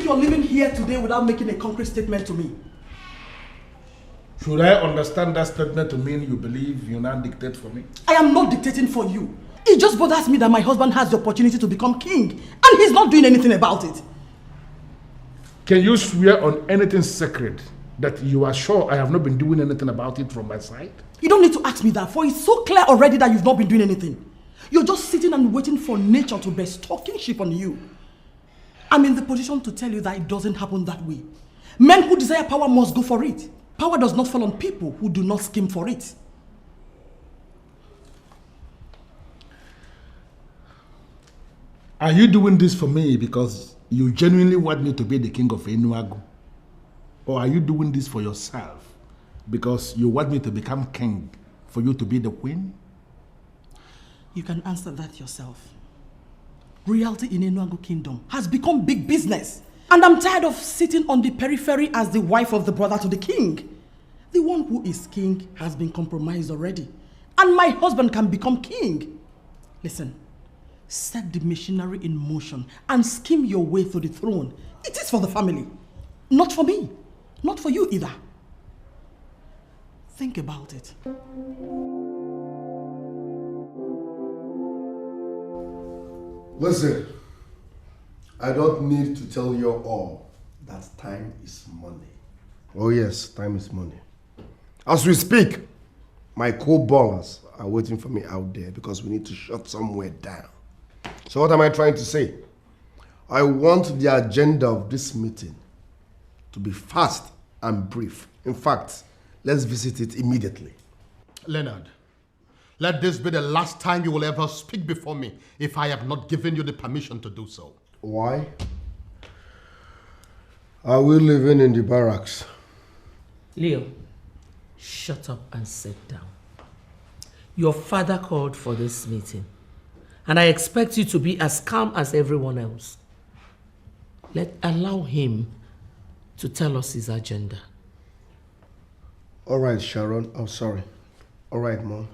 think you're living here today without making a concrete statement to me? Should I understand that statement to mean you believe you now dictate for me? I am not dictating for you. It just bothers me that my husband has the opportunity to become king and he's not doing anything about it. Can you swear on anything sacred that you are sure I have not been doing anything about it from my side? You don't need to ask me that, for it's so clear already that you've not been doing anything. You're just sitting and waiting for nature to bestow kingship on you. I'm in the position to tell you that it doesn't happen that way. Men who desire power must go for it. Power does not fall on people who do not scheme for it. Are you doing this for me because you genuinely want me to be the king of Enuagu? Or are you doing this for yourself because you want me to become king for you to be the queen? You can answer that yourself. Royalty in Enuagu kingdom has become big business. And I'm tired of sitting on the periphery as the wife of the brother to the king. The one who is king has been compromised already. And my husband can become king. Listen, set the machinery in motion and scheme your way to the throne. It is for the family. Not for me. Not for you either. Think about it. Listen, I don't need to tell you all that time is money. Oh yes, time is money. As we speak, my co-ballers are waiting for me out there because we need to shut somewhere down. So what am I trying to say? I want the agenda of this meeting to be fast and brief. In fact, let's visit it immediately. Leonard, let this be the last time you will ever speak before me if I have not given you the permission to do so. Why? Are we living in the barracks? Leo, shut up and sit down. Your father called for this meeting, and I expect you to be as calm as everyone else. Allow him to tell us his agenda. All right, Sharon. Oh, sorry. All right, Mom.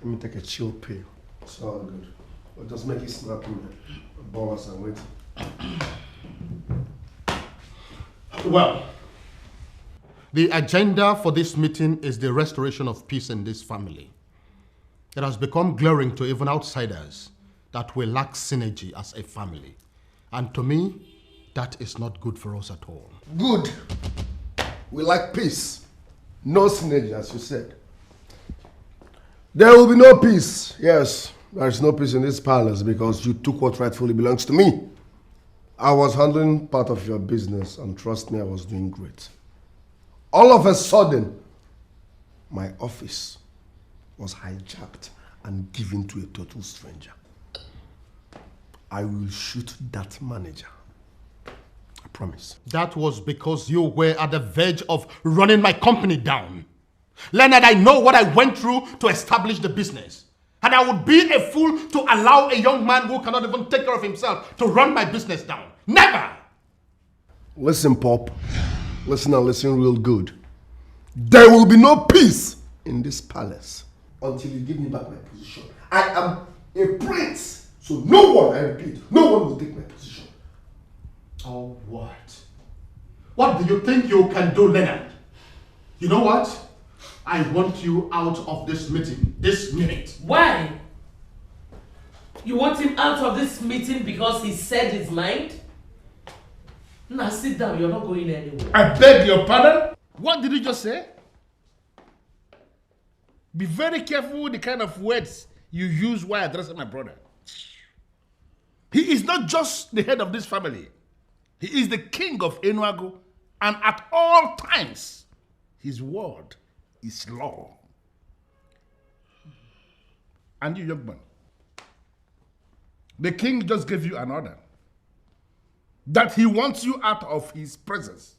Let me take a chill pill. It's all good. We'll just make it snappy, man. Boss and wait. Well, the agenda for this meeting is the restoration of peace in this family. It has become glaring to even outsiders that we lack synergy as a family. And to me, that is not good for us at all. Good. We like peace. No synergy, as you said. There will be no peace. Yes, there is no peace in this palace because you took what rightfully belongs to me. I was handling part of your business and trust me, I was doing great. All of a sudden, my office was hijacked and given to a total stranger. I will shoot that manager. I promise. That was because you were at the verge of running my company down. Leonard, I know what I went through to establish the business. And I would be a fool to allow a young man who cannot even take care of himself to run my business down. Never! Listen, Pop. Listen and listen real good. There will be no peace in this palace until you give me back my position. I am a prince, so no one, I repeat, no one will take my position. Oh, what? What do you think you can do, Leonard? You know what? I want you out of this meeting, this minute. Why? You want him out of this meeting because he said his mind? Now sit down, you're not going anywhere. I beg your pardon? What did you just say? Be very careful with the kind of words you use while addressing my brother. He is not just the head of this family. He is the king of Enuagu, and at all times, his word is law. And you, young man, the king just gave you an order that he wants you out of his presence.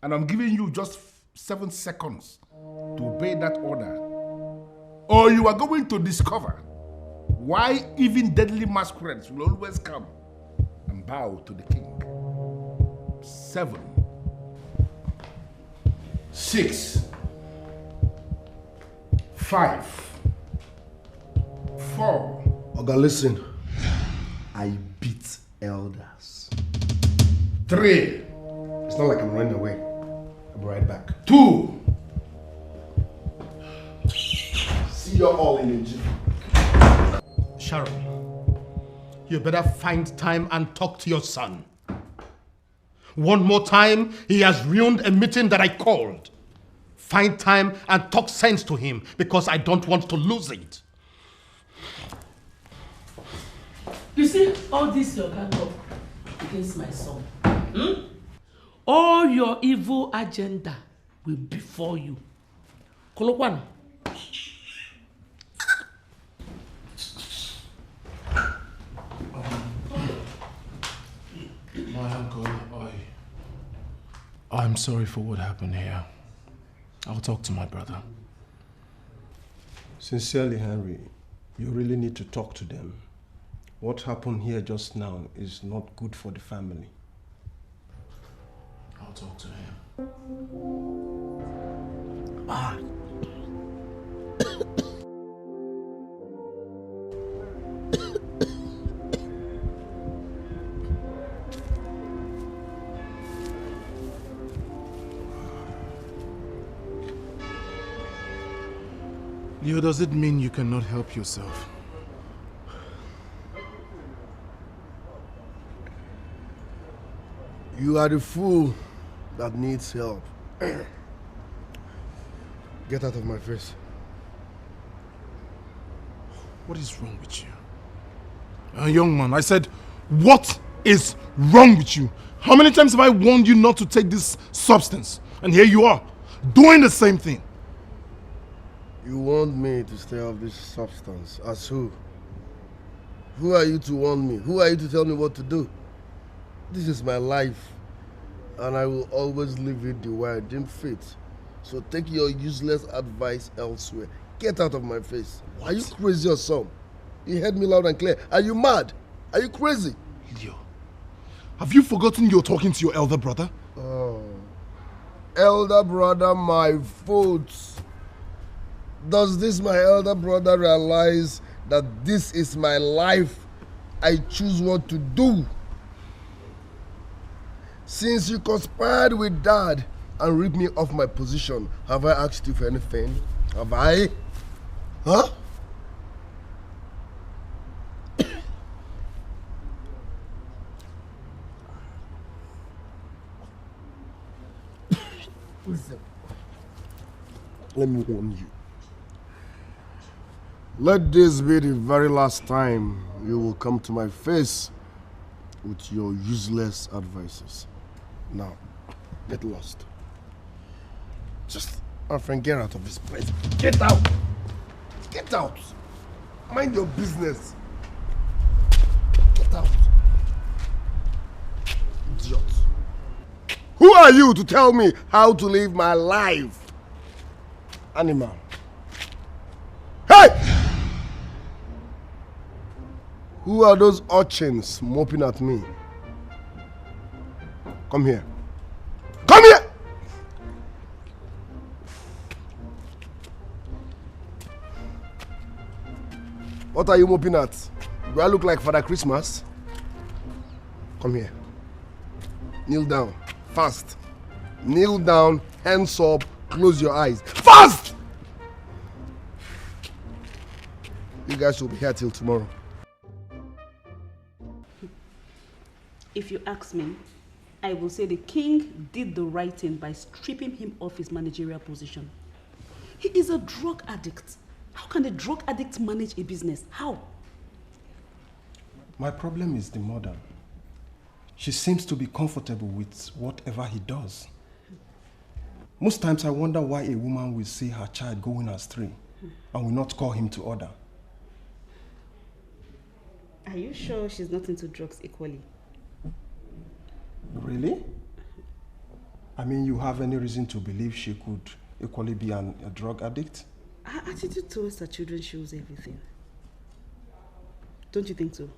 And I'm giving you just 7 seconds to obey that order, or you are going to discover why even deadly masquerades will always come and bow to the king. 7, 6, 5, 4. Oga, listen. I beat elders. 3. It's not like I'm running away. I'll be right back. 2. See you all in a jiffy. Sharon, you better find time and talk to your son. One more time, he has ruined a meeting that I called. Find time and talk sense to him because I don't want to lose it. You see, all this your gang up against my son. All your evil agenda will be for you. Kolokwan. My uncle, I'm sorry for what happened here. I'll talk to my brother. Sincerely, Henry, you really need to talk to them. What happened here just now is not good for the family. I'll talk to him. Leo, does it mean you cannot help yourself? You are the fool that needs help. Get out of my face. What is wrong with you? Young man, I said, what is wrong with you? How many times have I warned you not to take this substance? And here you are, doing the same thing. You want me to stay off this substance. As who? Who are you to warn me? Who are you to tell me what to do? This is my life, and I will always live it the way I deem fit. So take your useless advice elsewhere. Get out of my face. What? Are you crazy or something? You heard me loud and clear. Are you mad? Are you crazy? Leo, have you forgotten you're talking to your elder brother? Oh, elder brother, my foot. Does this my elder brother realize that this is my life? I choose what to do. Since you conspired with Dad and ripped me off my position, have I asked you for anything? Have I? Huh? Let me warn you. Let this be the very last time you will come to my face with your useless advices. Now, get lost. Just, my friend, get out of this place. Get out! Get out! Mind your business. Get out. Idiot. Who are you to tell me how to live my life? Animal. Hey! Who are those urchins moping at me? Come here. Come here! What are you moping at? Do I look like Father Christmas? Come here. Kneel down. Fast. Kneel down, hands up, close your eyes. Fast! You guys will be here till tomorrow. If you ask me, I will say the king did the right thing by stripping him of his managerial position. He is a drug addict. How can a drug addict manage a business? How? My problem is the mother. She seems to be comfortable with whatever he does. Most times I wonder why a woman will see her child going astray and will not call him to order. Are you sure she's not into drugs equally? Really? I mean, you have any reason to believe she could equally be a drug addict? Her attitude towards her children shows everything. Don't you think so?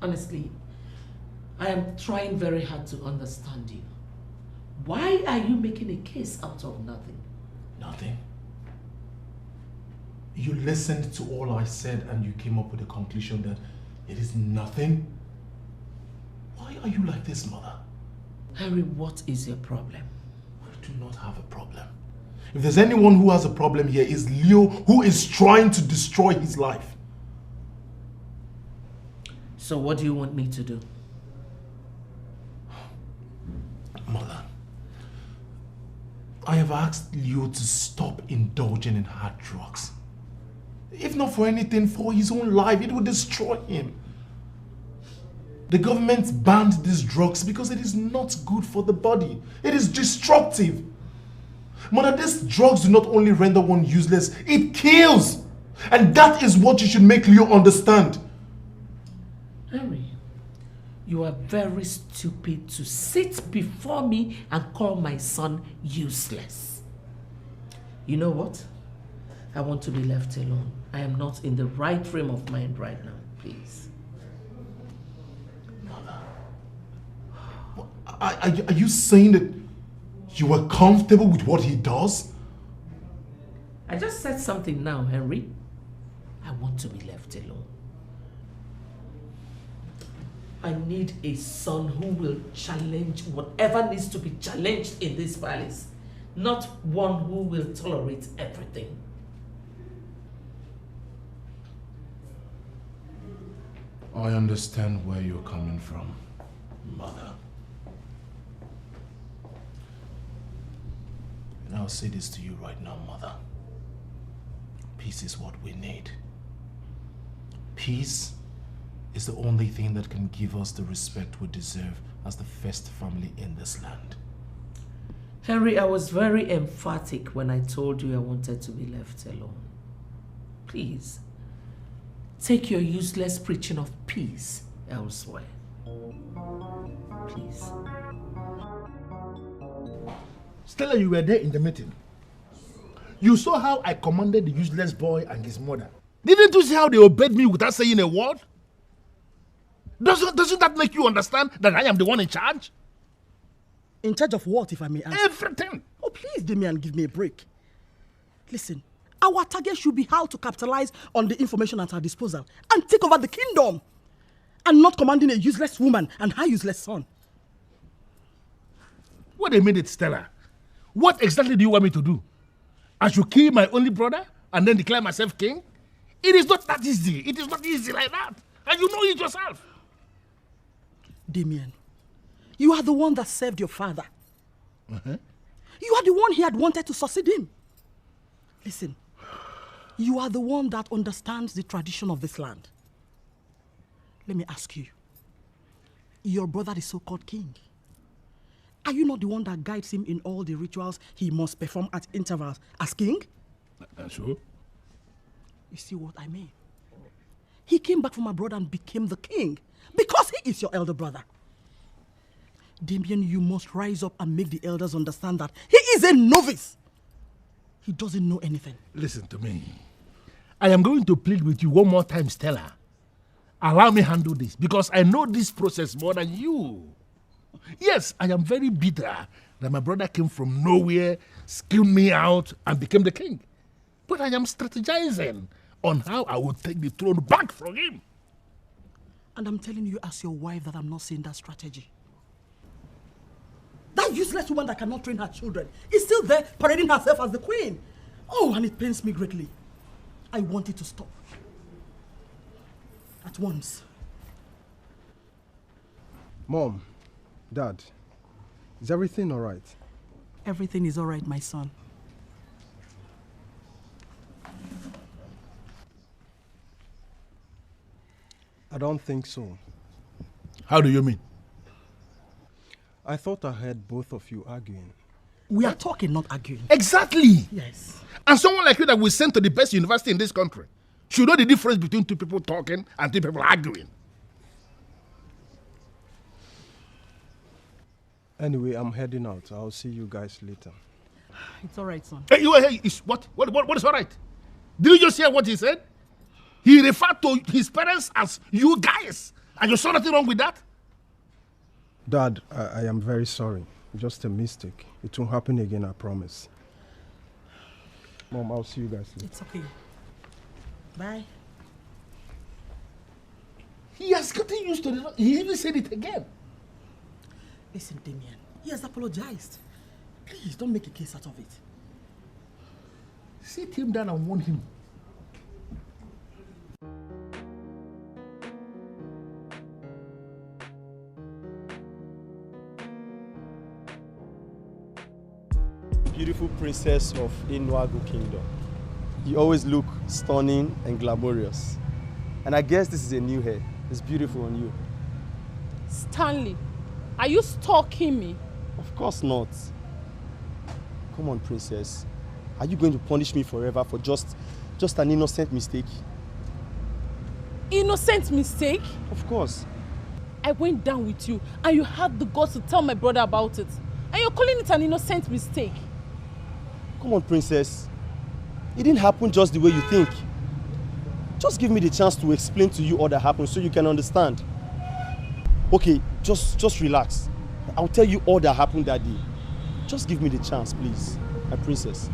Honestly, I am trying very hard to understand you. Why are you making a case out of nothing? Nothing. You listened to all I said and you came up with the conclusion that it is nothing? Why are you like this, mother? Henry, what is your problem? I do not have a problem. If there's anyone who has a problem here, it's Leo, who is trying to destroy his life. So what do you want me to do? Mother, I have asked Leo to stop indulging in hard drugs. If not for anything, for his own life, it would destroy him. The government banned these drugs because it is not good for the body. It is destructive. Mother, these drugs do not only render one useless, it kills. And that is what you should make Leo understand. Henry, you are very stupid to sit before me and call my son useless. You know what? I want to be left alone. I am not in the right frame of mind right now, please. Are you saying that you are comfortable with what he does? I just said something now, Henry. I want to be left alone. I need a son who will challenge whatever needs to be challenged in this palace, not one who will tolerate everything. I understand where you're coming from, Mother. And I'll say this to you right now, Mother. Peace is what we need. Peace is the only thing that can give us the respect we deserve as the first family in this land. Henry, I was very emphatic when I told you I wanted to be left alone. Please, take your useless preaching of peace elsewhere. Please. Stella, you were there in the meeting. You saw how I commanded the useless boy and his mother. Didn't you see how they obeyed me without saying a word? Doesn't that make you understand that I am the one in charge? In charge of what, if I may ask? Everything. Oh, please, Demian, give me a break. Listen, our target should be how to capitalize on the information at our disposal and take over the kingdom, and not commanding a useless woman and her useless son. Wait a minute, Stella. What exactly do you want me to do? I should kill my only brother and then declare myself king? It is not that easy. It is not easy like that. And you know it yourself. Demian, you are the one that served your father. Uh-huh. You are the one he had wanted to succeed him. Listen, you are the one that understands the tradition of this land. Let me ask you, your brother, the so-called king, are you not the one that guides him in all the rituals he must perform at intervals as king? Sure. You see what I mean? He came back from abroad and became the king because he is your elder brother. Demian, you must rise up and make the elders understand that he is a novice. He doesn't know anything. Listen to me. I am going to plead with you one more time, Stella. Allow me handle this because I know this process more than you. Yes, I am very bitter that my brother came from nowhere, skilled me out, and became the king. But I am strategizing on how I will take the throne back from him. And I'm telling you as your wife that I'm not seeing that strategy. That useless woman that cannot train her children is still there parading herself as the queen. Oh, and it pains me greatly. I want it to stop. At once. Mom, Dad, is everything all right? Everything is all right, my son. I don't think so. How do you mean? I thought I heard both of you arguing. We are talking, not arguing. Exactly. Yes. And someone like you that we sent to the best university in this country should know the difference between two people talking and two people arguing. Anyway, I'm heading out. I'll see you guys later. It's all right, son. Hey, what is all right? Did you just hear what he said? He referred to his parents as you guys. And you saw nothing wrong with that? Dad, I am very sorry. Just a mistake. It won't happen again, I promise. Mom, I'll see you guys later. It's okay. Bye. He has gotten used to it. He even said it again. Listen, Demian, he has apologized. Please, don't make a case out of it. Sit him down and warn him. Beautiful princess of Enuagu Kingdom. You always look stunning and glamorous. And I guess this is a new hair. It's beautiful on you. Stanley, are you stalking me? Of course not. Come on, princess. Are you going to punish me forever for just an innocent mistake? Innocent mistake? Of course. I went down with you and you had the guts to tell my brother about it. And you're calling it an innocent mistake. Come on, princess. It didn't happen just the way you think. Just give me the chance to explain to you all that happened so you can understand. Okay, just relax. I'll tell you all that happened that day. Just give me the chance, please, my princess.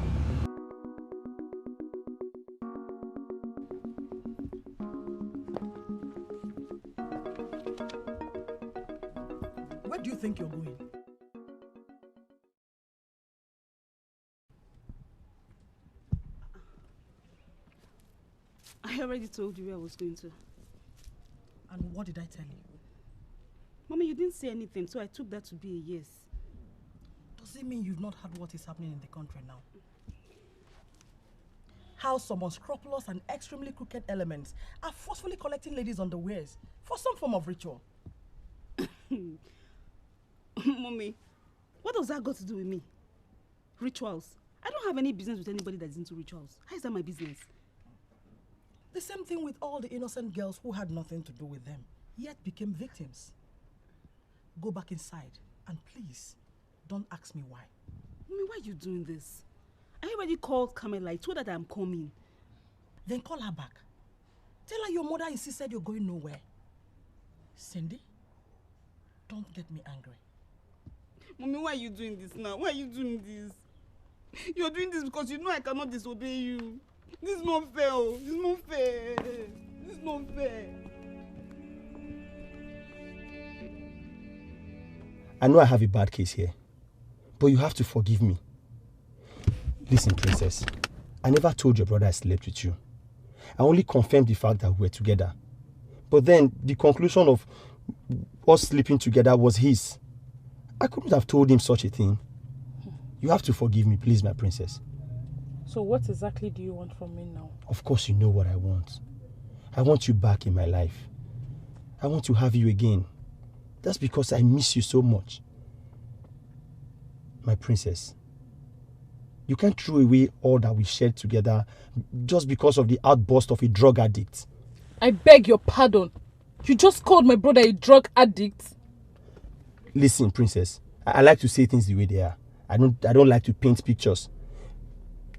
Where do you think you're going? I already told you where I was going to. And what did I tell you? Mommy, you didn't say anything, so I took that to be a yes. Does it mean you've not heard what is happening in the country now? How some unscrupulous and extremely crooked elements are forcefully collecting ladies' underwears for some form of ritual. Mommy, what does that got to do with me? Rituals? I don't have any business with anybody that's into rituals. How is that my business? The same thing with all the innocent girls who had nothing to do with them, yet became victims. Go back inside and please, don't ask me why. Mommy, why are you doing this? I already called Carmela. I told her that I'm coming. Then call her back. Tell her your mother insisted you're going nowhere. Cindy, don't get me angry. Mommy, why are you doing this now? Why are you doing this? You're doing this because you know I cannot disobey you. This is not fair. This is not fair. This is not fair. I know I have a bad case here, but you have to forgive me. Listen, princess, I never told your brother I slept with you. I only confirmed the fact that we were together. But then the conclusion of us sleeping together was his. I couldn't have told him such a thing. You have to forgive me, please, my princess. So what exactly do you want from me now? Of course you know what I want. I want you back in my life. I want to have you again. That's because I miss you so much. My princess, you can't throw away all that we shared together just because of the outburst of a drug addict. I beg your pardon. You just called my brother a drug addict? Listen, princess, I like to say things the way they are. I don't like to paint pictures.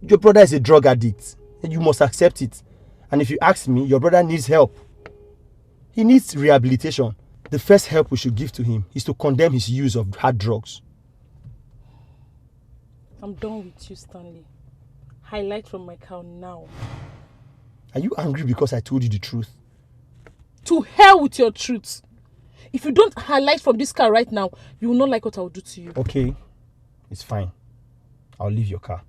Your brother is a drug addict, and you must accept it. And if you ask me, your brother needs help. He needs rehabilitation. The first help we should give to him is to condemn his use of hard drugs. I'm done with you, Stanley. Highlight from my car now. Are you angry because I told you the truth? To hell with your truth. If you don't highlight from this car right now, you will not like what I will do to you. Okay, it's fine. I'll leave your car.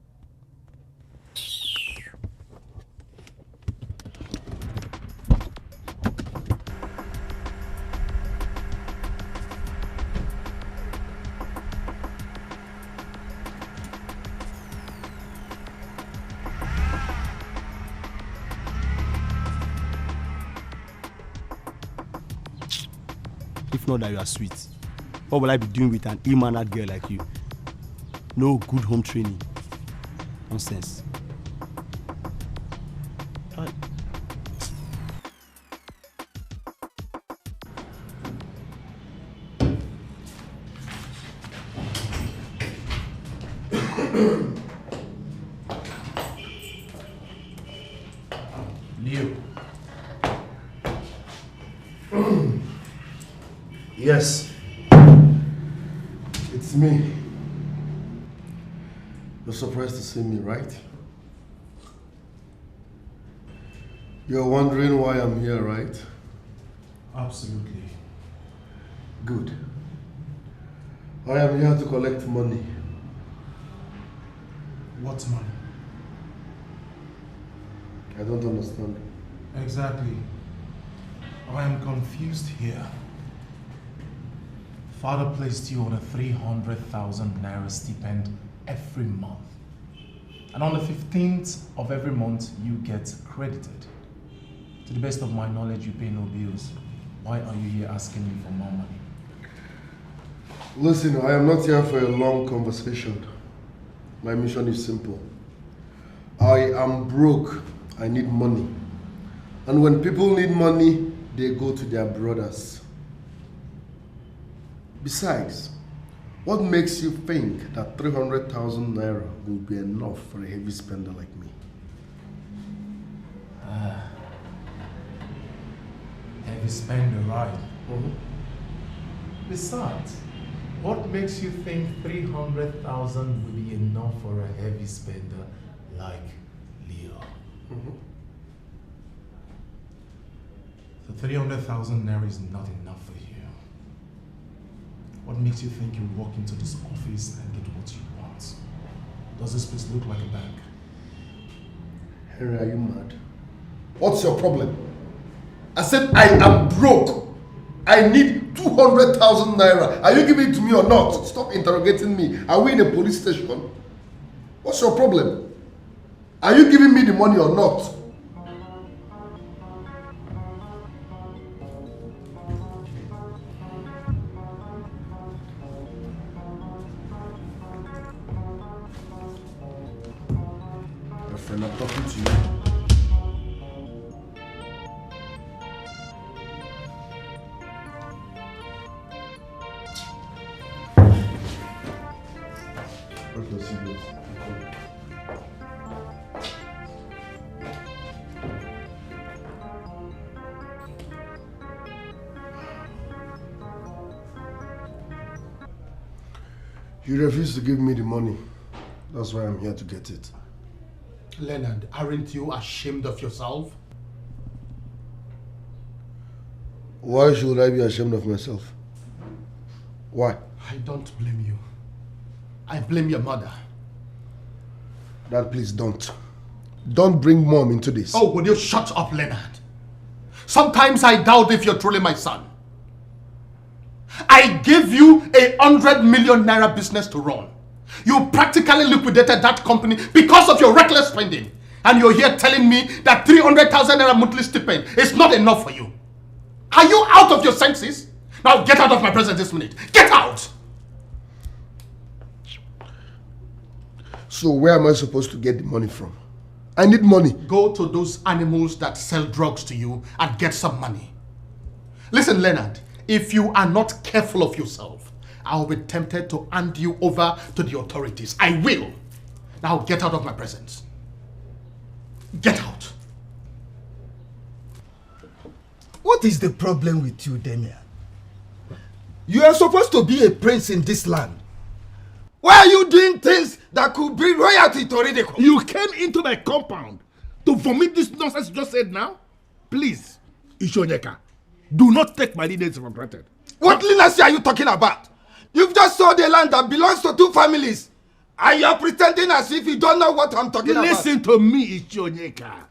If not that you are sweet, what will I be doing with an ill-mannered girl like you? No good home training. Nonsense. Leo. Yes. It's me. You're surprised to see me, right? You're wondering why I'm here, right? Absolutely. Good. I am here to collect money. What money? I don't understand. Exactly. I am confused here. Father placed you on a 300,000 naira stipend every month. And on the 15th of every month, you get credited. To the best of my knowledge, you pay no bills. Why are you here asking me for more money? Listen, I am not here for a long conversation. My mission is simple. I am broke. I need money. And when people need money, they go to their brothers. Besides, what makes you think that 300,000 naira will be enough for a heavy spender like me? Heavy spender, right? Besides, what makes you think 300,000 will be enough for a heavy spender like Leo? The 300,000 naira is not enough for you. What makes you think you'll walk into this office and get what you want? Does this place look like a bank? Henry, are you mad? What's your problem? I said I am broke. I need 200,000 naira. Are you giving it to me or not? Stop interrogating me. Are we in a police station? What's your problem? Are you giving me the money or not? My friend, I'm talking to you. You refuse to give me the money. That's why I'm here to get it. Leonard, aren't you ashamed of yourself? Why should I be ashamed of myself? Why? I don't blame you. I blame your mother. Dad, please don't. Don't bring mom into this. Oh, will you shut up, Leonard? Sometimes I doubt if you're truly my son. I gave you 100 million naira business to run. You practically liquidated that company because of your reckless spending. And you're here telling me that 300,000 naira monthly stipend is not enough for you. Are you out of your senses? Now get out of my presence this minute. Get out! So where am I supposed to get the money from? I need money. Go to those animals that sell drugs to you and get some money. Listen, Leonard, if you are not careful of yourself, I'll be tempted to hand you over to the authorities. I will. Now get out of my presence. Get out. What is the problem with you, Demian? You are supposed to be a prince in this land. Why are you doing things that could bring royalty to ridicule? You came into my compound to vomit this nonsense you just said now? Please, Ishonyeka, do not take my leniency for granted. What leniency are you talking about? You've just sold a land that belongs to 2 families. And you're pretending as if you don't know what I'm talking about. Listen to me, Ishonyeka.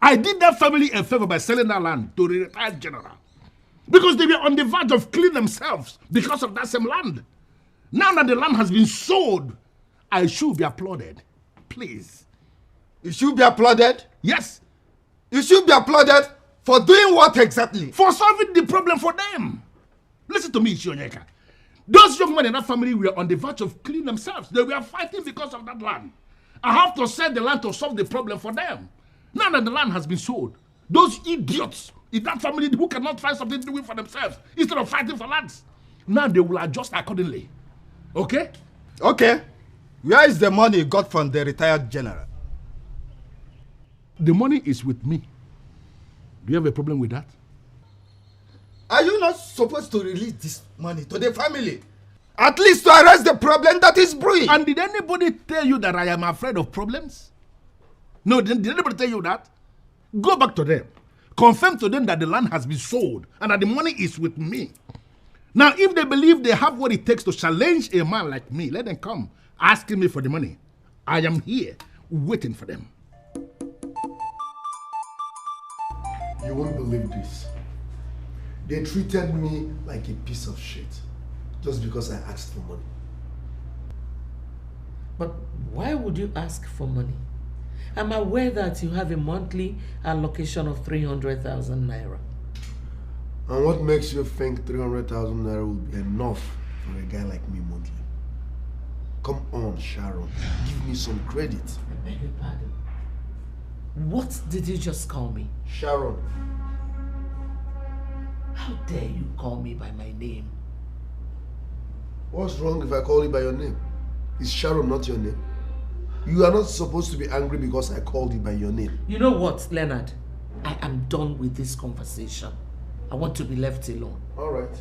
I did that family a favor by selling that land to the retired general. Because they were on the verge of killing themselves because of that same land. Now that the land has been sold, I should be applauded. Please. You should be applauded? Yes. You should be applauded for doing what exactly? For solving the problem for them. Listen to me, Ishonyeka. Those young men in that family were on the verge of killing themselves. They were fighting because of that land. I have to sell the land to solve the problem for them. Now that the land has been sold, those idiots in that family who cannot find something to do for themselves instead of fighting for lands, now they will adjust accordingly. Okay? Okay. Where is the money you got from the retired general? The money is with me. Do you have a problem with that? Are you not supposed to release this money to the family? At least to address the problem that is brewing. And did anybody tell you that I am afraid of problems? No, did anybody tell you that? Go back to them. Confirm to them that the land has been sold and that the money is with me. Now, if they believe they have what it takes to challenge a man like me, let them come asking me for the money. I am here waiting for them. You won't believe this. They treated me like a piece of shit just because I asked for money. But why would you ask for money? I'm aware that you have a monthly allocation of 300,000 naira. And what makes you think 300,000 naira will be enough for a guy like me monthly? Come on, Sharon. Give me some credit. I beg your pardon. What did you just call me? Sharon. How dare you call me by my name? What's wrong if I call you by your name? Is Sharon not your name? You are not supposed to be angry because I called you by your name. You know what, Leonard? I am done with this conversation. I want to be left alone. All right.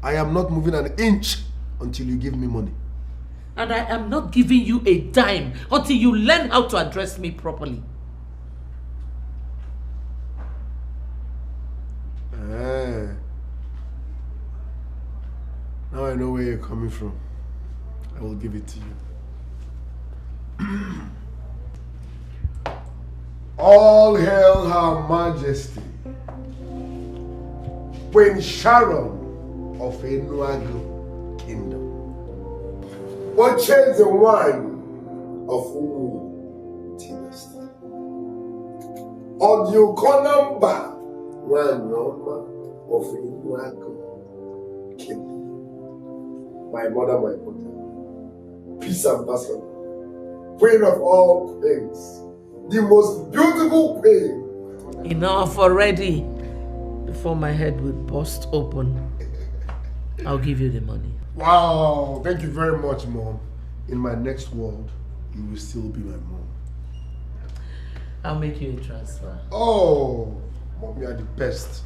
I am not moving an inch until you give me money. And I am not giving you a dime until you learn how to address me properly. Now I know where you're coming from. I will give it to you. All hail Her Majesty, Queen Sharon of Enuagu Kingdom. Purchase the wine of Umu dynasty. Odukonamba Wanyoma of Enuagu Kingdom. My mother, my mother. Peace ambassador. Queen of all queens. The most beautiful queen. Enough already. Before my head will burst open, I'll give you the money. Wow, thank you very much, Mom. In my next world, you will still be my mom. I'll make you a transfer. Oh, Mom, you are the best.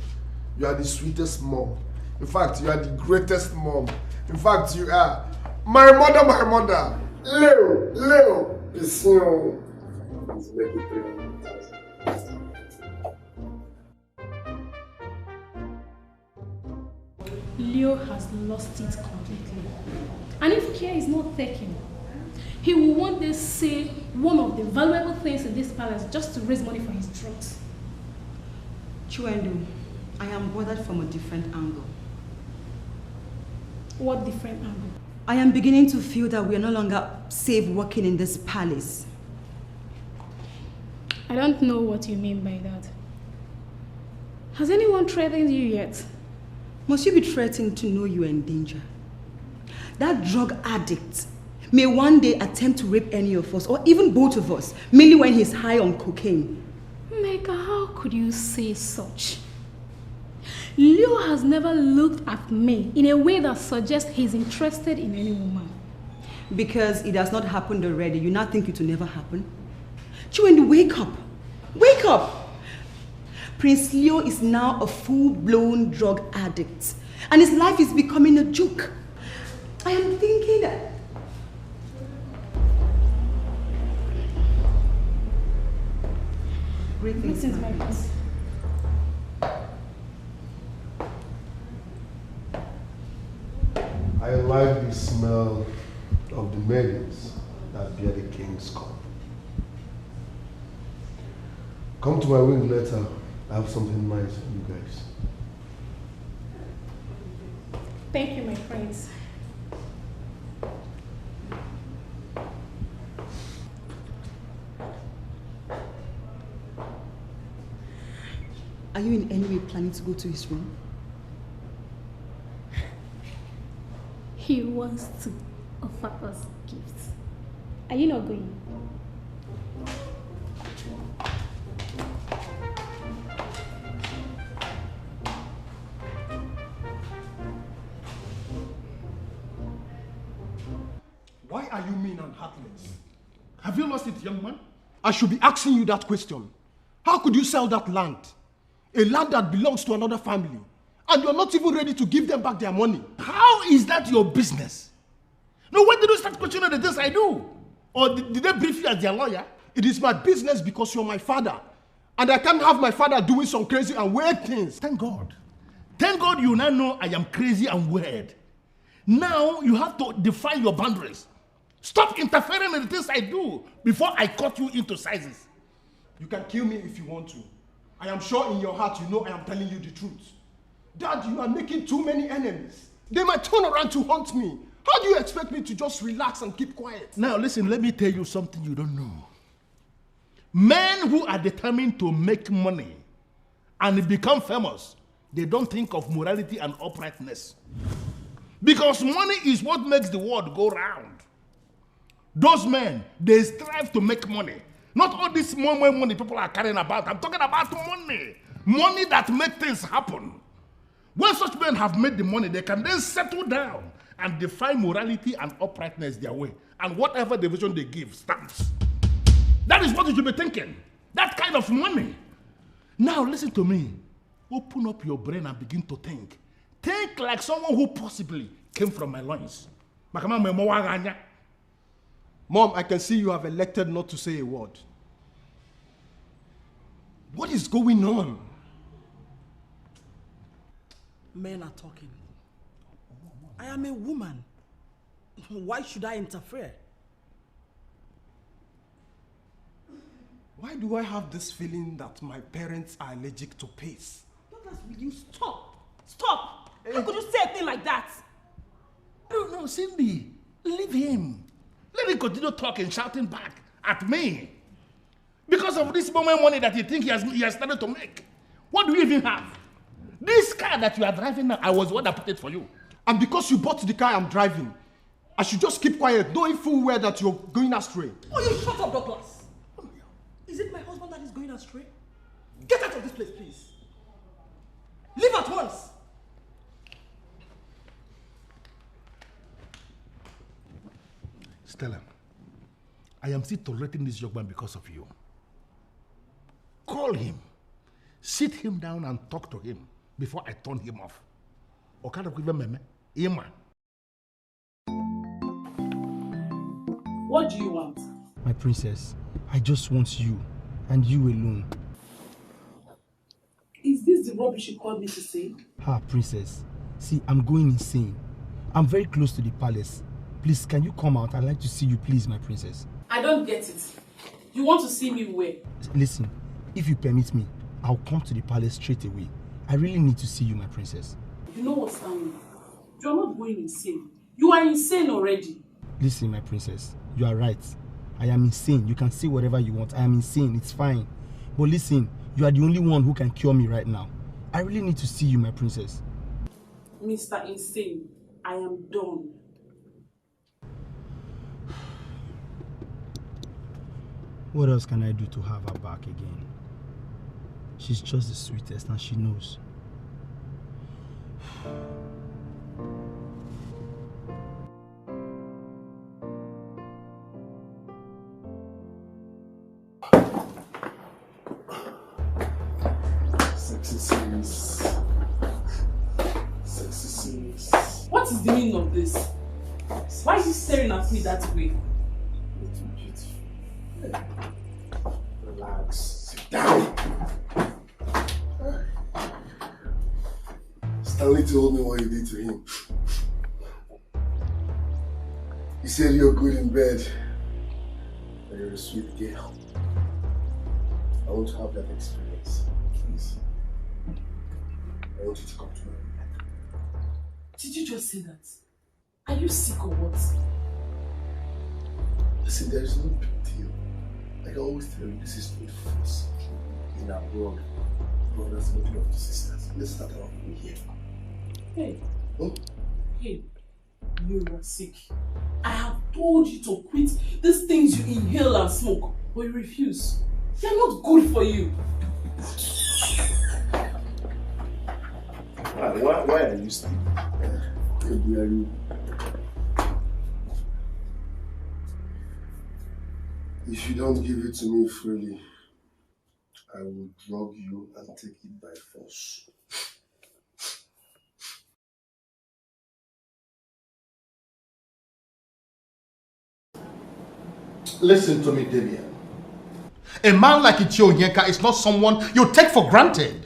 You are the sweetest mom. In fact, you are the greatest mom. In fact, you are my mother, my mother. Leo, Ezeonu. Let's make it 300,000. Leo has lost it completely. And if care is not taken, he will one day say one of the valuable things in this palace just to raise money for his drugs. Chiwendu, I am bothered from a different angle. What different angle? I am beginning to feel that we are no longer safe working in this palace. I don't know what you mean by that. Has anyone threatened you yet? Must you be threatened to know you are in danger? That drug addict may one day attempt to rape any of us, or even both of us, mainly when he's high on cocaine. Mega, how could you say such? Leo has never looked at me in a way that suggests he's interested in any woman. Because it has not happened already, you now think it will never happen? Chiwendu, wake up! Wake up! Prince Leo is now a full-blown drug addict, and his life is becoming a joke. I am thinking that... Greetings, my prince. I like the smell of the maidens that bear the king's cup. Come to my wing later. I have something nice for you guys. Thank you, my prince. Are you in any way planning to go to his room? He wants to offer us gifts. Are you not going? Why are you mean and heartless? Have you lost it, young man? I should be asking you that question. How could you sell that land? A land that belongs to another family. And you're not even ready to give them back their money. How is that your business? No, when did you start questioning the things I do? Or did they brief you as their lawyer? It is my business because you're my father. And I can't have my father doing some crazy and weird things. Thank God. Thank God you now know I am crazy and weird. Now you have to define your boundaries. Stop interfering in the things I do before I cut you into sizes. You can kill me if you want to. I am sure in your heart you know I am telling you the truth. Dad, you are making too many enemies. They might turn around to hunt me. How do you expect me to just relax and keep quiet? Now listen, let me tell you something you don't know. Men who are determined to make money and become famous, they don't think of morality and uprightness. Because money is what makes the world go round. Those men, they strive to make money. Not all this money people are carrying about. I'm talking about money. Money that makes things happen. When such men have made the money, they can then settle down and define morality and uprightness their way. And whatever division they give stands. That is what you should be thinking. That kind of money. Now listen to me. Open up your brain and begin to think. Think like someone who possibly came from my loins. Mom, I can see you have elected not to say a word. What is going on? Men are talking. I am a woman. Why should I interfere? Why do I have this feeling that my parents are allergic to pace? Douglas, will you stop? Stop! How could you say a thing like that? No, Cindy. Leave him. Let him continue talking, shouting back at me. Because of this moment money that you think he has started to make. What do you even have? This car that you are driving now, I was the one that put it for you. And because you bought the car I'm driving, I should just keep quiet, knowing full well that you're going astray. Oh, you shut up, Douglas. Is it my husband that is going astray? Get out of this place, please. Leave at once. Stella, I am still tolerating this young man because of you. Call him. Sit him down and talk to him before I turn him off. What do you want? My princess, I just want you and you alone. Is this the rubbish you called me to say? Princess. See, I'm going insane. I'm very close to the palace. Please, can you come out? I'd like to see you, please, my princess. I don't get it. You want to see me where? Listen, if you permit me, I'll come to the palace straight away. I really need to see you, my princess. You know what's happening? You are not going insane. You are insane already. Listen, my princess, you are right. I am insane. You can say whatever you want. I am insane. It's fine. But listen, you are the only one who can cure me right now. I really need to see you, my princess. Mr. Insane, I am done. What else can I do to have her back again? She's just the sweetest and she knows. What is the meaning of this? Why is he staring at me that way? Relax. Sit down. Stanley told me what you did to him. He said you're good in bed. And you're a sweet girl. I want to have that experience. Please. I want you to come to me. Did you just say that? Are you sick or what? Listen, there is no big deal. I can always tell you this is not first in abroad. Brothers looking up to sisters. Let's start off from here. Hey. Oh? Hey. You are sick. I have told you to quit these things you inhale and smoke, but you refuse. They are not good for you. Why are you sleeping? If you don't give it to me freely, I will drug you and take it by force. Listen to me, Demian. A man like Ichio Onyeka is not someone you take for granted.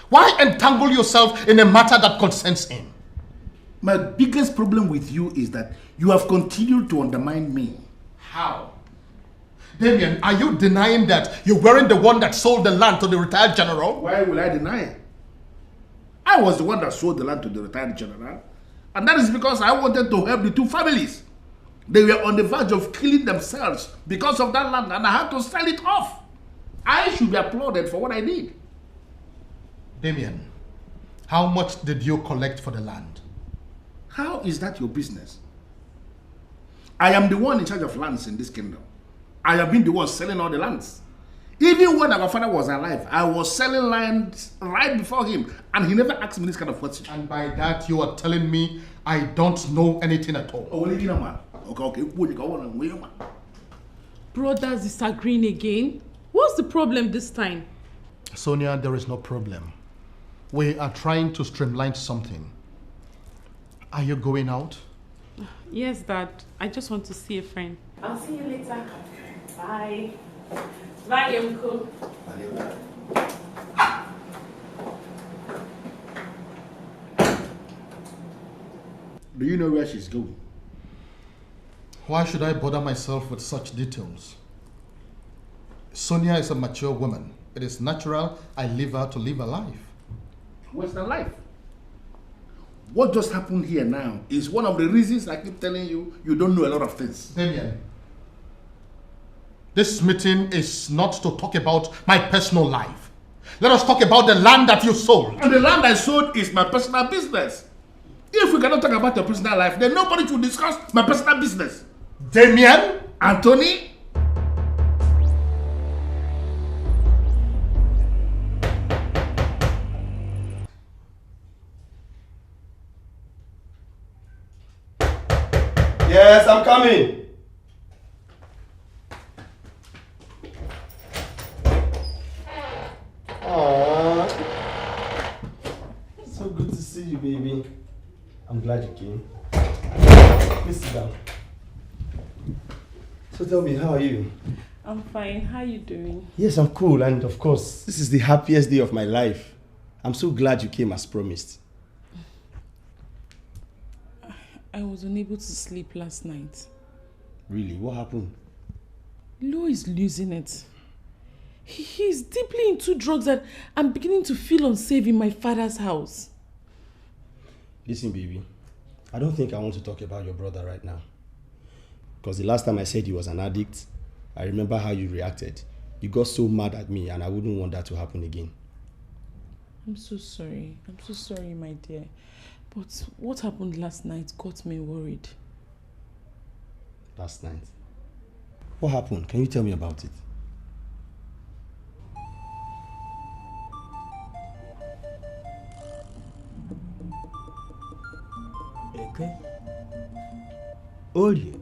Why entangle yourself in a matter that concerns him? My biggest problem with you is that you have continued to undermine me. How? Demian, are you denying that you weren't the one that sold the land to the retired general? Why will I deny it? I was the one that sold the land to the retired general. And that is because I wanted to help the two families. They were on the verge of killing themselves because of that land, and I had to sell it off. I should be applauded for what I did. Demian, how much did you collect for the land? How is that your business? I am the one in charge of lands in this kingdom. I have been the one selling all the lands. Even when our father was alive, I was selling lands right before him, and he never asked me this kind of question. And by that, you are telling me I don't know anything at all. Brothers disagreeing again? What's the problem this time? Sonia, there is no problem. We are trying to streamline something. Are you going out? Yes, Dad. I just want to see a friend. I'll see you later. Bye. Bye, Uncle. Do you know where she's going? Why should I bother myself with such details? Sonia is a mature woman. It is natural I leave her to live a life. What's the life? What just happened here now is one of the reasons I keep telling you you don't know a lot of things. Demian, this meeting is not to talk about my personal life. Let us talk about the land that you sold. And the land I sold is my personal business. If we cannot talk about your personal life, then nobody should discuss my personal business. Demian? Anthony? Yes, I'm coming. Aww. So good to see you, baby. I'm glad you came. Please sit down. So tell me, how are you? I'm fine. How are you doing? Yes, I'm cool, and of course, this is the happiest day of my life. I'm so glad you came as promised. I was unable to sleep last night. Really? What happened? Lo is losing it. He's deeply into drugs and I'm beginning to feel unsafe in my father's house. Listen, baby, I don't think I want to talk about your brother right now. Because the last time I said he was an addict, I remember how you reacted. You got so mad at me and I wouldn't want that to happen again. I'm so sorry. I'm so sorry, my dear. But what happened last night got me worried. Last night? What happened? Can you tell me about it? Okay. Oye.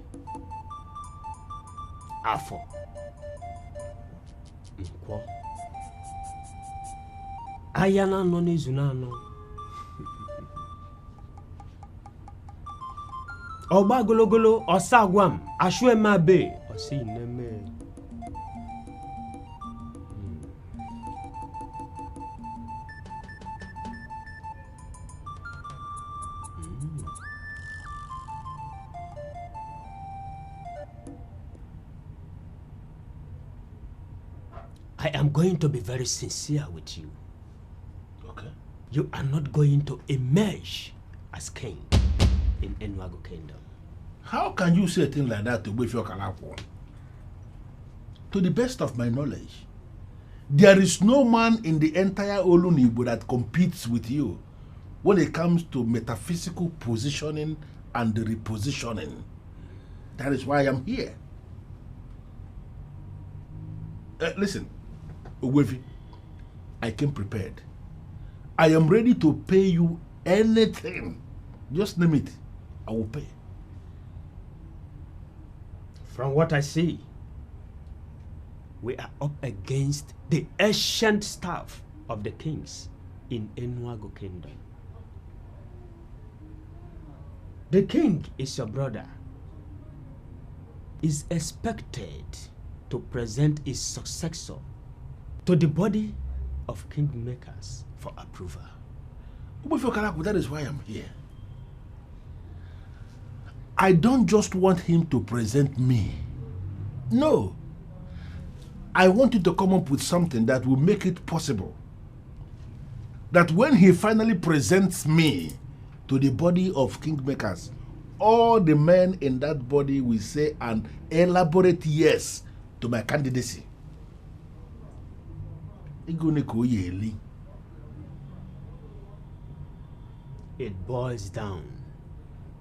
Afọ. Nkwọ. Aya na anọ n'izu na anọ. Ọgba gologolo ọsa agwa m asụ eme abe ọsị ineme. I am going to be very sincere with you. Okay. You are not going to emerge as king in Enuago Kingdom. How can you say a thing like that to Wefio Kalakwo? To the best of my knowledge, there is no man in the entire Olunibo that competes with you when it comes to metaphysical positioning and repositioning. That is why I am here. Listen, Ogwefi, I came prepared. I am ready to pay you anything. Just name it. I will pay. From what I see, we are up against the ancient staff of the kings in Enuago Kingdom. The king is your brother, is expected to present his successor to the body of kingmakers for approval. That is why I'm here. I don't just want him to present me. No. I want you to come up with something that will make it possible that when he finally presents me to the body of kingmakers, all the men in that body will say an elaborate yes to my candidacy. It boils down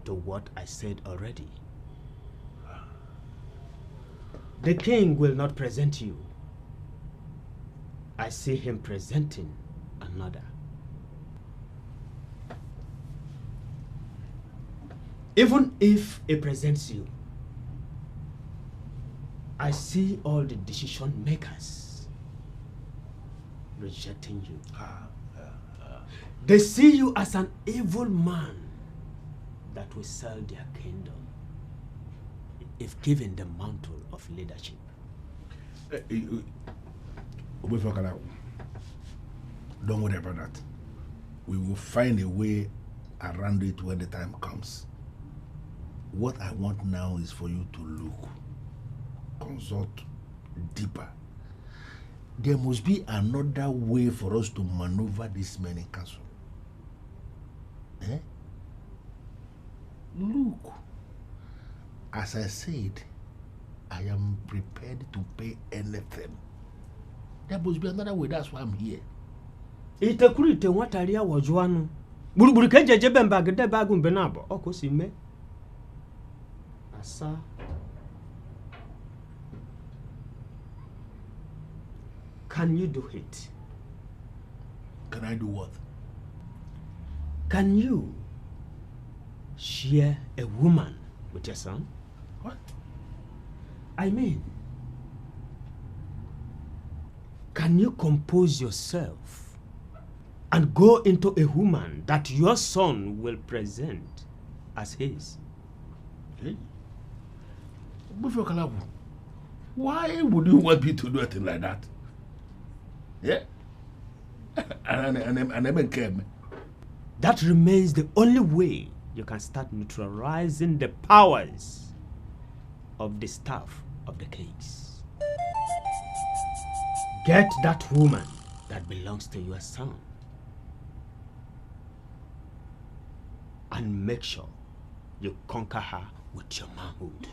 to what I said already. The king will not present you. I see him presenting another. Even if he presents you, I see all the decision makers rejecting you. They see you as an evil man that will sell their kingdom if given the mantle of leadership. Don't worry about that. We will find a way around it when the time comes. What I want now is for you to look, consult deeper. There must be another way for us to maneuver this men in council. Look, as I said, I am prepared to pay anything. There must be another way, that's why I'm here. Itakurite wataria wajuanu. Buruburu kenje bemba gede bagu mbenabo. Oko sime. Asa. Can you do it? Can I do what? Can you share a woman with your son? What? I mean, can you compose yourself and go into a woman that your son will present as his? Hey. Why would you want me to do anything like that? Yeah? And I care. That remains the only way you can start neutralizing the powers of the staff of the kings. Get that woman that belongs to your son and make sure you conquer her with your manhood.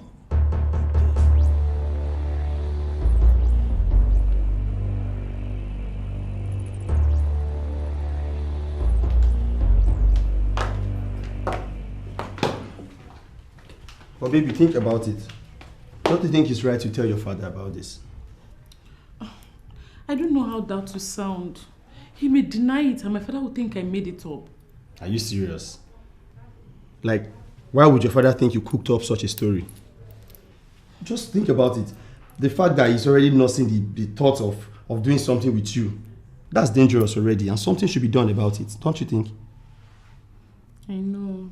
But baby, think about it. Don't you think it's right to tell your father about this? I don't know how that will sound. He may deny it and my father will think I made it up. Are you serious? Like, why would your father think you cooked up such a story? Just think about it. The fact that he's already nursing the thought of doing something with you, that's dangerous already, and something should be done about it, don't you think? I know.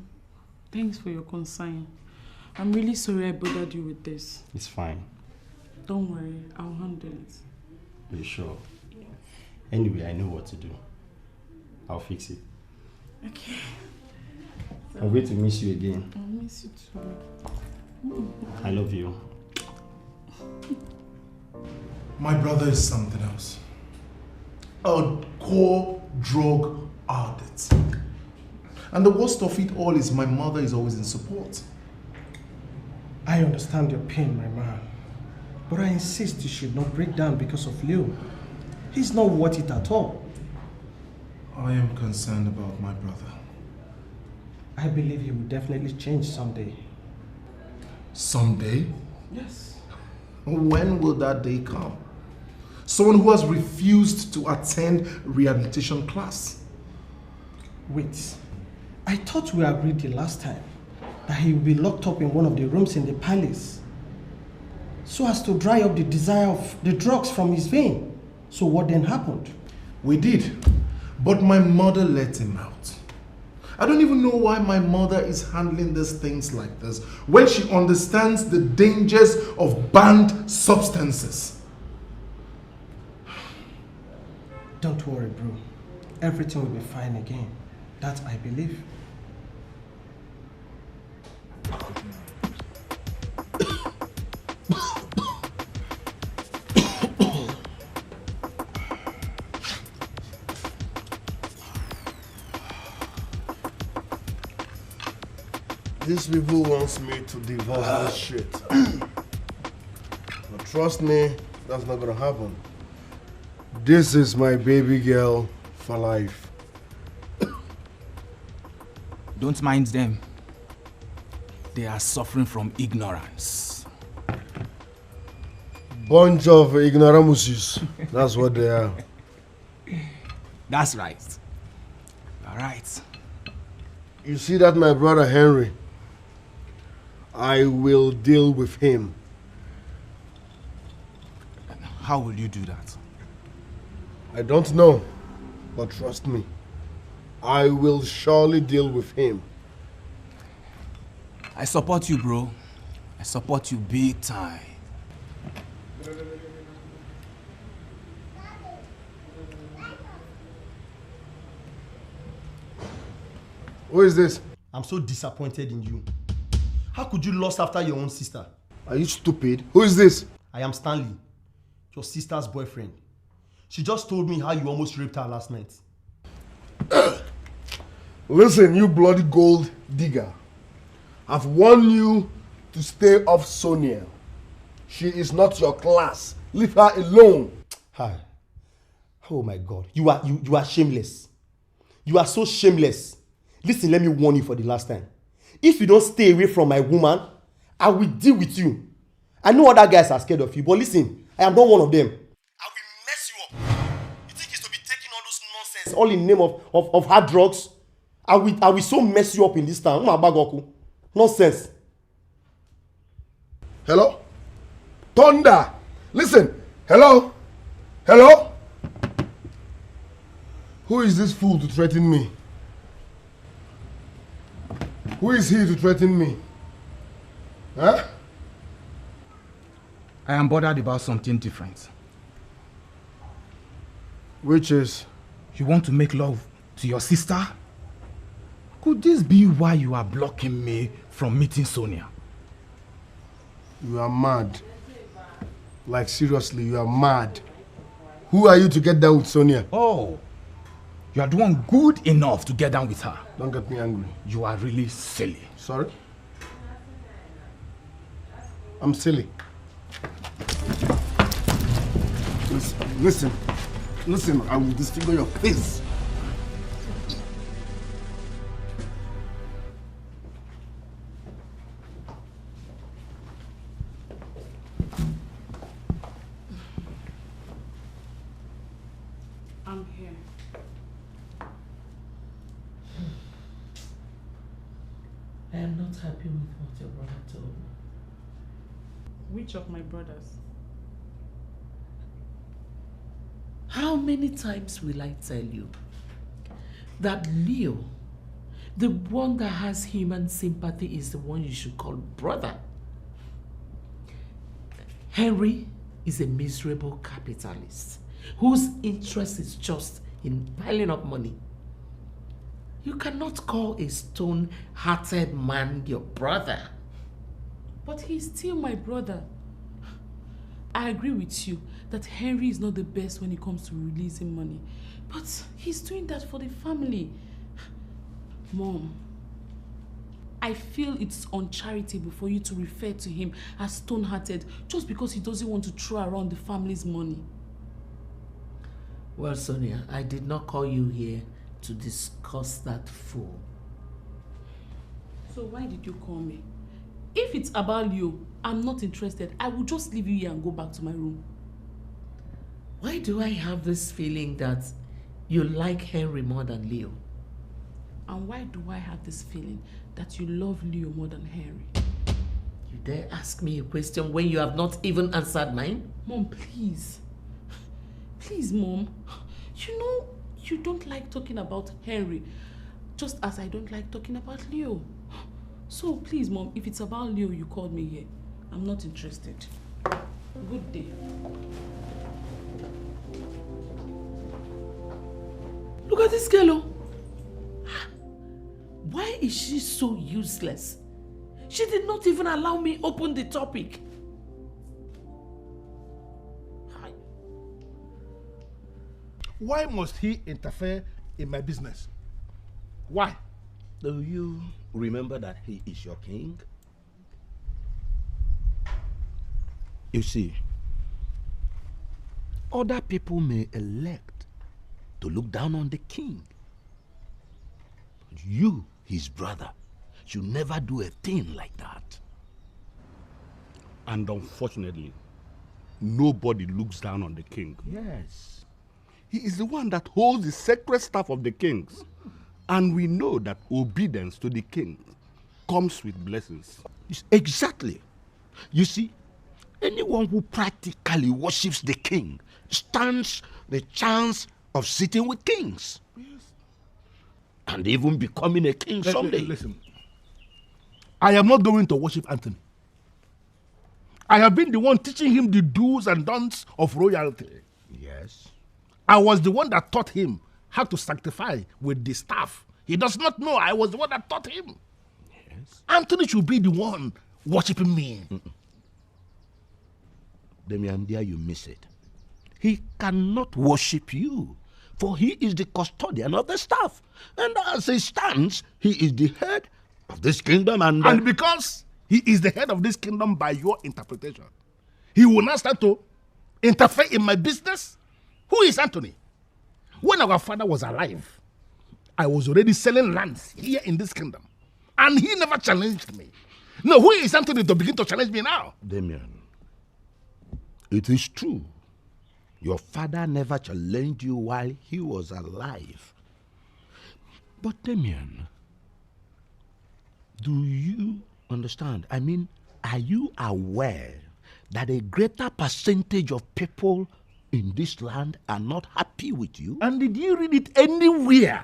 Thanks for your concern. I'm really sorry I bothered you with this. It's fine. Don't worry, I'll handle it. Are you sure? Anyway, I know what to do. I'll fix it. Okay. I'll wait to miss you again. I'll miss you too. I love you. My brother is something else. A core drug addict. And the worst of it all is my mother is always in support. I understand your pain, my man. But I insist you should not break down because of Leo. He's not worth it at all. I am concerned about my brother. I believe he will definitely change someday. Someday? Yes. When will that day come? Someone who has refused to attend rehabilitation class. Wait. I thought we agreed the last time that he will be locked up in one of the rooms in the palace so as to dry up the desire of the drugs from his vein. So what then happened? We did, but my mother let him out. I don't even know why my mother is handling these things like this when she understands the dangers of banned substances. Don't worry, bro. Everything will be fine again. That I believe. These people wants me to divorce this shit. But trust me, that's not gonna happen. This is my baby girl for life. Don't mind them. They are suffering from ignorance. Bunch of ignoramuses. That's what they are. That's right. All right. You see that my brother Henry? I will deal with him. How will you do that? I don't know, but trust me, I will surely deal with him. I support you, bro. I support you big time. Who is this? I'm so disappointed in you. How could you lust after your own sister? Are you stupid? Who is this? I am Stanley, your sister's boyfriend. She just told me how you almost raped her last night. Listen, you bloody gold digger. I've warned you to stay off Sonia. She is not your class. Leave her alone. Hi. Oh my God. You are shameless. You are so shameless. Listen, let me warn you for the last time. If you don't stay away from my woman, I will deal with you. I know other guys are scared of you, but listen, I am not one of them. I will mess you up. You think it's to be taking all those nonsense all in the name of hard drugs? I will so mess you up in this town. Nonsense. Hello? Thunder! Listen! Hello? Hello? Who is this fool to threaten me? Who is he to threaten me? Huh? I am bothered about something different. Which is? You want to make love to your sister? Could this be why you are blocking me from meeting Sonia? You are mad. Like seriously, you are mad. Who are you to get down with Sonia? Oh, you are doing good enough to get down with her. Don't get me angry. You are really silly. Sorry? I'm silly. Listen, I will disfigure your face. I'm here. I am not happy with what your brother told me. Which of my brothers? How many times will I tell you that Leo, the one that has human sympathy, is the one you should call brother? Henry is a miserable capitalist whose interest is just in piling up money. You cannot call a stone-hearted man your brother. But he's still my brother. I agree with you that Henry is not the best when it comes to releasing money. But he's doing that for the family. Mom, I feel it's uncharitable for you to refer to him as stone-hearted just because he doesn't want to throw around the family's money. Well, Sonia, I did not call you here to discuss that fool. So why did you call me? If it's about Leo, I'm not interested. I will just leave you here and go back to my room. Why do I have this feeling that you like Henry more than Leo? And why do I have this feeling that you love Leo more than Henry? You dare ask me a question when you have not even answered mine? Mom, please. Please, Mom. You know you don't like talking about Henry. Just as I don't like talking about Leo. So please, Mom, if it's about Leo you called me here, I'm not interested. Good day. Look at this girl. Why is she so useless? She did not even allow me open the topic. Why must he interfere in my business? Why? Do you remember that he is your king? You see, other people may elect to look down on the king. But you, his brother, should never do a thing like that. And unfortunately, nobody looks down on the king. Yes. He is the one that holds the sacred staff of the kings. And we know that obedience to the king comes with blessings. Exactly. You see, anyone who practically worships the king stands the chance of sitting with kings. Yes. And even becoming a king someday. Listen, I am not going to worship Anthony. I have been the one teaching him the do's and don'ts of royalty. Yes. I was the one that taught him how to sanctify with the staff. He does not know I was the one that taught him. Yes. Anthony should be the one worshiping me. Demian, there you miss it. He cannot worship you, for he is the custodian of the staff. And as it stands, he is the head of this kingdom. And because he is the head of this kingdom by your interpretation, he will not start to interfere in my business. Who is Anthony? When our father was alive, I was already selling lands here in this kingdom. And he never challenged me. No, who is Anthony to begin to challenge me now? Demian, it is true. Your father never challenged you while he was alive. But Demian, do you understand? I mean, are you aware that a greater percentage of people in this land are not happy with you? And did you read it anywhere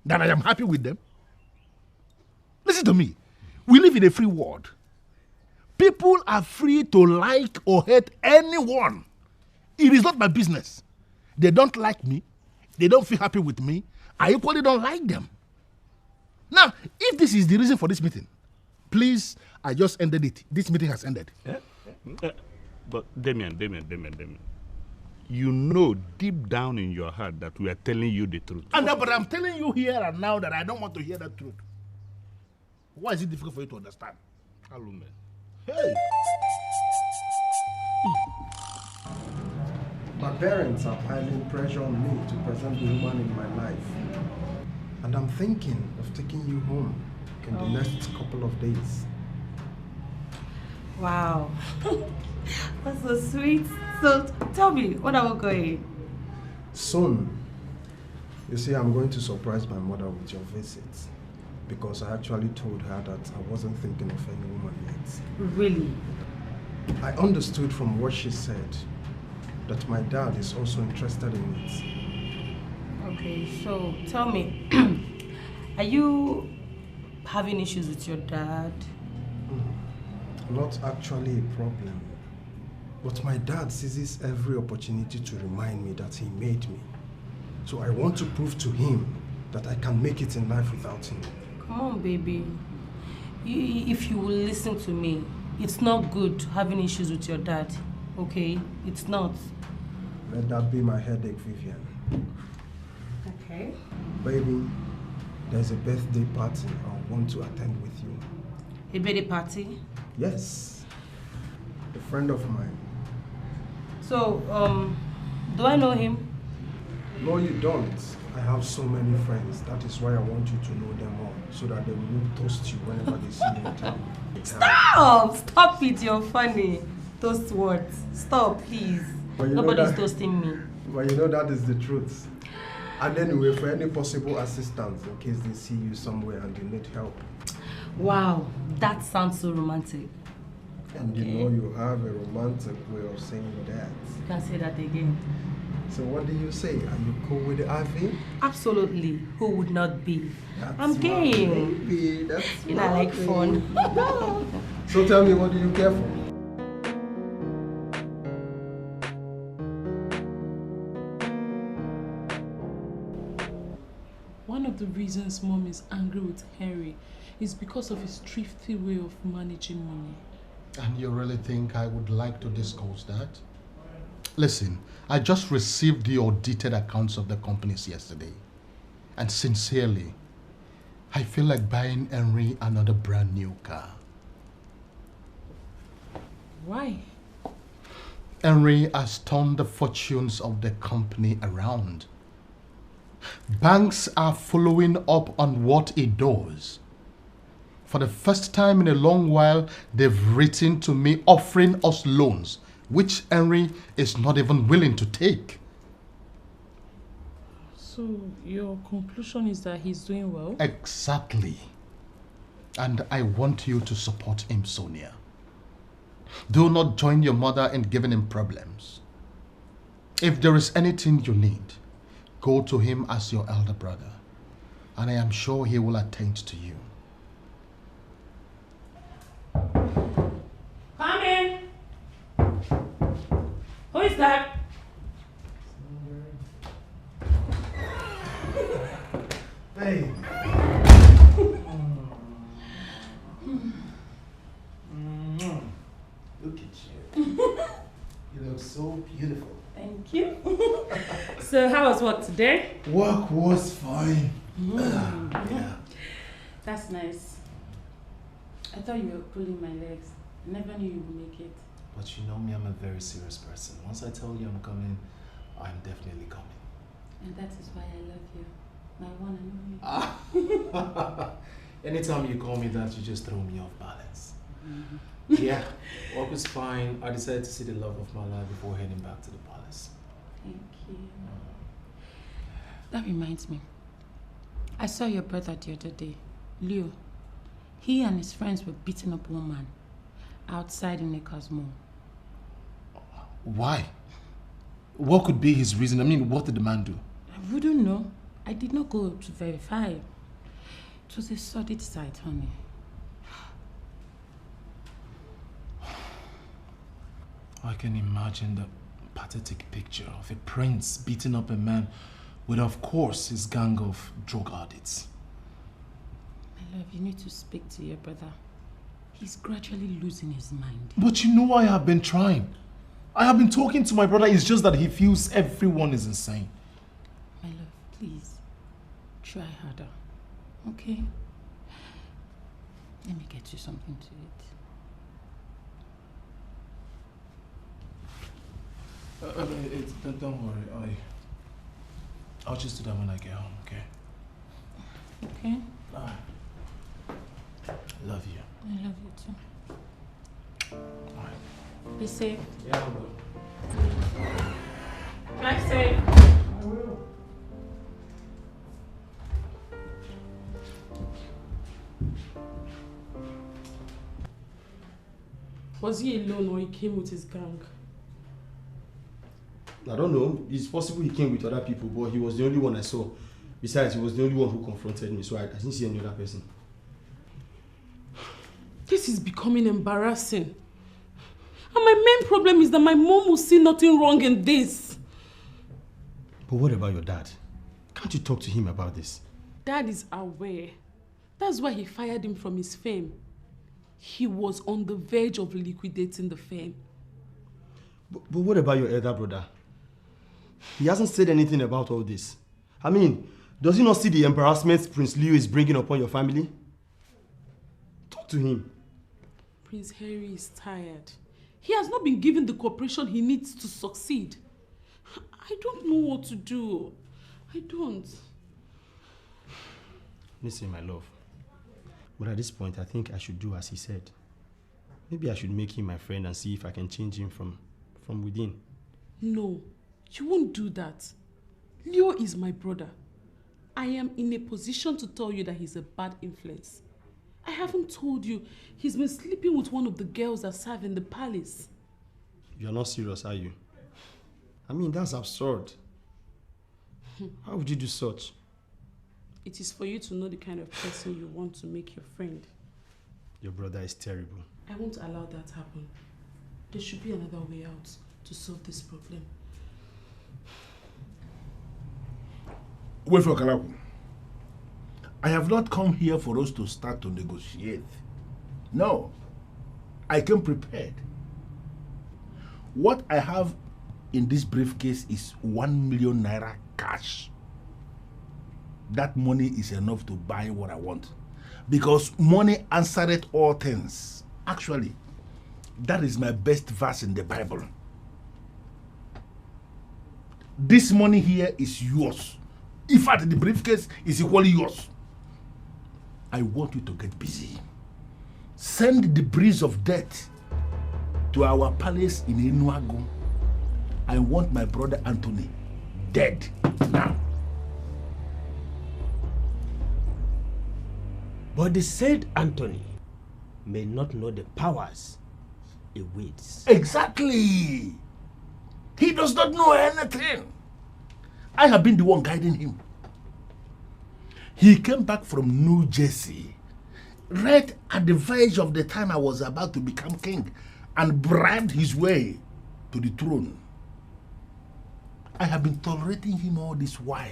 that I am happy with them? Listen to me. We live in a free world. People are free to like or hate anyone. It is not my business. They don't like me. They don't feel happy with me. I equally don't like them. Now, if this is the reason for this meeting, please, I just ended it. This meeting has ended. But Demian. You know deep down in your heart that we are telling you the truth. But I'm telling you here and now that I don't want to hear the truth. Why is it difficult for you to understand? Alume. Hey! My parents are piling pressure on me to present the woman in my life. And I'm thinking of taking you home in the next couple of days. Wow. That's so sweet. So tell me, when are we going? Soon. You see, I'm going to surprise my mother with your visit. Because I actually told her that I wasn't thinking of any woman yet. Really? I understood from what she said that my dad is also interested in it. Okay, so tell me, are you having issues with your dad? Not actually a problem. But my dad seizes every opportunity to remind me that he made me. So I want to prove to him that I can make it in life without him. Come on, baby. If you will listen to me, it's not good having issues with your dad, okay? It's not. Let that be my headache, Vivian. Okay. Baby, there's a birthday party I want to attend with you. A birthday party? Yes. A friend of mine. So, do I know him? No, you don't. I have so many friends. That is why I want you to know them all, so that they will not toast you whenever they see you in town. Stop! Stop it, you're funny. Toast what? Stop, please. Nobody's toasting me. But you know that is the truth. And anyway, for any possible assistance, in case they see you somewhere and they need help. Wow, that sounds so romantic. And you know you have a romantic way of saying that. You can say that again. So what do you say? Are you cool with the IV? Absolutely. Who would not be? That's I'm game. Baby. That's You know, I like fun. So tell me, what do you care for? One of the reasons Mom is angry with Henry is because of his thrifty way of managing money. And you really think I would like to discuss that? Listen, I just received the audited accounts of the companies yesterday. And sincerely, I feel like buying Henry another brand new car. Why? Henry has turned the fortunes of the company around. Banks are following up on what he does. For the first time in a long while, they've written to me offering us loans, which Henry is not even willing to take. So your conclusion is that he's doing well? Exactly. And I want you to support him, Sonia. Do not join your mother in giving him problems. If there is anything you need, go to him as your elder brother, and I am sure he will attend to you. Come in. Who is that? Hey. Look at you. You look so beautiful. Thank you. So how was work today? Work was fine. Yeah. That's nice. I thought you were pulling my legs. I never knew you would make it. But you know me, I'm a very serious person. Once I tell you I'm coming, I'm definitely coming. And that is why I love you. My one and only. Anytime you call me that, you just throw me off balance. Yeah, work was fine. I decided to see the love of my life before heading back to the palace. Thank you. That reminds me. I saw your brother the other day, Leo. He and his friends were beating up one man outside in Acres Mall. Why? What could be his reason? I mean, what did the man do? I wouldn't know. I did not go to verify. It was a sordid sight, honey. I can imagine the pathetic picture of a prince beating up a man with, of course, his gang of drug addicts. My love, you need to speak to your brother. He's gradually losing his mind. But you know I have been trying. I have been talking to my brother. It's just that he feels everyone is insane. My love, please, try harder, okay? Let me get you something to eat. Don't worry. I'll just do that when I get home, okay? Okay. I love you. I love you too. Alright. Be safe. Yeah, I will. Drive safe. I will. Was he alone or he came with his gang? I don't know. It's possible he came with other people, but he was the only one I saw. Besides, he was the only one who confronted me, so I didn't see any other person. This is becoming embarrassing. And my main problem is that my mom will see nothing wrong in this. But what about your dad? Can't you talk to him about this? Dad is aware. That's why he fired him from his firm. He was on the verge of liquidating the firm. But what about your elder brother? He hasn't said anything about all this. I mean, does he not see the embarrassment Prince Leo is bringing upon your family? Talk to him. Prince Henry is tired. He has not been given the cooperation he needs to succeed. I don't know what to do. I don't. Listen, my love. But at this point, I think I should do as he said. Maybe I should make him my friend and see if I can change him from within. No, you won't do that. Leo is my brother. I am in a position to tell you that he's a bad influence. I haven't told you he's been sleeping with one of the girls that serve in the palace. You're not serious, are you? I mean, that's absurd. How would you do such? It is for you to know the kind of person you want to make your friend. Your brother is terrible. I won't allow that happen. There should be another way out to solve this problem. Wait for Kalaku. I have not come here for us to start to negotiate. No. I came prepared. What I have in this briefcase is 1 million naira cash. That money is enough to buy what I want. Because money answereth all things. Actually, that is my best verse in the Bible. This money here is yours. In fact, the briefcase is equally yours. I want you to get busy. Send the breeze of death to our palace in Enuago. I want my brother Anthony dead now. But the said Anthony may not know the powers he wields. Exactly. He does not know anything. I have been the one guiding him. He came back from New Jersey right at the verge of the time I was about to become king and bribed his way to the throne. I have been tolerating him all this while.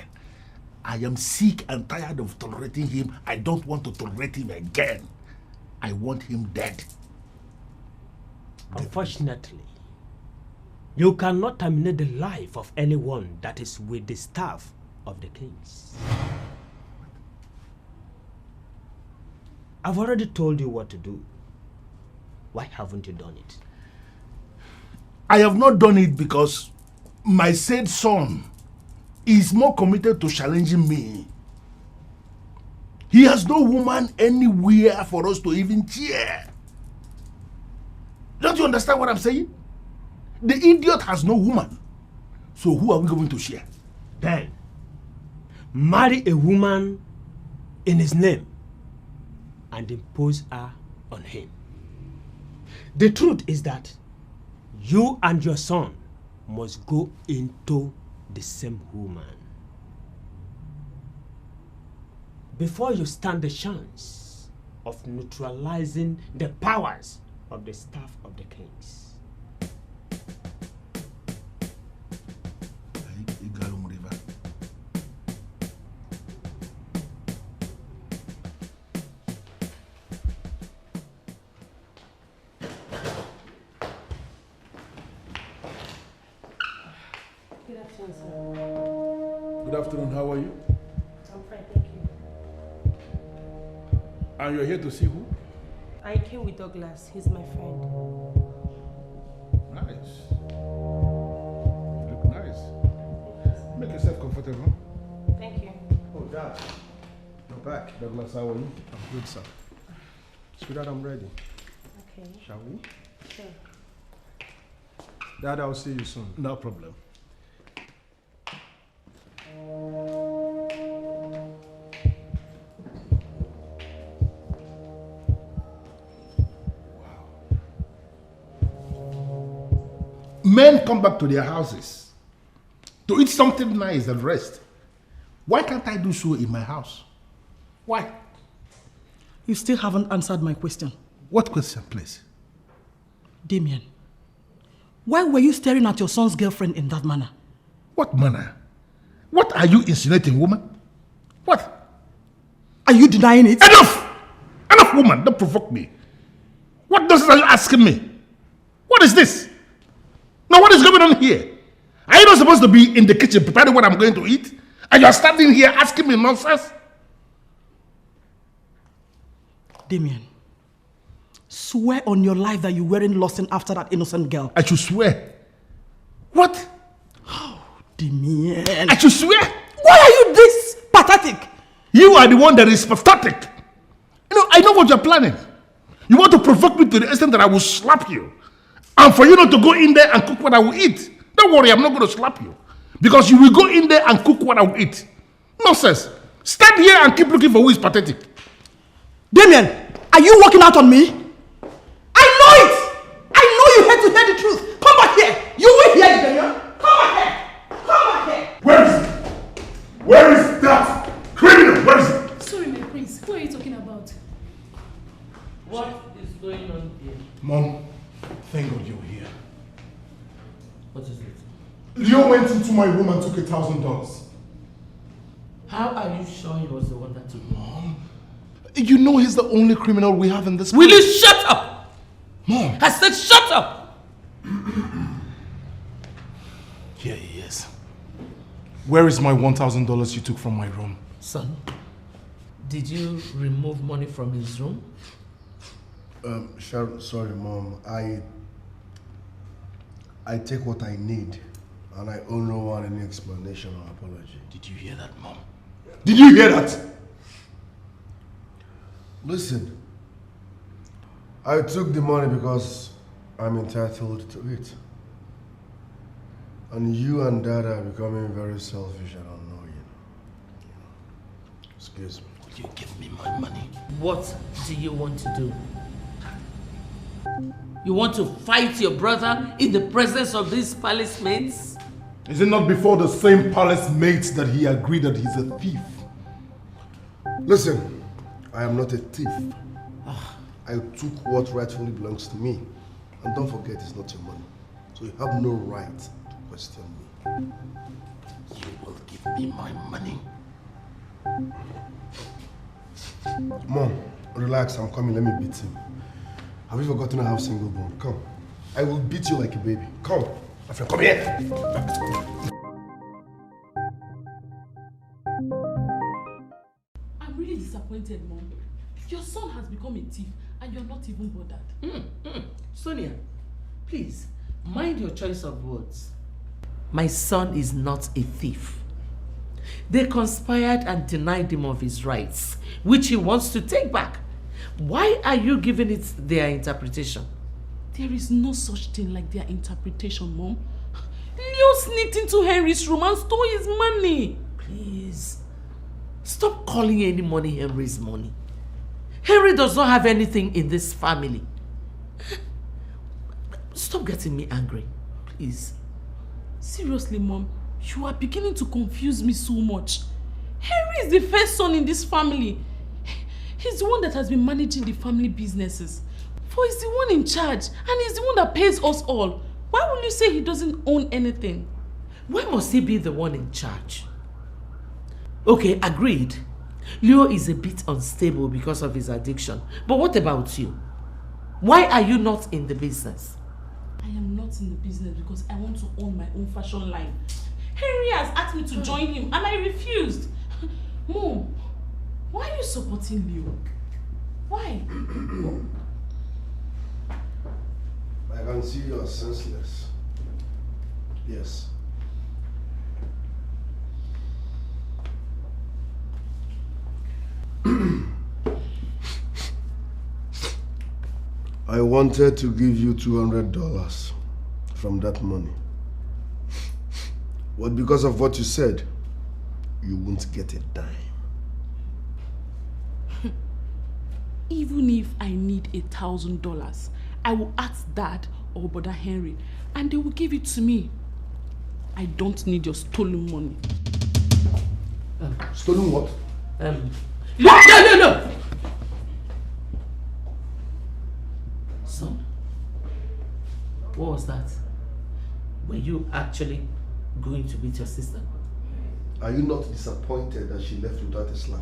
I am sick and tired of tolerating him. I don't want to tolerate him again. I want him dead. Unfortunately, you cannot terminate the life of anyone that is with the staff of the kings. I've already told you what to do. Why haven't you done it? I have not done it because my said son is more committed to challenging me. He has no woman anywhere for us to even cheer. Don't you understand what I'm saying? The idiot has no woman. So who are we going to share? Then, marry a woman in his name and impose her on him. The truth is that you and your son must go into the same woman before you stand the chance of neutralizing the powers of the staff of the kings. Good afternoon, how are you? I'm fine, thank you. And you're here to see who? I came with Douglas. He's my friend. Nice. You look nice. Make yourself comfortable. Thank you. Oh, Dad. You're back. Douglas, how are you? I'm good, sir. Sweetheart, I'm ready. Okay. Shall we? Sure. Dad, I'll see you soon. No problem. Men come back to their houses to eat something nice and rest. Why can't I do so in my house? Why? You still haven't answered my question. What question, please? Demian, why were you staring at your son's girlfriend in that manner? What manner? What are you insinuating, woman? What? Are you denying it? Enough! Enough, woman. Don't provoke me. What nonsense are you asking me? What is this? Now, what is going on here? Are you not supposed to be in the kitchen preparing what I'm going to eat? And you are standing here asking me nonsense? Demian, swear on your life that you weren't lusting after that innocent girl. I should swear. What? Oh, Demian. I should swear. Why are you this pathetic? You are the one that is pathetic. You know, I know what you're planning. You want to provoke me to the extent that I will slap you. And for you not to go in there and cook what I will eat. Don't worry, I'm not going to slap you. Because you will go in there and cook what I will eat. Nonsense. Stand here and keep looking for who is pathetic. Demian, are you walking out on me? I know it! I know you hate to hear the truth. Come back here. You will hear it, Demian. Come back here. here. What is it? Leo went into my room and took $1,000. How are you sure he was the one that took it? Mom, you know he's the only criminal we have in this Will place. you shut up? Mom! I said shut up! Here he is. Where is my $1,000 you took from my room? Son, did you remove money from his room? Sorry, Mom. I take what I need, and I owe no one any explanation or apology. Did you hear that, Mom? Did you hear that? Listen, I took the money because I'm entitled to it. And you and Dad are becoming very selfish and annoying. Excuse me. Will you give me my money? What do you want to do? You want to fight your brother in the presence of these palace mates? Is it not before the same palace mates that he agreed that he's a thief? Listen, I am not a thief. I took what rightfully belongs to me. And don't forget, it's not your money. So you have no right to question me. You will give me my money. Mom, relax, I'm coming, let me beat him. Have you forgotten I have single bone? Come. I will beat you like a baby. Come. My friend, come here. I'm really disappointed, Mom. Your son has become a thief and you're not even bothered. Sonia, please, mind your choice of words. My son is not a thief. They conspired and denied him of his rights, which he wants to take back. Why are you giving it their interpretation? There is no such thing like their interpretation, Mom. Leo sneaked into Henry's room and stole his money. Please, stop calling any money Henry's money. Henry does not have anything in this family. Stop getting me angry, please. Seriously, Mom, you are beginning to confuse me so much. Henry is the first son in this family. He's the one that has been managing the family businesses. For he's the one in charge and he's the one that pays us all. Why will you say he doesn't own anything? Why must he be the one in charge? Okay, agreed. Leo is a bit unstable because of his addiction. But what about you? Why are you not in the business? I am not in the business because I want to own my own fashion line. Henry has asked me to join him and I refused. Mom, why are you supporting Leo? Why? I can see you are senseless. Yes. I wanted to give you $200 from that money. But because of what you said, you won't get a dime. Even if I need $1,000, I will ask Dad or Brother Henry and they will give it to me. I don't need your stolen money. Stolen what? No! Son, what was that? Were you actually going to beat your sister? Are you not disappointed that she left without a slap?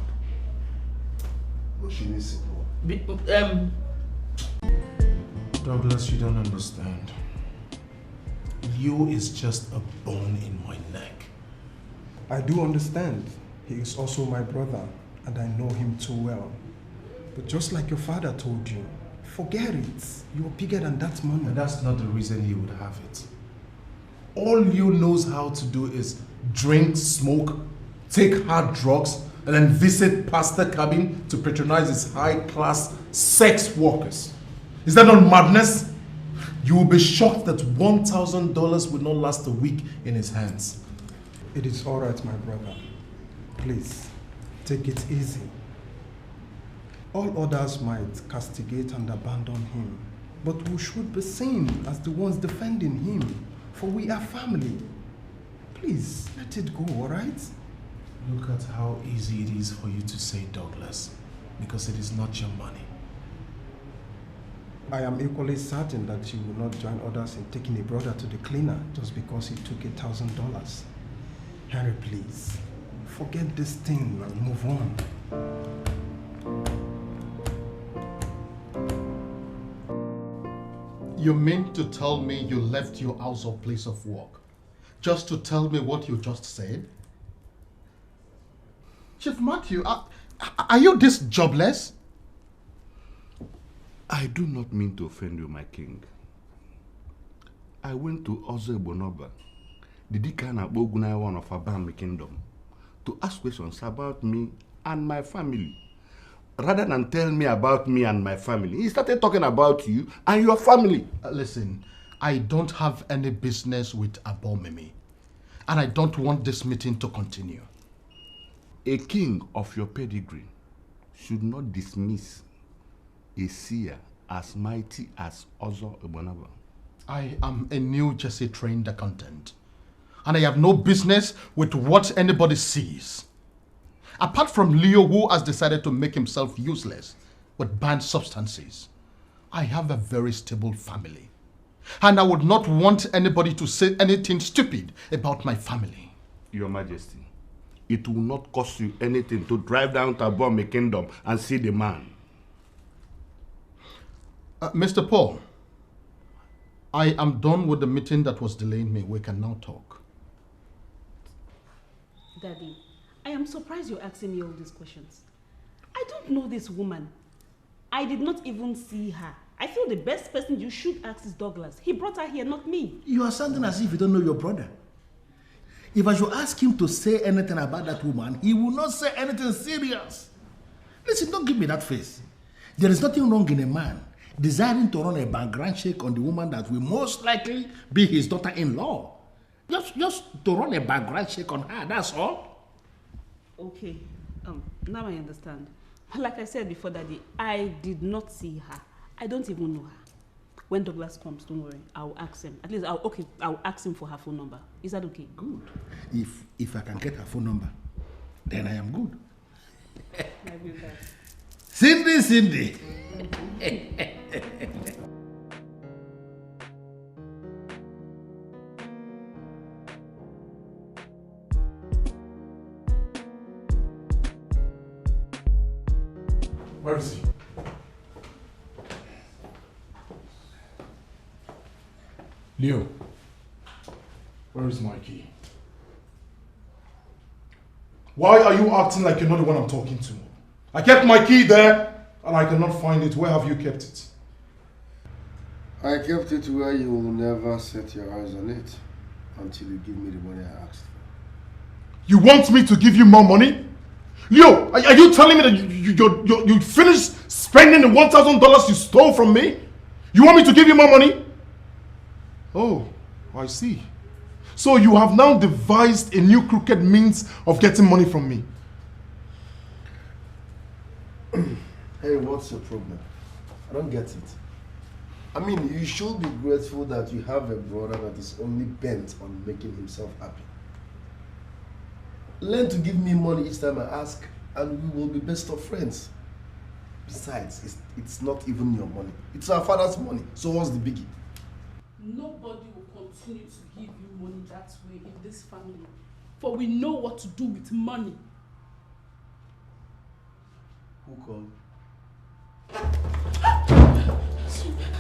No, she needs it more. Douglas, you don't understand. Leo is just a bone in my neck. I do understand. He is also my brother, and I know him too well. But just like your father told you, forget it. You're bigger than that money. And that's not the reason he would have it. All Leo knows how to do is drink, smoke, take hard drugs, and then visit pastor cabin to patronize his high-class sex workers. Is that not madness? You will be shocked that $1,000 will not last a week in his hands. It is all right, my brother. Please, take it easy. All others might castigate and abandon him, but we should be seen as the ones defending him, for we are family. Please, let it go, all right? Look at how easy it is for you to say, Douglas, because it is not your money. I am equally certain that you will not join others in taking a brother to the cleaner just because he took $1,000. Henry, please, forget this thing and move on. You mean to tell me you left your house or place of work just to tell me what you just said? Chief Matthew, are you this jobless? I do not mean to offend you, my king. I went to Ezeonu, the Deacon of one of Abam Kingdom, to ask questions about me and my family. Rather than tell me about me and my family, he started talking about you and your family. Listen, I don't have any business with Abomimi, and I don't want this meeting to continue. A king of your pedigree should not dismiss a seer as mighty as Ezeonu. I am a New Jersey trained accountant, and I have no business with what anybody sees. Apart from Leo, who has decided to make himself useless with banned substances, I have a very stable family, and I would not want anybody to say anything stupid about my family. Your Majesty, it will not cost you anything to drive down to Abome Kingdom and see the man. Mr. Paul, I am done with the meeting that was delaying me. We can now talk. Daddy, I am surprised you're asking me all these questions. I don't know this woman. I did not even see her. I feel the best person you should ask is Douglas. He brought her here, not me. You are sounding as if you don't know your brother. If I should ask him to say anything about that woman, he will not say anything serious. Listen, don't give me that face. There is nothing wrong in a man desiring to run a background check on the woman that will most likely be his daughter-in-law. Just to run a background check on her, that's all. Okay, now I understand. Like I said before, Daddy, I did not see her. I don't even know her. When Douglas comes, don't worry, I'll ask him. At least, I'll ask him for her phone number. Is that okay? Good. If I can get her phone number, then I am good. I will that. Cindy. Where is he? Leo, where is my key? Why are you acting like you're not the one I'm talking to? I kept my key there and I cannot find it. Where have you kept it? I kept it where you will never set your eyes on it until you give me the money I asked for. You want me to give you more money? Leo, are you telling me that you finished spending the $1,000 you stole from me? You want me to give you more money? Oh, I see. So you have now devised a new crooked means of getting money from me. Hey, what's your problem? I don't get it. I mean, you should be grateful that you have a brother that is only bent on making himself happy. Learn to give me money each time I ask, and we will be best of friends. Besides, it's not even your money. It's our father's money, so what's the biggie? Nobody will continue to give you money that way in this family, for we know what to do with money. Who called?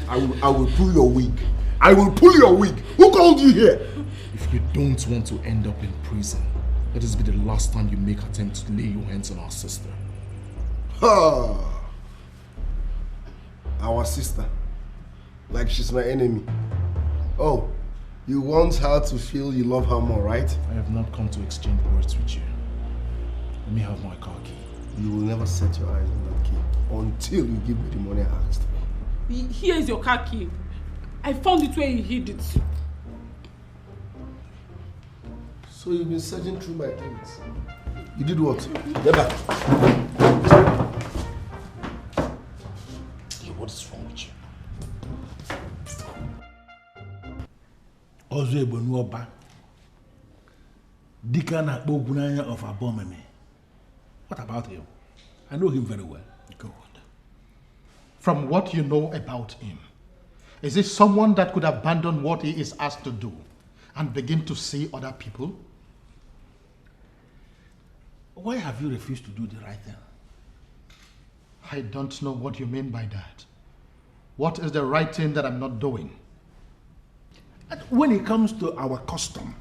I will pull your wig. I will pull your wig. Who called you here? If you don't want to end up in prison, let this be the last time you make attempt to lay your hands on our sister. Our sister. Like she's my enemy. Oh, you want her to feel you love her more, right? I have not come to exchange words with you. Let me have my car key. You will never set your eyes on that key until you give me the money I asked for. Here is your car key. I found it where you hid it. So you've been searching through my things. You did what? Get back. What is wrong with you? Ezeonu, Deacon of Abomimi. What about him? I know him very well. Good. From what you know about him, is he someone that could abandon what he is asked to do and begin to see other people? Why have you refused to do the right thing? I don't know what you mean by that. What is the right thing that I'm not doing? When it comes to our custom,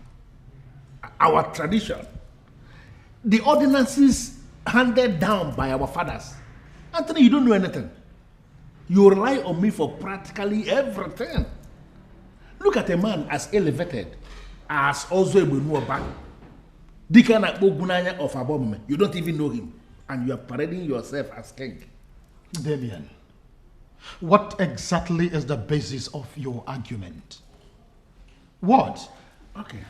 our tradition, the ordinances handed down by our fathers, Anthony, you don't know anything. You rely on me for practically everything. Look at a man as elevated as Ezeonu the kind of Abomime. You don't even know him, and you are parading yourself as king. Demian, what exactly is the basis of your argument? What? Okay.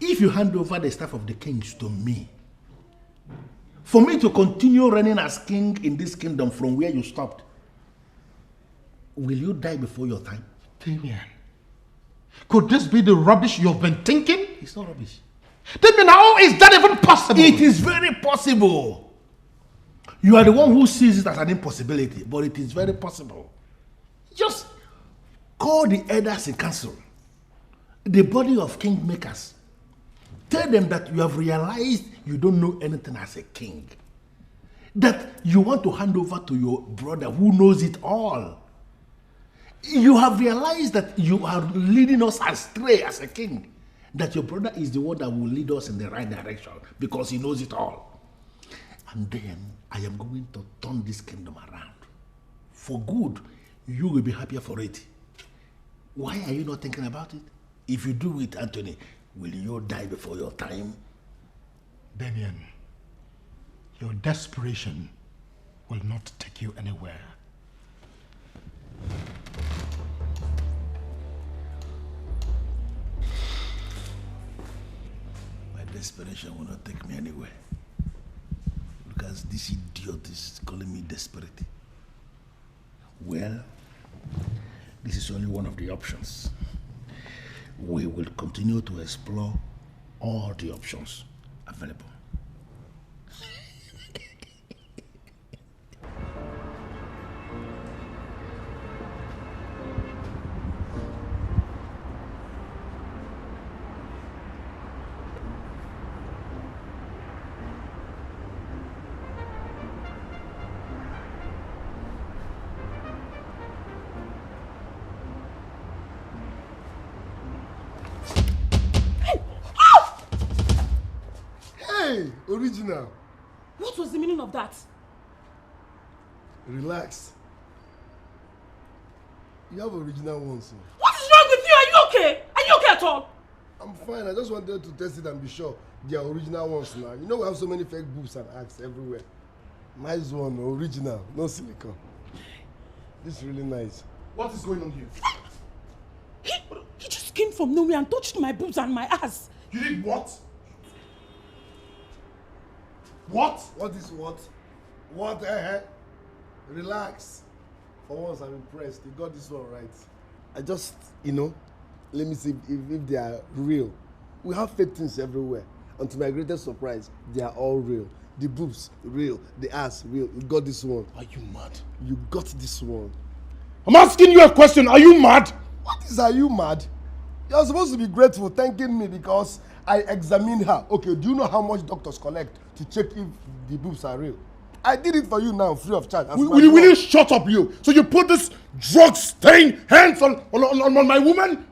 If you hand over the staff of the kings to me, for me to continue reigning as king in this kingdom from where you stopped, will you die before your time? Demian, could this be the rubbish you've been thinking? It's not rubbish. Demian, how is that even possible? It is very possible. You are the one who sees it as an impossibility, but it is very possible. Just call the elders in council, the body of kingmakers. Tell them that you have realized you don't know anything as a king. That you want to hand over to your brother who knows it all. You have realized that you are leading us astray as a king. That your brother is the one that will lead us in the right direction because he knows it all. And then I am going to turn this kingdom around. For good, you will be happier for it. Why are you not thinking about it? If you do it, Anthony, will you die before your time? Demian, your desperation will not take you anywhere. My desperation will not take me anywhere. Because this idiot is calling me desperate. Well, this is only one of the options. We will continue to explore all the options available. Original. What was the meaning of that? Relax. You have original ones. What is wrong with you? Are you okay? Are you okay at all? I'm fine. I just wanted to test it and be sure they are original ones now. You know we have so many fake boobs and acts everywhere. Nice one, original, no silicone. This is really nice. What is going on here? He just came from nowhere and touched my boobs and my ass. You did what? What? What is what? What? Relax. For once, I'm impressed. You got this one right. I just, let me see if they are real. We have fake things everywhere. And to my greatest surprise, they are all real. The boobs, real. The ass, real. You got this one. Are you mad? You got this one. I'm asking you a question. Are you mad? What is, are you mad? You're supposed to be grateful, thanking me because I examined her. Okay, do you know how much doctors collect to check if the boobs are real? I did it for you now, free of charge. Will you shut up, you? So you put this drug-stained hands on my woman?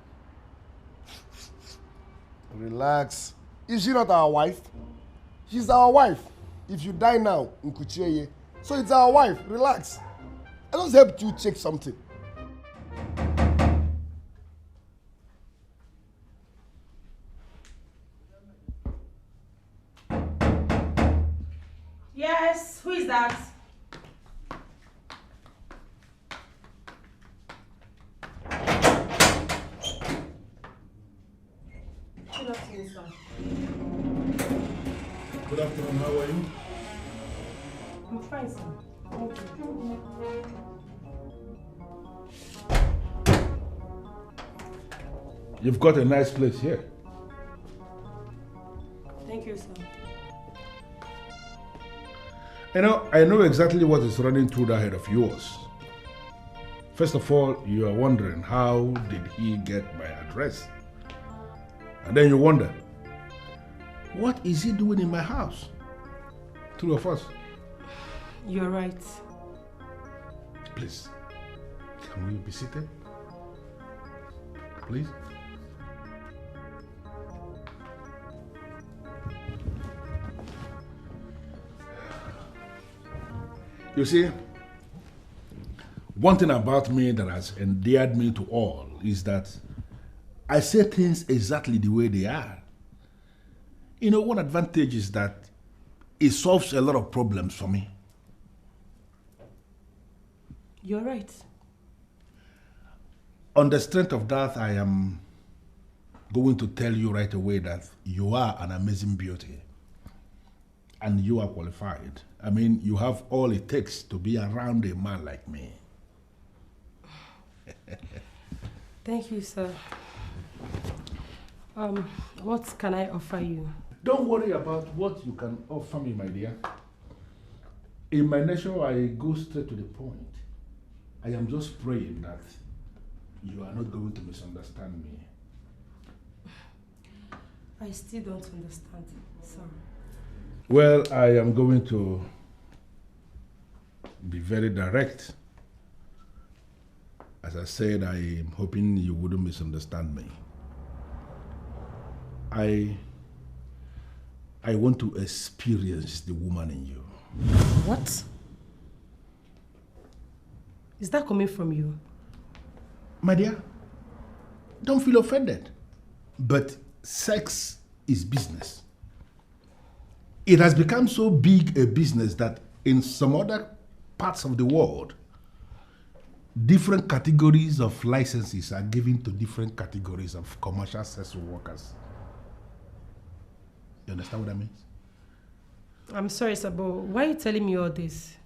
Relax. Is she not our wife? She's our wife. If you die now, Nkucheye. So it's our wife. Relax. I just helped you check something. Yes, who is that? Good afternoon, sir. Good afternoon, how are you? I'm fine, sir. Thank you. You've got a nice place here. Thank you, sir. You know, I know exactly what is running through the head of yours. First of all, you are wondering, how did he get my address? And then you wonder, what is he doing in my house? Two of us. You're right. Please, can we be seated? Please? You see, one thing about me that has endeared me to all is that I say things exactly the way they are. You know, one advantage is that it solves a lot of problems for me. You're right. On the strength of that, I am going to tell you right away that you are an amazing beauty. And you are qualified. I mean, you have all it takes to be around a man like me. Thank you, sir. What can I offer you? Don't worry about what you can offer me, my dear. In my nature, I go straight to the point. I am just praying that you are not going to misunderstand me. I still don't understand, sir. Well, I am going to be very direct. As I said, I am hoping you wouldn't misunderstand me. I want to experience the woman in you. What? Is that coming from you? My dear, don't feel offended. But sex is business. It has become so big a business that in some other parts of the world, different categories of licenses are given to different categories of commercial sex workers. You understand what that means? I'm sorry, sir, but why are you telling me all this?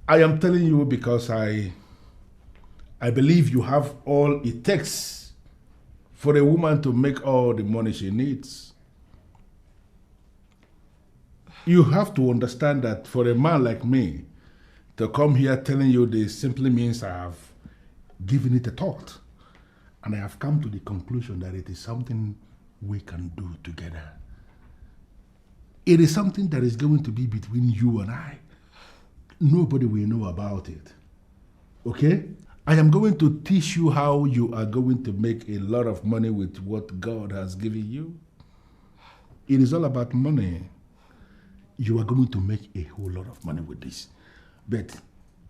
I am telling you because I believe you have all it takes for a woman to make all the money she needs. You have to understand that for a man like me to come here telling you this simply means I have given it a thought. And I have come to the conclusion that it is something we can do together. It is something that is going to be between you and I. Nobody will know about it. Okay? I am going to teach you how you are going to make a lot of money with what God has given you. It is all about money. You are going to make a whole lot of money with this. But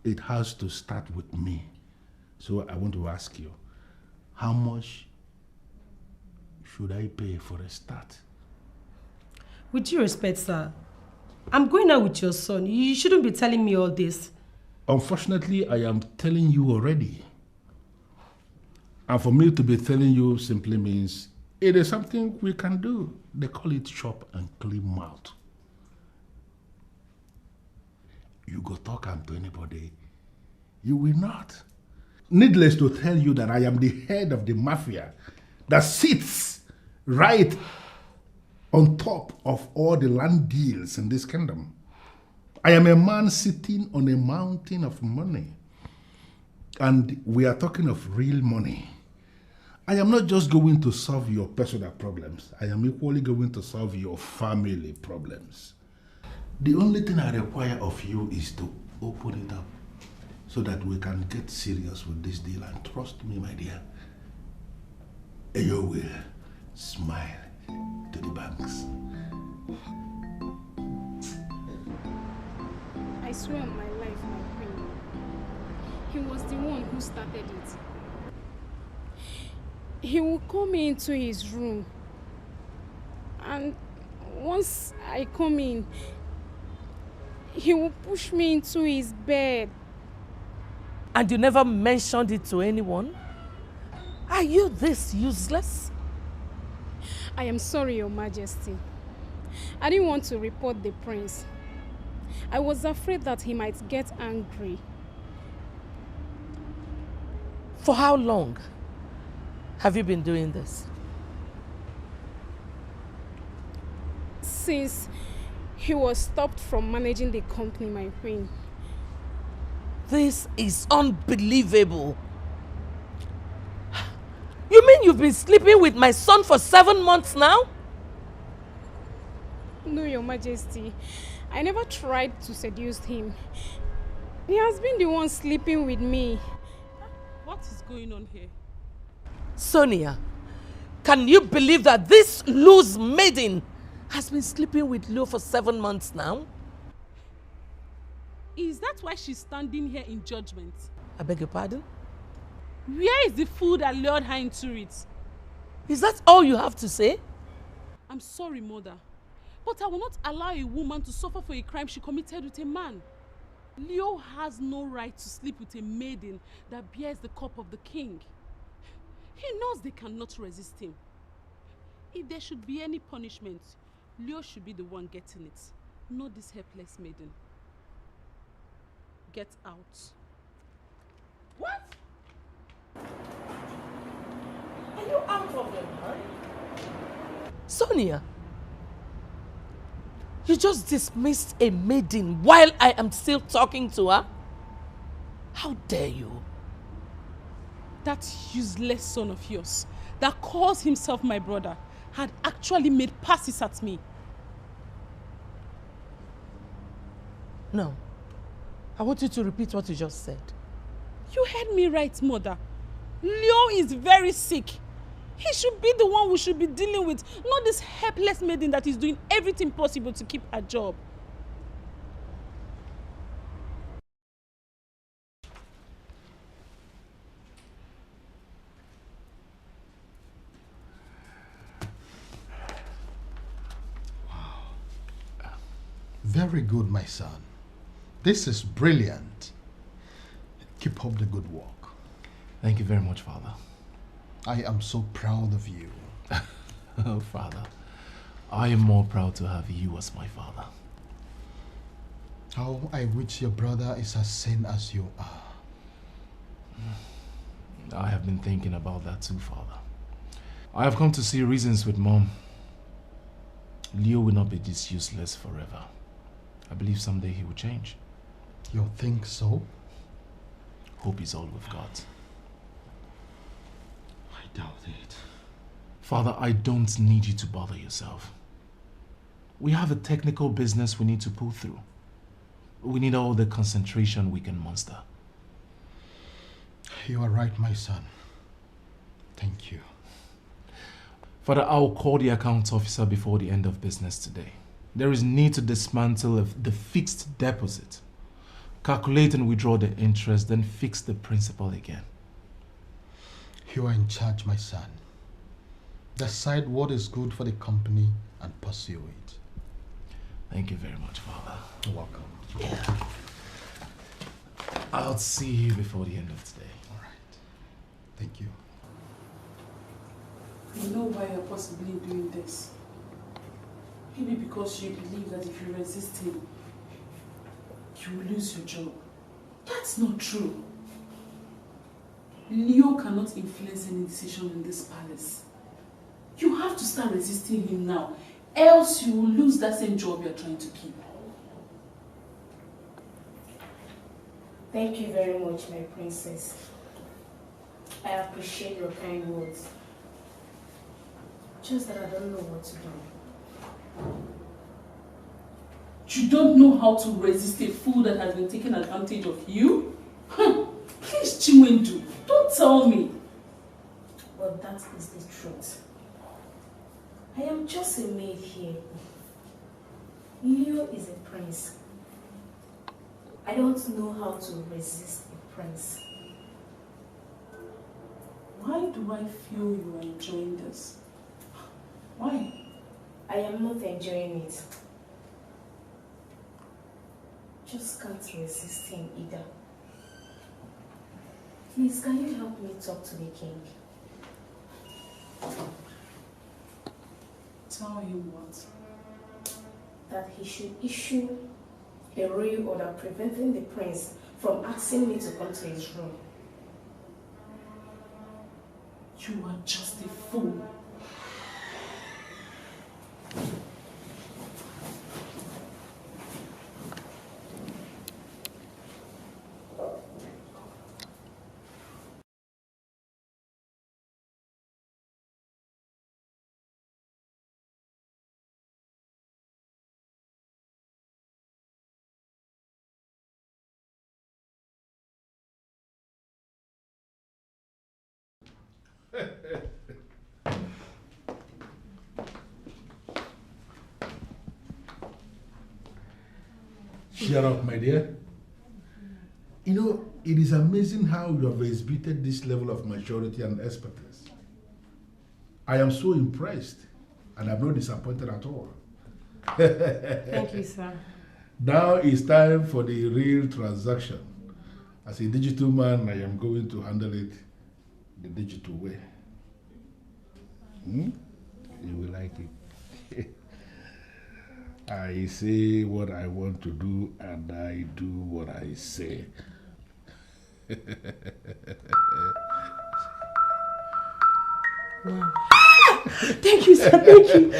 it has to start with me. So I want to ask you, how much should I pay for a start? With due respect, sir, I'm going out with your son. You shouldn't be telling me all this. Unfortunately, I am telling you already. And for me to be telling you simply means it is something we can do. They call it chop and clean mouth. You go talk to anybody, you will not. Needless to tell you that I am the head of the mafia that sits right on top of all the land deals in this kingdom. I am a man sitting on a mountain of money. And we are talking of real money. I am not just going to solve your personal problems. I am equally going to solve your family problems. The only thing I require of you is to open it up so that we can get serious with this deal. And trust me, my dear, you will smile to the banks. I swear on my life, my queen, he was the one who started it. He will call me into his room, and once I come in, he will push me into his bed. And you never mentioned it to anyone? Are you this useless? I am sorry, Your Majesty. I didn't want to report the prince. I was afraid that he might get angry. For how long have you been doing this? Since He was stopped from managing the company, my queen. This is unbelievable. You mean you've been sleeping with my son for 7 months now? No, Your Majesty. I never tried to seduce him. He has been the one sleeping with me. What is going on here? Sonia, can you believe that this loose maiden has been sleeping with Leo for 7 months now? Is that why she's standing here in judgment? I beg your pardon? Where is the fool that lured her into it? Is that all you have to say? I'm sorry, mother, but I will not allow a woman to suffer for a crime she committed with a man. Leo has no right to sleep with a maiden that bears the cup of the king. He knows they cannot resist him. If there should be any punishment, Leo should be the one getting it, not this helpless maiden. Get out. What? Are you out of your mind? Sonia, you just dismissed a maiden while I am still talking to her? How dare you? That useless son of yours that calls himself my brother had actually made passes at me. No. I want you to repeat what you just said. You heard me right, mother. Leo is very sick. He should be the one we should be dealing with, not this helpless maiden that is doing everything possible to keep her job. Very good, my son. This is brilliant. Keep up the good work. Thank you very much, Father. I am so proud of you. Oh, Father, I am more proud to have you as my father. How I wish your brother is as sane as you are. I have been thinking about that too, Father. I have come to see reasons with Mom. Leo will not be this useless forever. I believe someday he will change. You think so? Hope is all we've got. I doubt it. Father, I don't need you to bother yourself. We have a technical business we need to pull through. We need all the concentration we can muster. You are right, my son. Thank you. Father, I'll call the accounts officer before the end of business today. There is need to dismantle the fixed deposit, calculate and withdraw the interest, then fix the principal again. You are in charge, my son. Decide what is good for the company and pursue it. Thank you very much, Father. You're welcome. Yeah. I'll see you before the end of today. All right. Thank you. I know why you're possibly doing this. Maybe because you believe that if you resist him, you will lose your job. That's not true. Leo cannot influence any decision in this palace. You have to start resisting him now, else you will lose that same job you're trying to keep. Thank you very much, my princess. I appreciate your kind words. Just that I don't know what to do. You don't know how to resist a fool that has been taking advantage of you? Please, Chinwendu, don't tell me. But that is the truth. I am just a maid here. Leo is a prince. I don't know how to resist a prince. Why do I feel you are enjoying this? Why? I am not enjoying it. Just can't resist him either. Please, can you help me talk to the king? Tell him what? That he should issue a royal order preventing the prince from asking me to come to his room. You are just a fool. Shut up, my dear. You know, it is amazing how you have exhibited this level of maturity and expertise. I am so impressed, and I'm not disappointed at all. Thank you, sir. Now it's time for the real transaction. As a digital man, I am going to handle it the digital way. You will like it. I say what I want to do, and I do what I say. Wow. Thank you, sir. Thank you.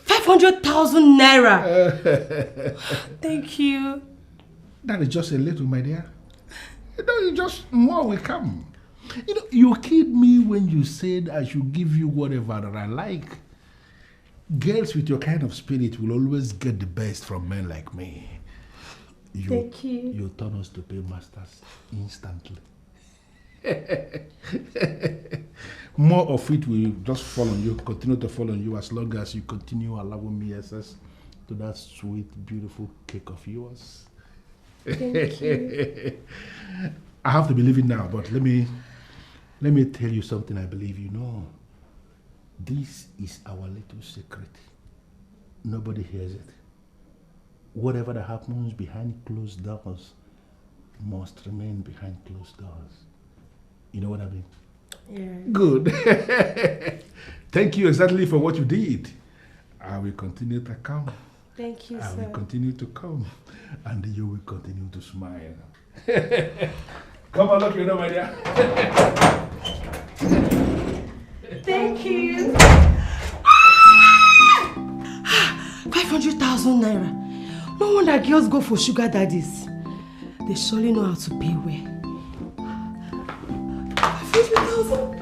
500,000 naira. Thank you. That is just a little, my dear. You know, just more will come. You know, you killed me when you said I should give you whatever that I like. Girls with your kind of spirit will always get the best from men like me. Thank you. You turn us to pay masters instantly. More of it will just fall on you, continue to fall on you as long as you continue allowing me access to that sweet, beautiful cake of yours. Thank you. I have to be leaving now, but let me tell you something I believe you know. This is our little secret. Nobody hears it. Whatever that happens behind closed doors must remain behind closed doors. You know what I mean? Yeah. Good. Thank you exactly for what you did. I will continue to come. Thank you, I sir. will continue to come. And you will continue to smile. Come on, look, you know, my dear. Thank you. 500,000 naira. No wonder girls go for sugar daddies. They surely know how to pay well. 500,000.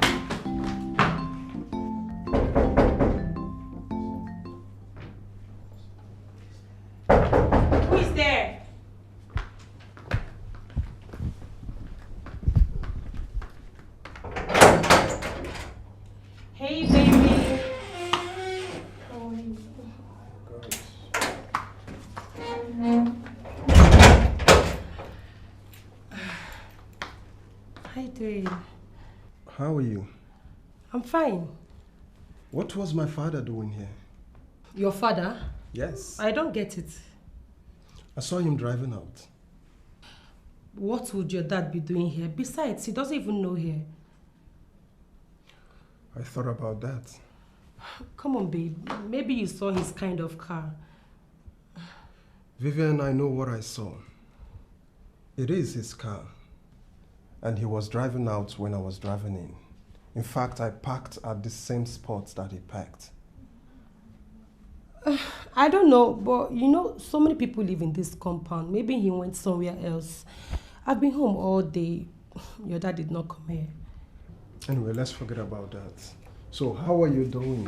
Who is there? Hey, baby. How are you? How you doing? How are you? I'm fine. What was my father doing here? Your father? Yes. I don't get it. I saw him driving out. What would your dad be doing here? Besides, he doesn't even know here. I thought about that. Come on, babe. Maybe you saw his kind of car. Vivian, I know what I saw. It is his car. And he was driving out when I was driving in. In fact, I parked at the same spot that he parked. I don't know, but you know, so many people live in this compound. Maybe he went somewhere else. I've been home all day. Your dad did not come here. Anyway, let's forget about that. So, how are you doing?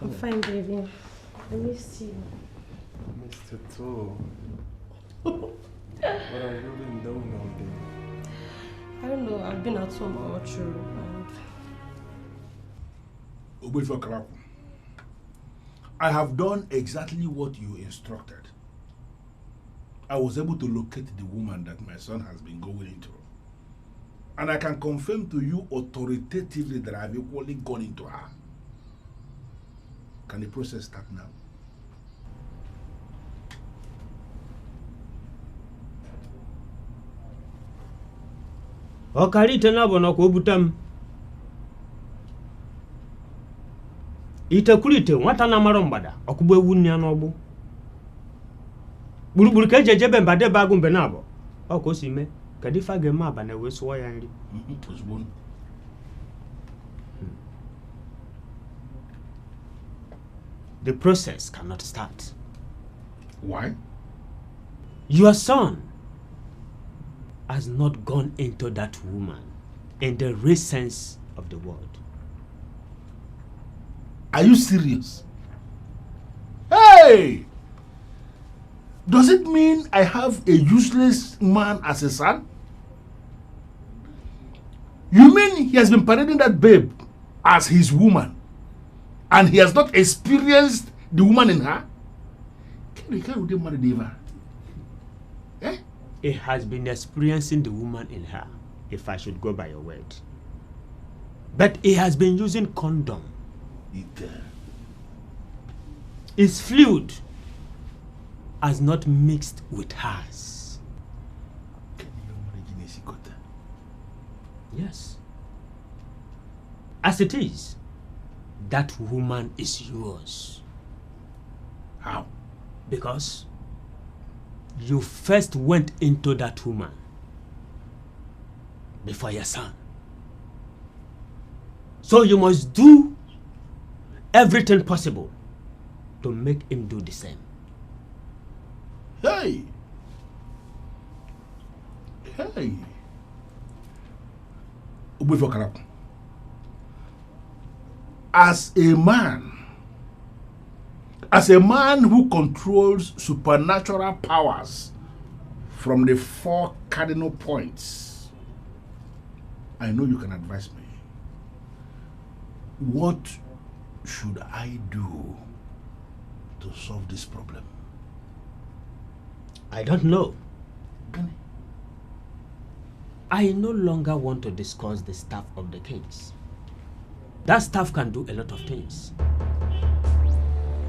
I'm fine, baby. I missed you. I missed you too. What have you been doing all day? I don't know. I've been at home all through. I have done exactly what you instructed. I was able to locate the woman that my son has been going into. And I can confirm to you authoritatively that I have equally gone into her. Can the process start now? Ọkarite na bụ nakwa obuta m. Itekulite nwata na mara mgbada ọkụgbu ewu nne ya n'ọgbụ. Gburugburu ka eji ejebe mba debe agụ mbe na-abụ. Ọ ka o si mee ka dị fa ga-eme aba na wee sụọ ya nri. The process cannot start. Why? Your son has not gone into that woman in the real sense of the word. Are you serious? Hey! Does it mean I have a useless man as a son? You mean he has been parading that babe as his woman and he has not experienced the woman in her, can you marry Deva? Eh? He has been experiencing the woman in her, if I should go by your word. But he has been using condom. His fluid has not mixed with hers. Yes. As it is, that woman is yours. How? Because you first went into that woman before your son. So you must do everything possible to make him do the same. Hey! Hey! As a man who controls supernatural powers from the 4 cardinal points, I know you can advise me. What should I do to solve this problem? I don't know. I no longer want to discuss the staff of the kings. That staff can do a lot of things.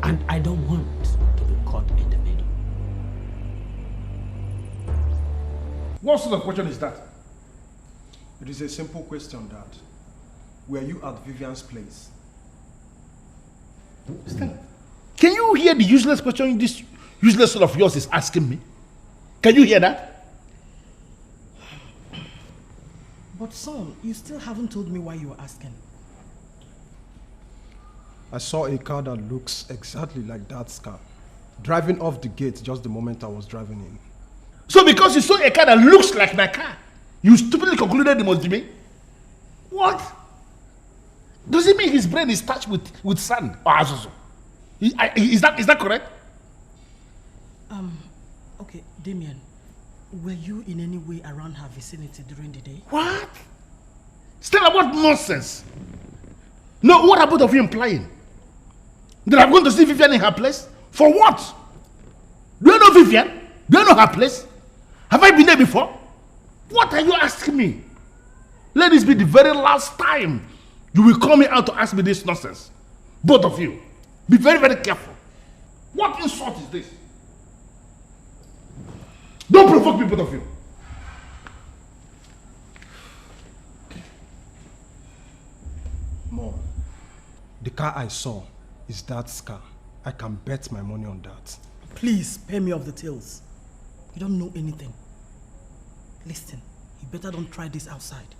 And I don't want to be caught in the middle. What sort of question is that? It is a simple question, Dad. Were you at Vivian's place? Can you hear the useless question this useless son of yours is asking me? Can you hear that? But son, you still haven't told me why you were asking. I saw a car that looks exactly like Dad's car, driving off the gate just the moment I was driving in. So because you saw a car that looks like my car, you stupidly concluded it must be me? What? Does it mean his brain is touched with sand or azuzu? Is that correct? Okay, Demian, were you in any way around her vicinity during the day? What? Stella, what nonsense? No, what are both of you implying? That I'm going to see Vivian in her place? For what? Do you know Vivian? Do you know her place? Have I been there before? What are you asking me? Let this be the very last time you will call me out to ask me this nonsense. Both of you. Be very, very careful. What insult is this? Don't provoke me, both of you. Mom, the car I saw is Dad's car. I can bet my money on that. Please, spare me of the tales. You don't know anything. Listen, you better don't try this outside.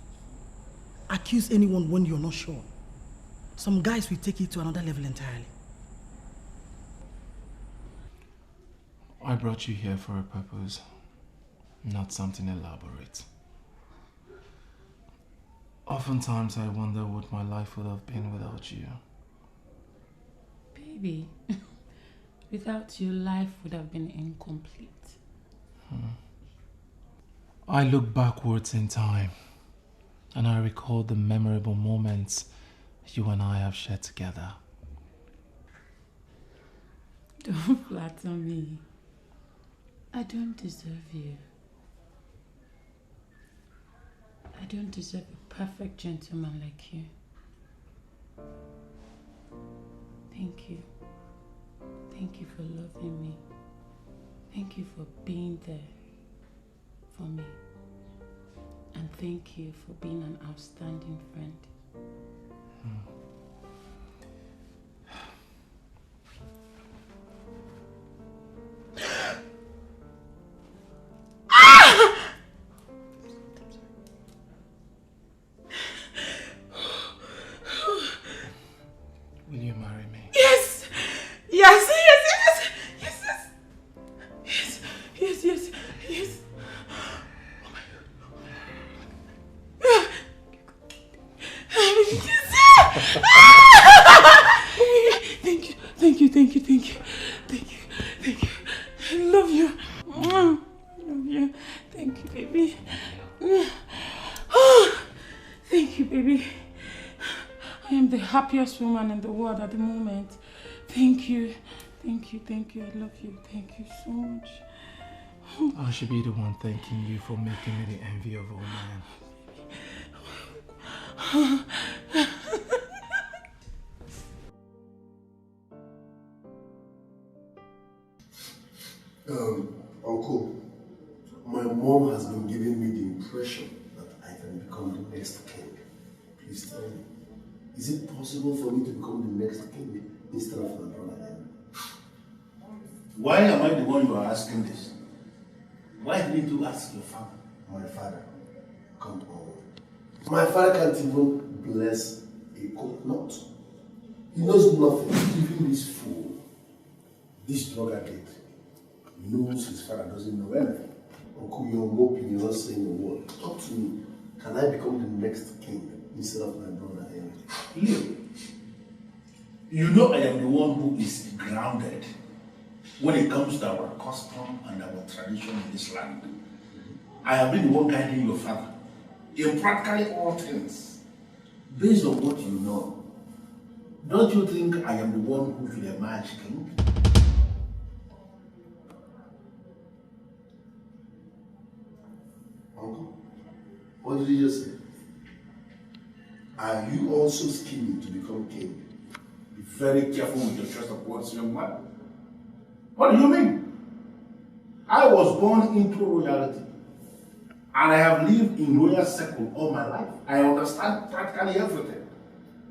Accuse anyone when you're not sure. Some guys will take it to another level entirely. I brought you here for a purpose, not something elaborate. Oftentimes I wonder what my life would have been without you. Baby, without you, life would have been incomplete. I look backwards in time and I recall the memorable moments you and I have shared together. Don't flatter me. I don't deserve you. I don't deserve a perfect gentleman like you. Thank you. Thank you for loving me. Thank you for being there for me. And thank you for being an outstanding friend. Will you marry me? Yes! Yes, yes, yes! Yes, yes! Yes, yes, yes, yes. Oh my God. Thank you, thank you, thank you, thank you. Thank you, thank you. I love you. I love you. Thank you, baby. Thank you, baby. I am the happiest woman in the world at the moment. Thank you. Thank you, thank you. I love you. Thank you so much. I should be the one thanking you for making me the envy of all men. Uncle, my mom has been giving me the impression that I can become the next king. Please tell me, is it possible for me to become the next king instead of my brother Henry? Why am I the one you are asking this? Why didn't you ask your father? My father, come on. My father can't even bless a coconut. He knows nothing. Even this fool, this drug addict, knows his father doesn't know anything. Uncle, you're moping, you're not saying a word. Talk to me. Can I become the next king instead of my brother Henry? Leo, you know I am the one who is grounded when it comes to our custom and our tradition in this land. I have been the one guiding your father in practically all things. Based on what you know, don't you think I am the one who should emerge king? Uncle, what did you just say? Are you also scheming to become king? Be very careful with your choice of words, young man. What do you mean? I was born into royalty, and I have lived in royal circle all my life. I understand practically everything.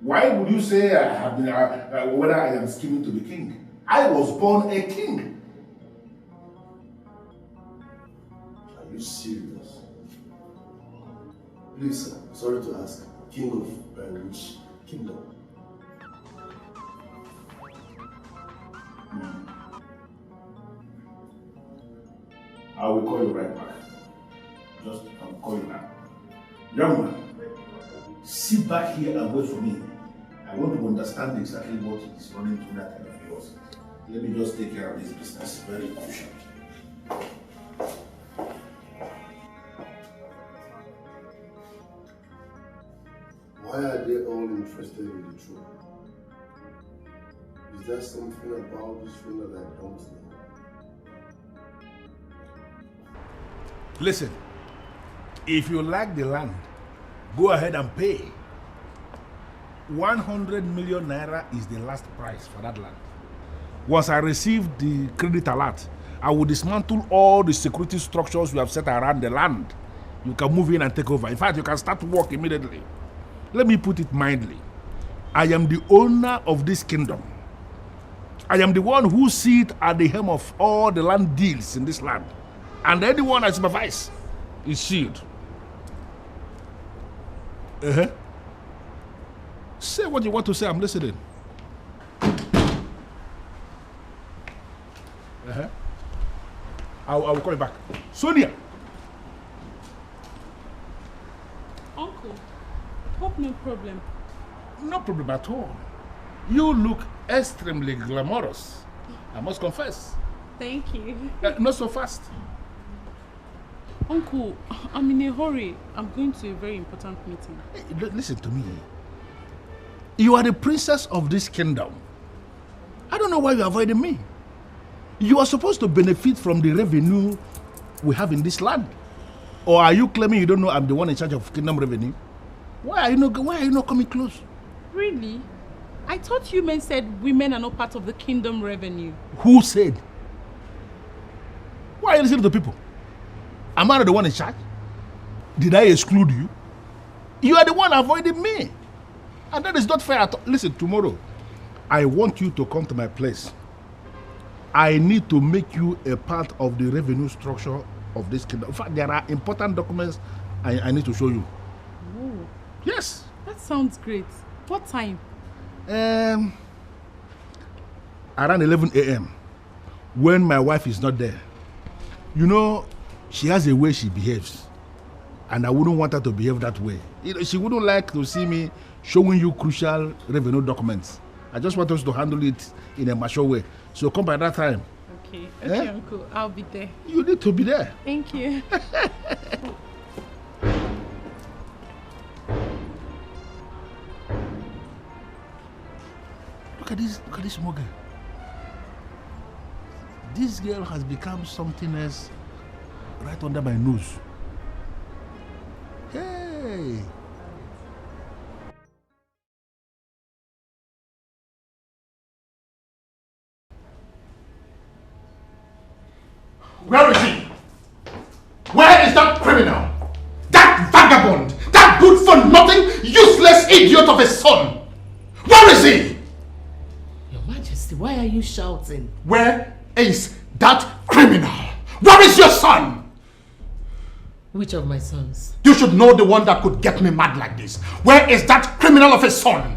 Why would you say I have been, whether I am scheming to be king? I was born a king. Are you serious? Please, sir, sorry to ask. King of which kingdom? I will call you right back. Just, I'll call you now. Young man, sit back here and wait for me. I want to understand exactly what is running through that head of yours. Let me just take care of this business. Very crucial. Why are they all interested in the truth? Is there something about this thing that I don't know? Listen, if you like the land, go ahead and pay. 100 million naira is the last price for that land. Once I receive the credit alert, I will dismantle all the security structures we have set around the land. You can move in and take over. In fact, you can start work immediately. Let me put it mildly. I am the owner of this kingdom. I am the one who sits at the helm of all the land deals in this land. And anyone I supervise is sealed. Say what you want to say, I'm listening. I will call you back. Sonia! Uncle, hope no problem. No problem at all. You look extremely glamorous, I must confess. Thank you. Not so fast. Uncle, I'm in a hurry. I'm going to a very important meeting. Hey, listen to me. You are the princess of this kingdom. I don't know why you're avoiding me. You are supposed to benefit from the revenue we have in this land. Or are you claiming you don't know I'm the one in charge of kingdom revenue? Why are you not coming close? Really? I thought you men said women are not part of the kingdom revenue. Who said? Why are you listening to people? Am I not the one in charge? Did I exclude you? You are the one avoiding me. And that is not fair at all. Listen, tomorrow, I want you to come to my place. I need to make you a part of the revenue structure of this kingdom. In fact, there are important documents I need to show you. Oh. Yes. That sounds great. What time? Around 11 a.m. when my wife is not there. You know, she has a way she behaves. And I wouldn't want her to behave that way. You know, she wouldn't like to see me showing you crucial revenue documents. I just want us to handle it in a mature way. So come by that time. Okay, okay, Uncle. I'll be there. You need to be there. Thank you. Look at this small girl. This girl has become something else right under my nose. Hey! Where is he? Where is that criminal? That vagabond? That good-for-nothing, useless idiot of a son? Where is he? Your Majesty, why are you shouting? Where is that criminal? Where is your son? Which of my sons? You should know the one that could get me mad like this. Where is that criminal of a son?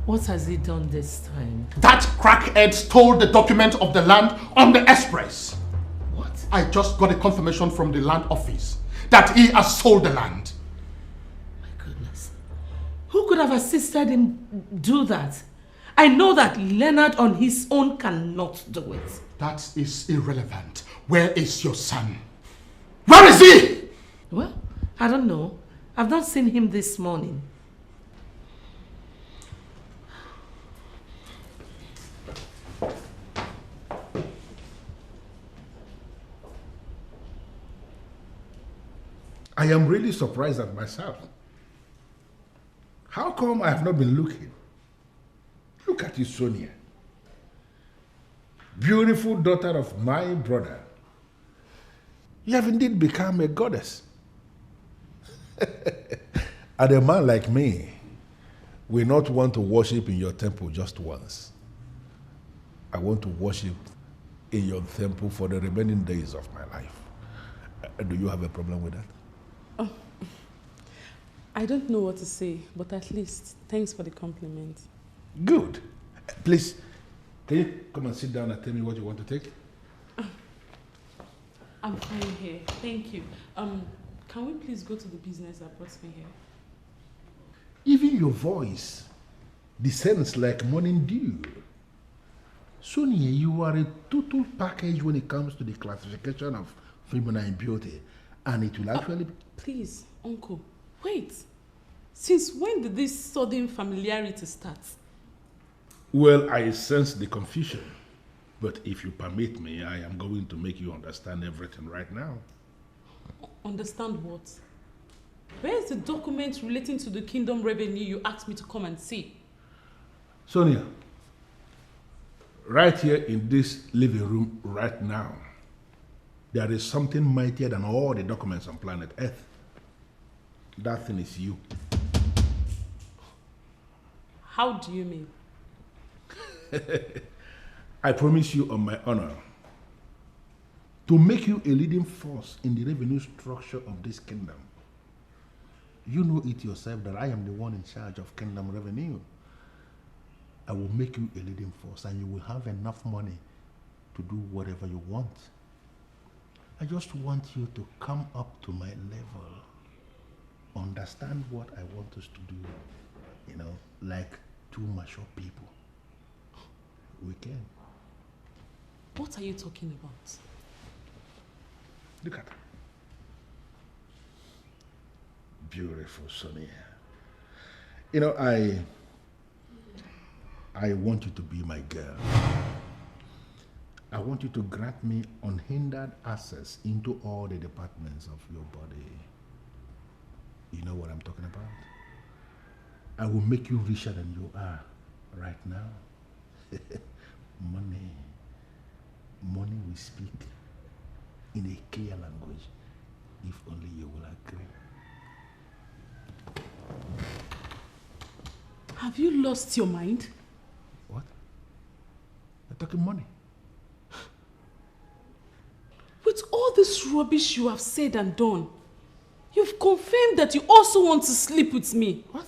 What has he done this time? That crackhead stole the document of the land on the express. What? I just got a confirmation from the land office that he has sold the land. My goodness. Who could have assisted him do that? I know that Leonard on his own cannot do it. That is irrelevant. Where is your son? Where is he? Well, I don't know. I've not seen him this morning. I am really surprised at myself. How come I have not been looking? Look at you, Sonia. Beautiful daughter of my brother. You have indeed become a goddess. And a man like me will not want to worship in your temple just once. I want to worship in your temple for the remaining days of my life. Do you have a problem with that? Oh, I don't know what to say, but at least thanks for the compliment. Good. Please, can you come and sit down and tell me what you want to take? I'm fine here. Thank you. Can we please go to the business that brought me here? Even your voice descends like morning dew. Sonia, you are a total package when it comes to the classification of feminine beauty. And it will actually... Please, Uncle, wait. Since when did this sudden familiarity start? Well, I sense the confusion. But if you permit me, I am going to make you understand everything right now. Understand what? Where is the document relating to the kingdom revenue you asked me to come and see? Sonia, right here in this living room right now, there is something mightier than all the documents on planet Earth. That thing is you. How do you mean? I promise you on my honor to make you a leading force in the revenue structure of this kingdom. You know it yourself that I am the one in charge of kingdom revenue. I will make you a leading force and you will have enough money to do whatever you want. I just want you to come up to my level, understand what I want us to do, you know, like two mature people. We can. What are you talking about? Look at her. Beautiful Sonia. You know, I want you to be my girl. I want you to grant me unhindered access into all the departments of your body. You know what I'm talking about? I will make you richer than you are right now. Money. Money we speak in a clear language, if only you will agree. Have you lost your mind? What? You're talking money. With all this rubbish you have said and done, you've confirmed that you also want to sleep with me. What?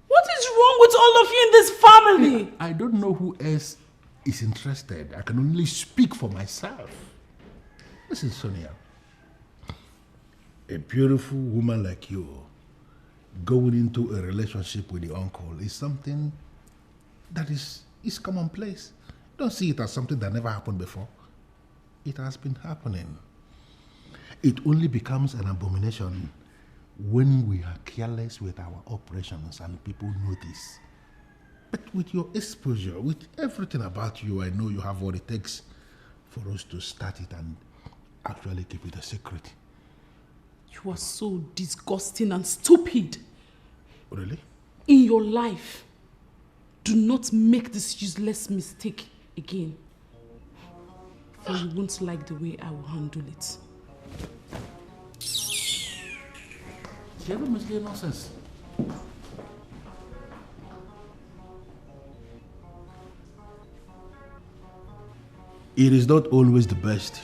What is wrong with all of you in this family? I don't know who else is interested. I can only speak for myself. Listen, Sonia. A beautiful woman like you going into a relationship with the uncle is something that is commonplace. Don't see it as something that never happened before. It has been happening. It only becomes an abomination when we are careless with our operations and people notice. But with your exposure, with everything about you, I know you have what it takes for us to start it and actually keep it a secret. You are so disgusting and stupid. Really? In your life, do not make this useless mistake again. For you won't like the way I will handle it. You ever mislead nonsense? It is not always the best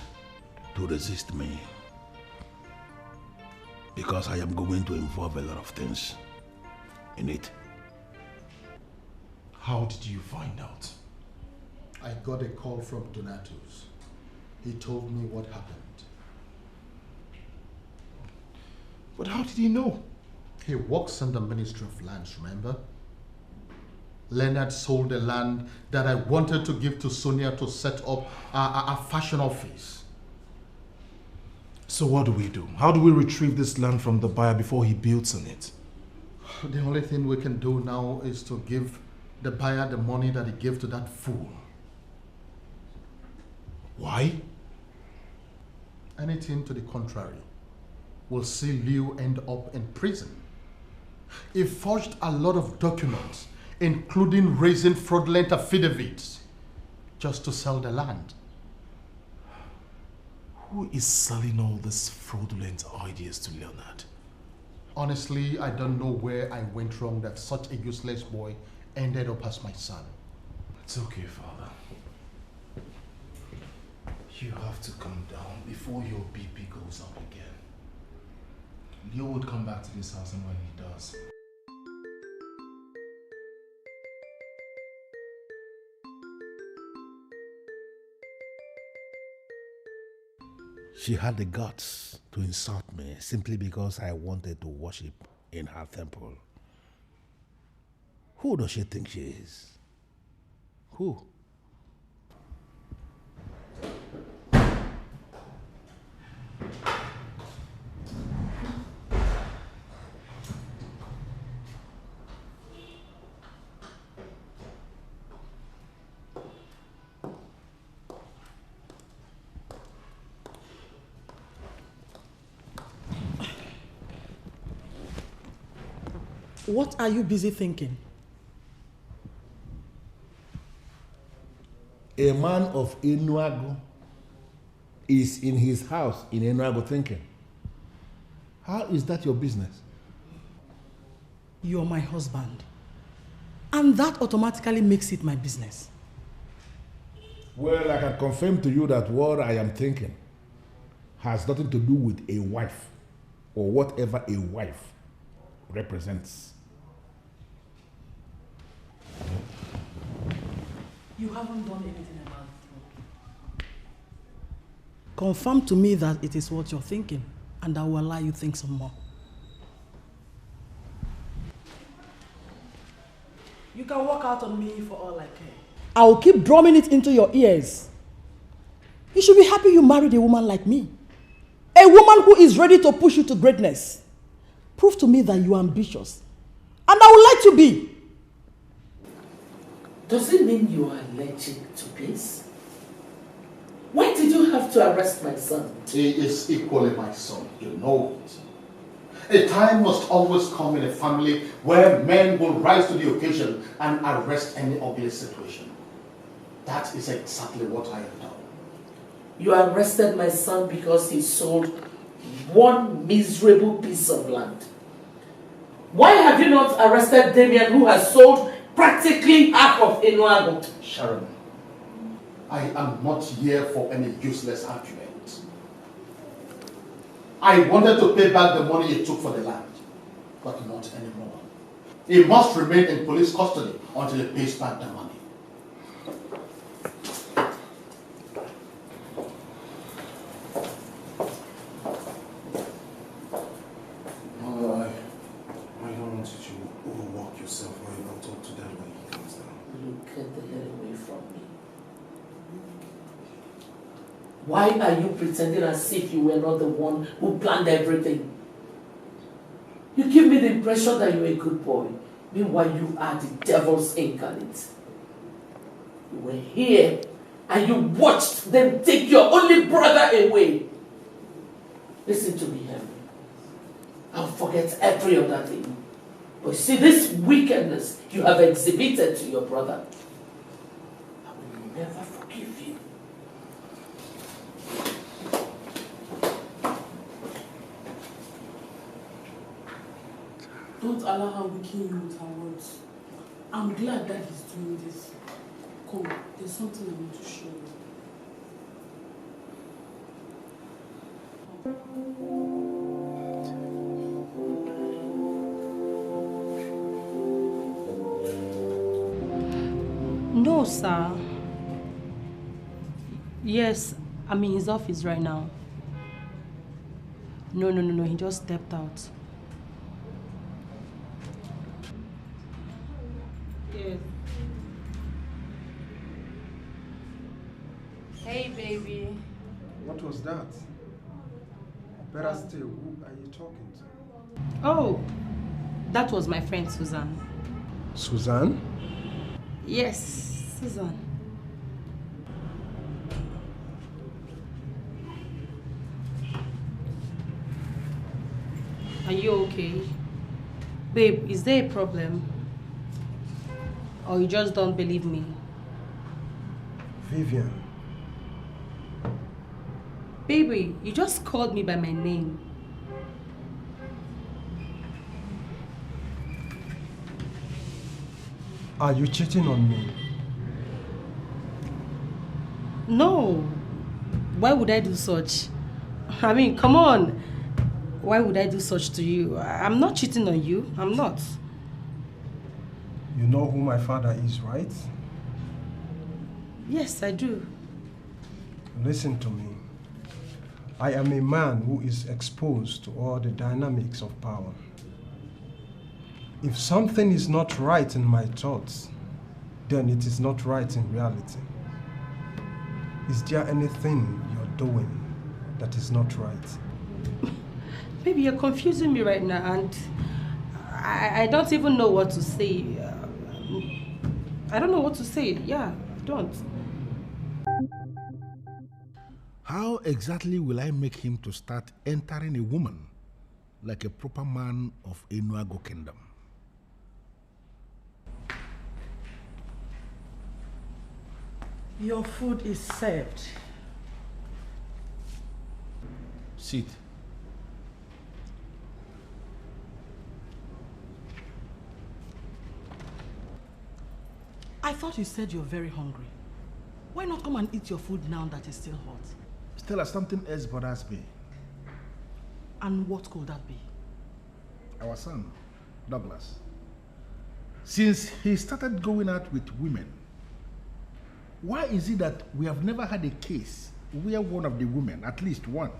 to resist me, because I am going to involve a lot of things in it. How did you find out? I got a call from Donatus. He told me what happened. But how did he know? He works in the Ministry of Lands, remember? Leonard sold the land that I wanted to give to Sonia to set up a fashion office. So what do we do? How do we retrieve this land from the buyer before he builds on it? The only thing we can do now is to give the buyer the money that he gave to that fool. Why? Anything to the contrary will see Liu end up in prison. He forged a lot of documents, including raising fraudulent affidavits, just to sell the land. Who is selling all these fraudulent ideas to Leonard? Honestly, I don't know where I went wrong that such a useless boy ended up as my son. It's okay, Father. You have to calm down before your BP goes up again. Leo would come back to this house, and when he does... She had the guts to insult me simply because I wanted to worship in her temple. Who does she think she is? Who? What are you busy thinking? A man of Enuagu is in his house in Enuagu thinking. How is that your business? You're my husband. And that automatically makes it my business. Well, I can confirm to you that what I am thinking has nothing to do with a wife or whatever a wife represents. You haven't done anything about it. Confirm to me that it is what you're thinking, and I will allow you to think some more. You can walk out on me for all I care. I will keep drumming it into your ears. You should be happy you married a woman like me. A woman who is ready to push you to greatness. Prove to me that you are ambitious. And I would like to be. Does it mean you are allergic to peace? Why did you have to arrest my son? He is equally my son, you know it. A time must always come in a family where men will rise to the occasion and arrest any ugly situation. That is exactly what I have done. You arrested my son because he sold one miserable piece of land. Why have you not arrested Demian, who has sold practically half of Enuagu? Sharon, I am not here for any useless argument. I wanted to pay back the money he took for the land, but not anymore. He must remain in police custody until he pays back the money. I don't want you to overwork yourself while you don't talk to Dad when he comes down. Look at the hell away from me. Why are you pretending as if you were not the one who planned everything? You give me the impression that you're a good boy, Meanwhile, you are the devil's incarnate. You were here and you watched them take your only brother away. Listen to me, Henry. I'll forget every other thing. But see, this wickedness you have exhibited to your brother, I will never forgive you. Don't allow her weaken you with her words. I'm glad that he's doing this. Come, there's something I want to show you. No, sir. Yes, I'm in his office right now. No, he just stepped out. Yes. Hey, baby. What was that? Better still, who are you talking to? Oh, that was my friend Suzanne. Suzanne? Yes, Suzanne. Are you okay? Babe, is there a problem? Or you just don't believe me? Vivian. Baby, you just called me by my name. Are you cheating on me? No. Why would I do such? I mean, come on. Why would I do such to you? I'm not cheating on you. I'm not. You know who my father is, right? Yes, I do. Listen to me. I am a man who is exposed to all the dynamics of power. If something is not right in my thoughts, then it is not right in reality. Is there anything you're doing that is not right? Baby, you're confusing me right now, and I don't even know what to say. I don't know what to say. Yeah, I don't. How exactly will I make him to start entering a woman like a proper man of Enuago Kingdom? Your food is served. Sit. I thought you said you're very hungry. Why not come and eat your food now that it's still hot? Stella, something else bothers me. And what could that be? Our son, Douglas. Since he started going out with women, why is it that we have never had a case where one of the women, at least one,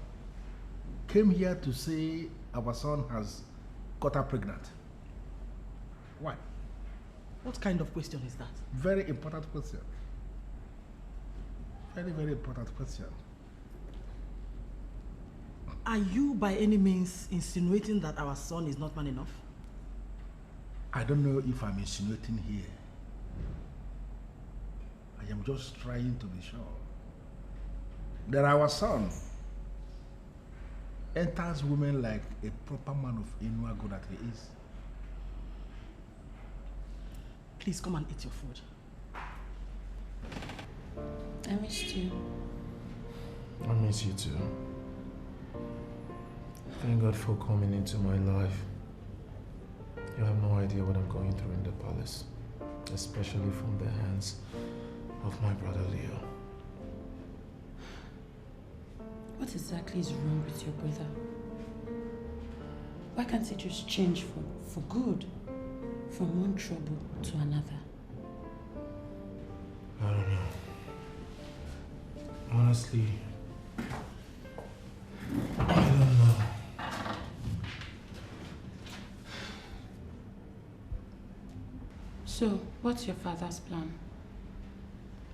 came here to say our son has got her pregnant? Why? What kind of question is that? Very important question. Very, very important question. Are you by any means insinuating that our son is not man enough? I don't know if I'm insinuating here. I am just trying to be sure that our son enters women like a proper man of Enuago that he is. Please come and eat your food. I missed you. I miss you too. Thank God for coming into my life. You have no idea what I'm going through in the palace, especially from the hands of my brother Leo. What exactly is wrong with your brother? Why can't he just change for good? From one trouble to another? I don't know. Honestly, I don't know. So, what's your father's plan?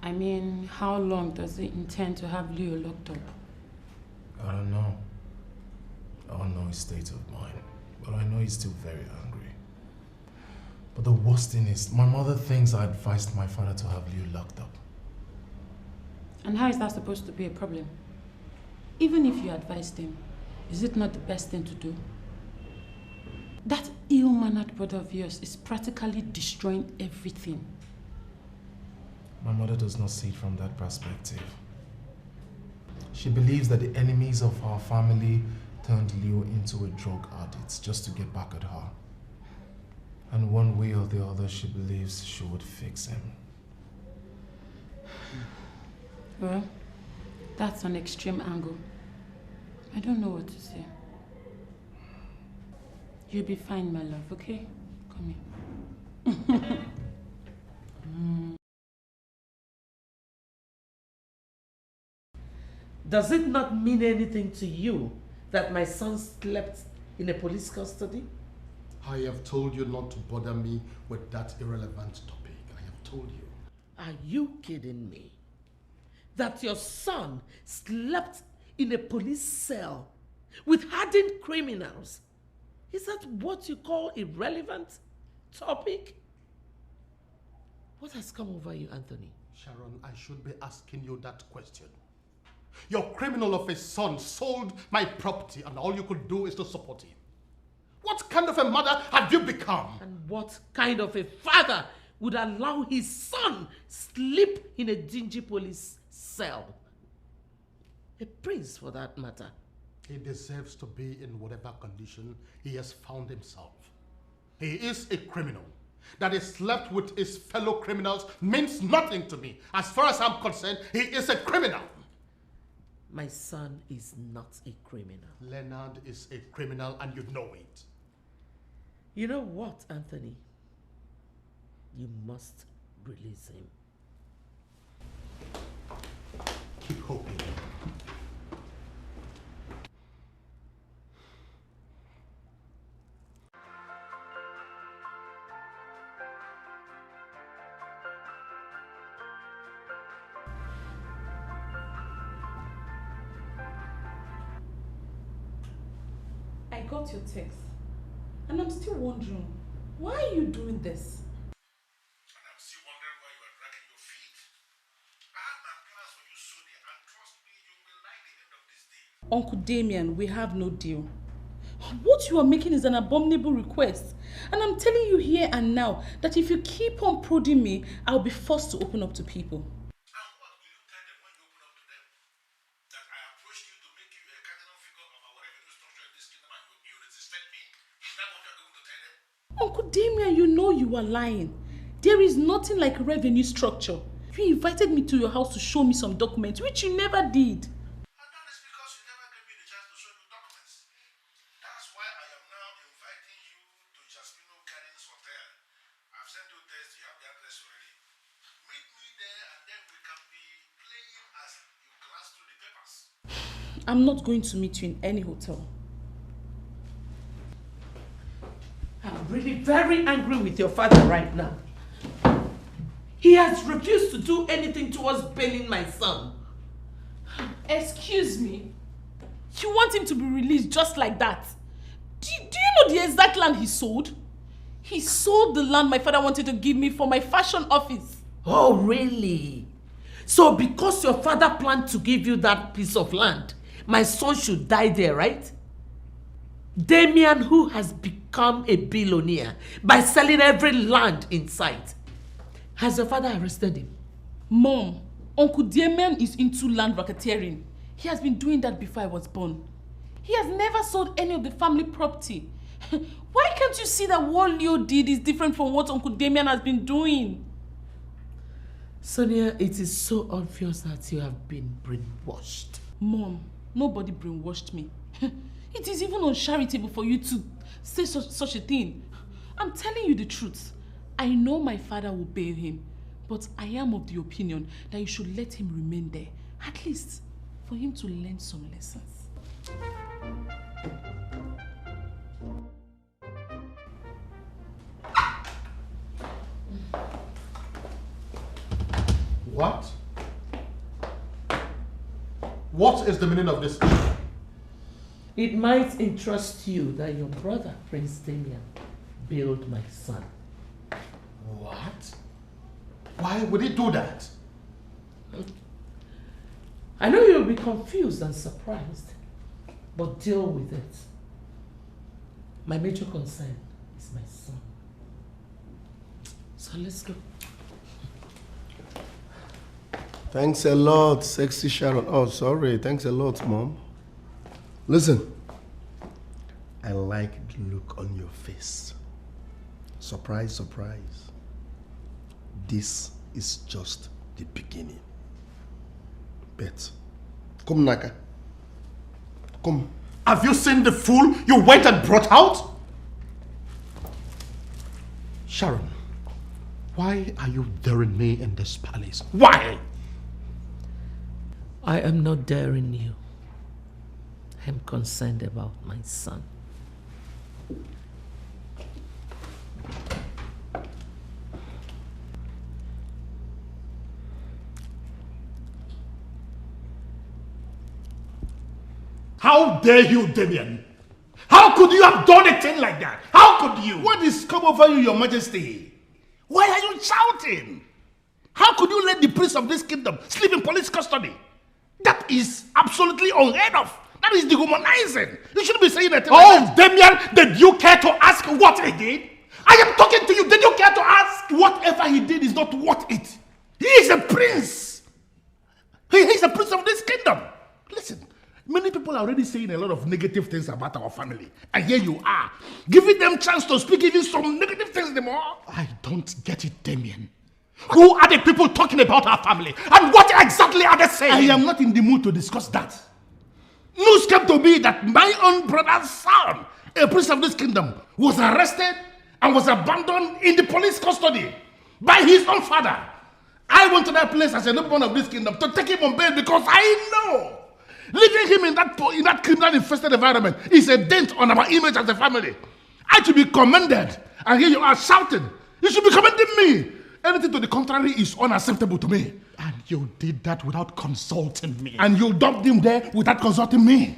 I mean, how long does he intend to have Leo locked up? I don't know. I don't know his state of mind, but I know he's still very angry. But the worst thing is, my mother thinks I advised my father to have Leo locked up. And how is that supposed to be a problem? Even if you advised him, is it not the best thing to do? That ill-mannered brother of yours is practically destroying everything. My mother does not see it from that perspective. She believes that the enemies of our family turned Leo into a drug addict just to get back at her. And one way or the other, she believes she would fix him. Well, that's an extreme angle. I don't know what to say. You'll be fine, my love, okay? Come here. Does it not mean anything to you that my son slept in a police custody? I have told you not to bother me with that irrelevant topic. I have told you. Are you kidding me? That your son slept in a police cell with hardened criminals? Is that what you call irrelevant topic? What has come over you, Anthony? Sharon, I should be asking you that question. Your criminal of a son sold my property and all you could do is to support him. What kind of a mother have you become? And what kind of a father would allow his son sleep in a dingy police cell? A prince, for that matter. He deserves to be in whatever condition he has found himself. He is a criminal. That he slept with his fellow criminals means nothing to me. As far as I'm concerned, he is a criminal. My son is not a criminal. Leonard is a criminal and you know it. You know what, Anthony? You must release him. Keep hoping. I got your text. And I'm still wondering, why are you doing this? And I'm still wondering why you are dragging your feet. I have my plans for you, Sonia, and trust me, you will like the end of this deal. Uncle Demian, we have no deal. What you are making is an abominable request. And I'm telling you here and now that if you keep on prodding me, I'll be forced to open up to people. Uncle Demian, you know you are lying. There is nothing like revenue structure. You invited me to your house to show me some documents, which you never did. I'm not going to meet you in any hotel. I'm really very angry with your father right now. He has refused to do anything towards bailing my son. Excuse me. You want him to be released just like that? Do you know the exact land he sold? He sold the land my father wanted to give me for my fashion office. Oh, really? So because your father planned to give you that piece of land, my son should die there, right? Demian, who has become a billionaire by selling every land in sight. Has your father arrested him? Mom, Uncle Demian is into land racketeering. He has been doing that before I was born. He has never sold any of the family property. Why can't you see that what Leo did is different from what Uncle Demian has been doing? Sonia, it is so obvious that you have been brainwashed. Mom, nobody brainwashed me. It is even uncharitable for you to say such a thing. I'm telling you the truth. I know my father will bail him, but I am of the opinion that you should let him remain there, at least for him to learn some lessons. What? What is the meaning of this? It might interest you that your brother, Prince Demian, bailed my son. Why would he do that? I know you'll be confused and surprised, but deal with it. My major concern is my son. So let's go. Thanks a lot, sexy Sharon. Oh, sorry. Thanks a lot, Mom. Listen, I like the look on your face. Surprise, surprise. This is just the beginning. Bet. Come, Naka. Come. Have you seen the fool you went and brought out? Sharon, why are you daring me in this palace? Why? I am not daring you. I'm concerned about my son. How dare you, Demian? How could you have done a thing like that? How could you? What is come over you, your majesty? Why are you shouting? How could you let the prince of this kingdom sleep in police custody? That is absolutely unheard of. That is dehumanizing. You shouldn't be saying that. Oh, Demian, did you care to ask what he did? I am talking to you. Did you care to ask? Whatever he did is not worth it. He is a prince. He is a prince of this kingdom. Listen, many people are already saying a lot of negative things about our family. And here you are, giving them chance to speak even some negative things anymore. I don't get it, Demian. Who are the people talking about our family? And what exactly are they saying? I am not in the mood to discuss that. News came to me that my own brother's son, a prince of this kingdom, was arrested and was abandoned in the police custody by his own father. I went to that place as a nobleman of this kingdom to take him on bail because I know leaving him in that criminal-infested environment is a dent on our image as a family. I should be commended, and here you are shouting. You should be commending me. Anything to the contrary is unacceptable to me. And you did that without consulting me. And you dumped him there without consulting me.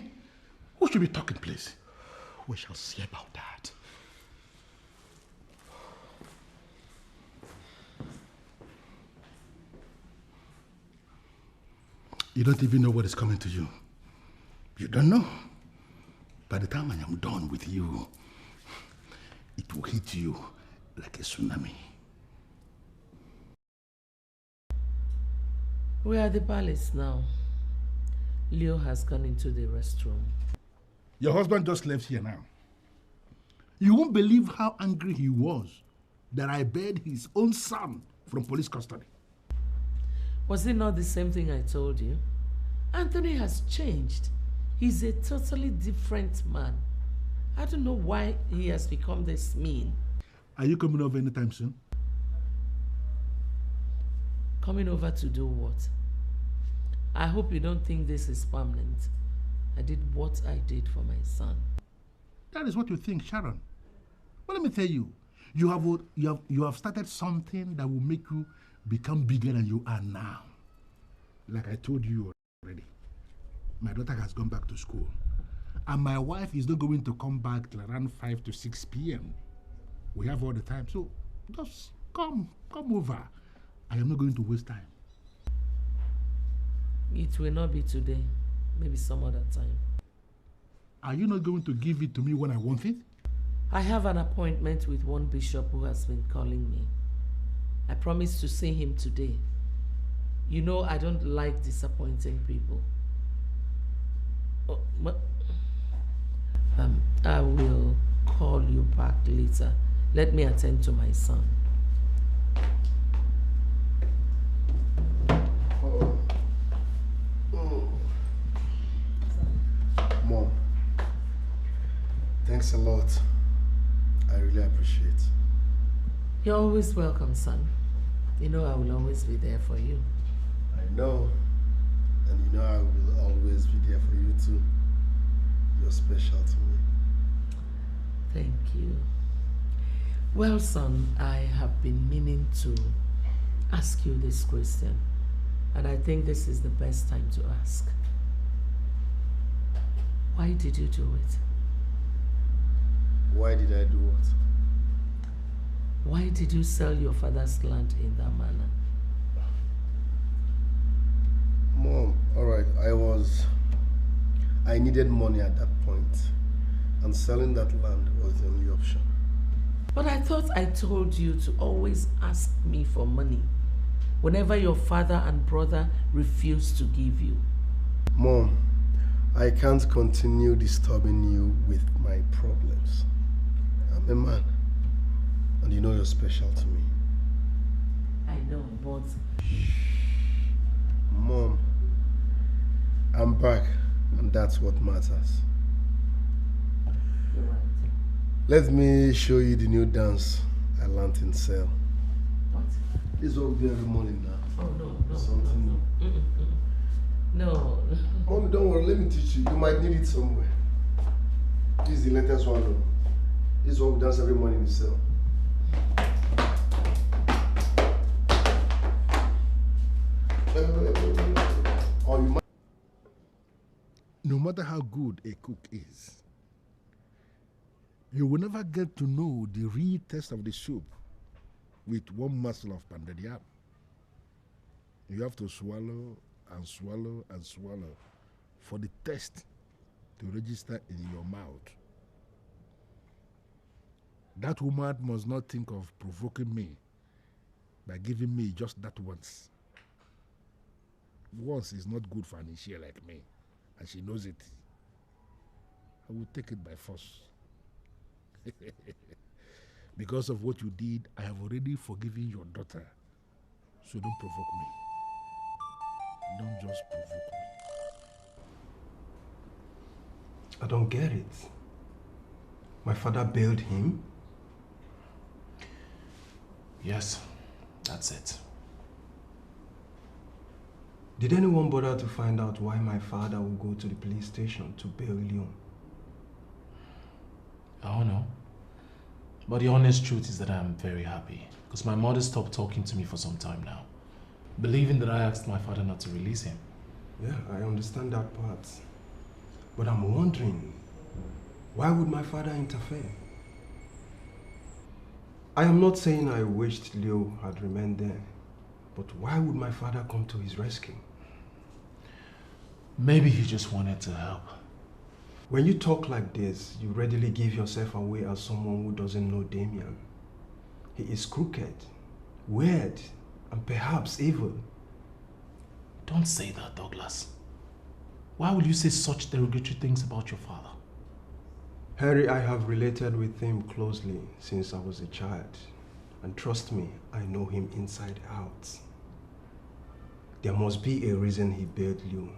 Who should be talking, please? We shall see about that. You don't even know what is coming to you. You don't know. By the time I am done with you, it will hit you like a tsunami. We are at the palace now. Leo has gone into the restroom. Your husband just left here now. You won't believe how angry he was that I bailed his own son from police custody. Was it not the same thing I told you? Anthony has changed. He's a totally different man. I don't know why he has become this mean. Are you coming over anytime soon? Coming over to do what? I hope you don't think this is permanent. I did what I did for my son. That is what you think, Sharon. But let me tell you, you have started something that will make you become bigger than you are now. Like I told you already, my daughter has gone back to school. And my wife is not going to come back till around 5 to 6 p.m. We have all the time. So just come over. I am not going to waste time. It will not be today. Maybe some other time. Are you not going to give it to me when I want it? I have an appointment with one bishop who has been calling me. I promised to see him today. You know I don't like disappointing people. Oh, but I will call you back later. Let me attend to my son. Mom, thanks a lot. I really appreciate it. You're always welcome, son. You know I will always be there for you. I know. And you know I will always be there for you too. You're special to me. Thank you. Well, son, I have been meaning to ask you this question, and I think this is the best time to ask. Why did you do it? Why did I do what? Why did you sell your father's land in that manner? Alright, I needed money at that point, and selling that land was the only option. But I thought I told you to always ask me for money whenever your father and brother refuse to give you. Mom, I can't continue disturbing you with my problems. I'm a man, and you know you're special to me. I know, but... Mom, I'm back, and that's what matters. You're right. Let me show you the new dance I learned in cell. What? This is what we do every morning now. Oh, no. Something new. No. Mommy, don't worry, let me teach you. You might need it somewhere. This is the latest one, though. This is what we dance every morning in cell. Or you might... No matter how good a cook is, you will never get to know the real taste of the soup with one morsel of pounded yam. You have to swallow and swallow and swallow for the taste to register in your mouth. That woman must not think of provoking me by giving me just that once. Once is not good for an issue like me, and she knows it. I will take it by force. Because of what you did, I have already forgiven your daughter. So don't provoke me. Don't just provoke me. I don't get it. My father bailed him? Yes, that's it. Did anyone bother to find out why my father would go to the police station to bail Leon? I don't know. But the honest truth is that I'm very happy. Because my mother stopped talking to me for some time now. Believing that I asked my father not to release him. Yeah, I understand that part. But I'm wondering, why would my father interfere? I am not saying I wished Leo had remained there. But why would my father come to his rescue? Maybe he just wanted to help. When you talk like this, you readily give yourself away as someone who doesn't know Demian. He is crooked, weird, and perhaps evil. Don't say that, Douglas. Why would you say such derogatory things about your father? Harry, I have related with him closely since I was a child. And trust me, I know him inside out. There must be a reason he bailed you.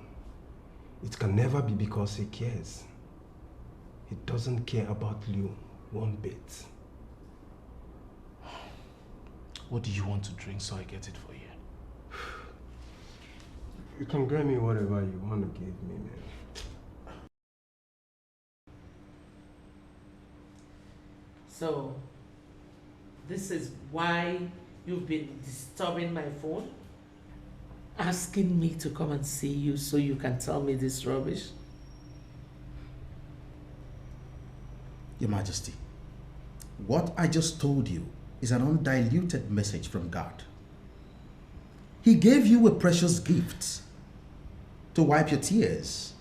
It can never be because he cares. He doesn't care about you one bit. What do you want to drink so I get it for you? You can get me whatever you want to give me, man. So, this is why you've been disturbing my phone? Asking me to come and see you so you can tell me this rubbish? Your Majesty, what I just told you is an undiluted message from God. He gave you a precious gift to wipe your tears,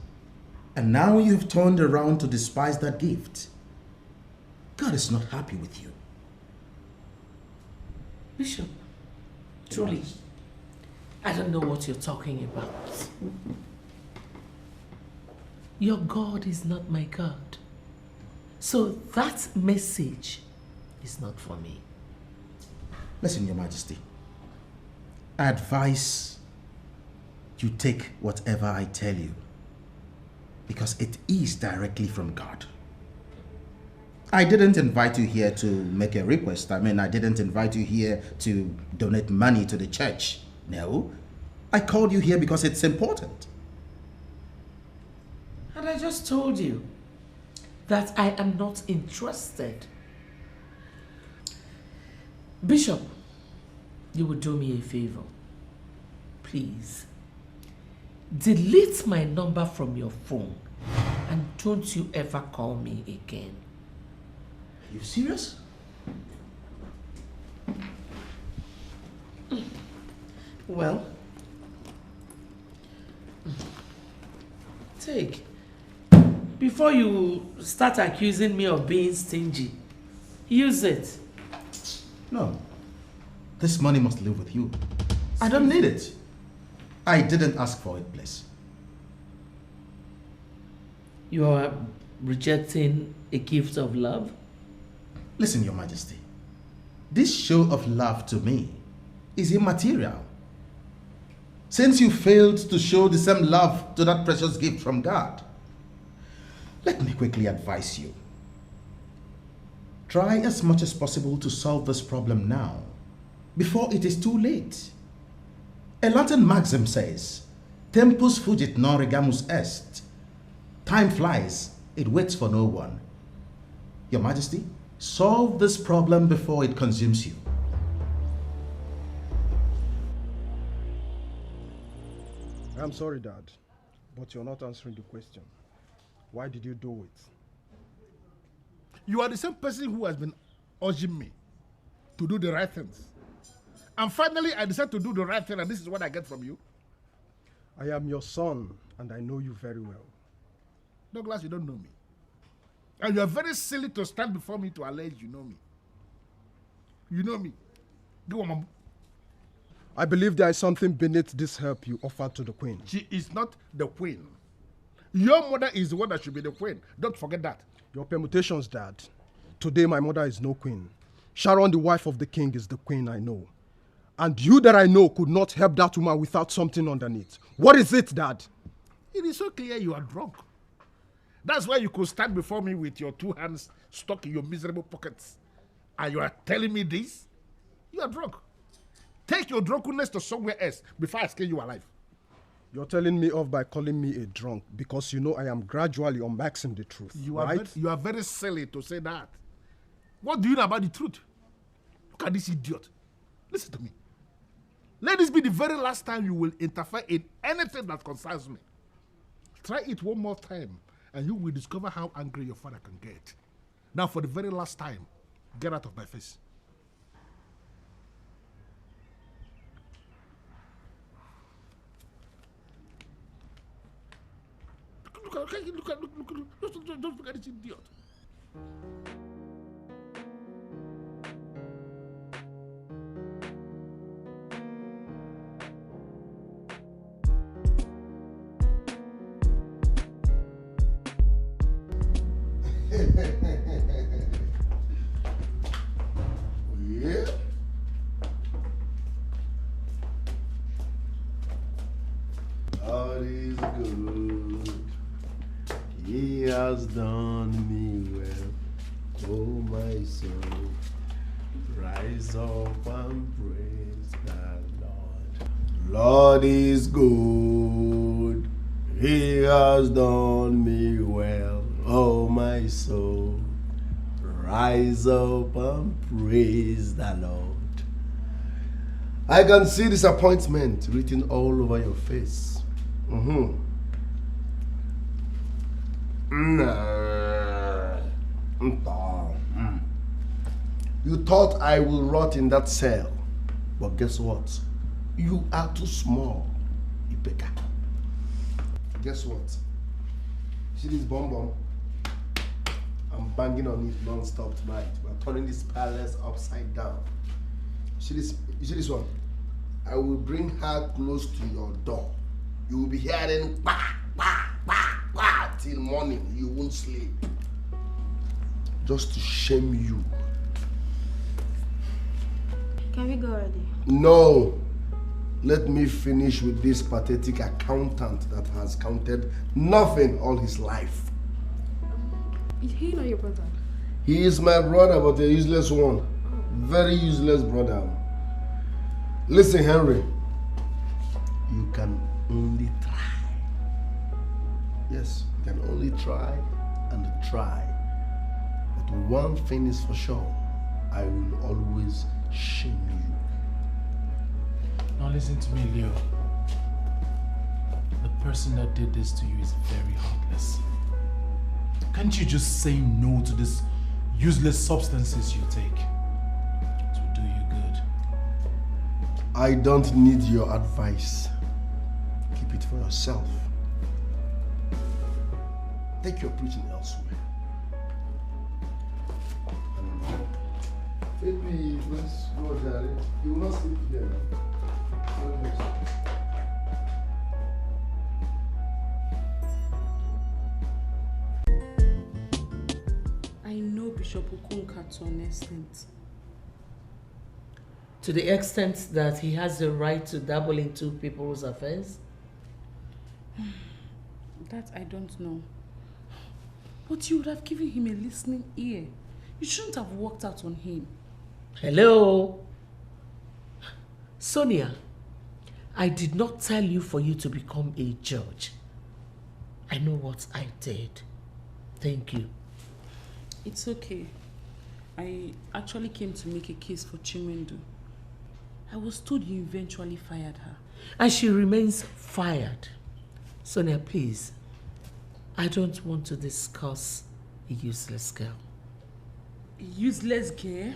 and now you've turned around to despise that gift. God is not happy with you. Bishop, truly, I don't know what you're talking about. Your God is not my God. So that message is not for me. Listen, Your Majesty, I advise you take whatever I tell you, because it is directly from God. I didn't invite you here to make a request. I didn't invite you here to donate money to the church. No, I called you here because it's important. And I just told you that I am not interested. Bishop, you will do me a favor. Please, delete my number from your phone and don't you ever call me again. Are you serious? Well, Take. Before you start accusing me of being stingy, use it. No. This money must live with you. I don't need it. I didn't ask for it, please. You are rejecting a gift of love? Listen, Your Majesty. This show of love to me is immaterial. Since you failed to show the same love to that precious gift from God, let me quickly advise you. Try as much as possible to solve this problem now, before it is too late. A Latin maxim says, Tempus fugit non regamus est. Time flies, it waits for no one. Your Majesty, solve this problem before it consumes you. I'm sorry, Dad, but you're not answering the question. Why did you do it? You are the same person who has been urging me to do the right things. And finally, I decided to do the right thing, and this is what I get from you. I am your son, and I know you very well. Douglas, you don't know me. And you are very silly to stand before me to allege you know me. You know me. Go on, Mom. I believe there is something beneath this help you offered to the queen. She is not the queen. Your mother is the one that should be the queen. Don't forget that. Your permutations, Dad. Today my mother is no queen. Sharon, the wife of the king, is the queen I know. And you that I know could not help that woman without something underneath. What is it, Dad? It is so clear you are drunk. That's why you could stand before me with your two hands stuck in your miserable pockets. And you are telling me this? You are drunk. Take your drunkenness to somewhere else before I scare you alive. You're telling me off by calling me a drunk because you know I am gradually unmaxing the truth, You right? are very silly to say that. What do you know about the truth? Look at this idiot. Listen to me. Let this be the very last time you will interfere in anything that concerns me. Try it one more time, and you will discover how angry your father can get. Now, for the very last time, get out of my face. Look, don't look at this idiot. Yeah. God is good. He has done me well. Oh, my soul, rise up and praise the Lord. Lord is good. He has done me well. Oh, my soul, rise up and praise the Lord. I can see disappointment written all over your face. You thought I will rot in that cell, but guess what? You are too small, Ibeka. Guess what? See this bomb? I'm banging on it non-stop tonight. We're turning this palace upside down. You see this one? I will bring her close to your door. You will be hearing bah, bah, bah, bah, till morning. You won't sleep. Just to shame you. Can we go already? No. Let me finish with this pathetic accountant that has counted nothing all his life. Is he not your brother? He is my brother, but a useless one. Very useless brother. Listen, Henry. You can only try. Yes, you can only try and try. But one thing is for sure. I will always shame you. Now listen to me, Leo. The person that did this to you is very heartless. Can't you just say no to these useless substances you take? It will do you good. I don't need your advice. Keep it for yourself. Take your preaching elsewhere. Maybe let's go, Daddy. You will not sleep there. I know Bishop Okonka to an extent. To the extent that he has the right to dabble into people's affairs? That I don't know. But you would have given him a listening ear. You shouldn't have walked out on him. Hello? Sonia, I did not tell you for you to become a judge. I know what I did. Thank you. It's okay. I actually came to make a case for Chinwendu. I was told you eventually fired her. And she remains fired. Sonia, please. I don't want to discuss a useless girl. A useless girl?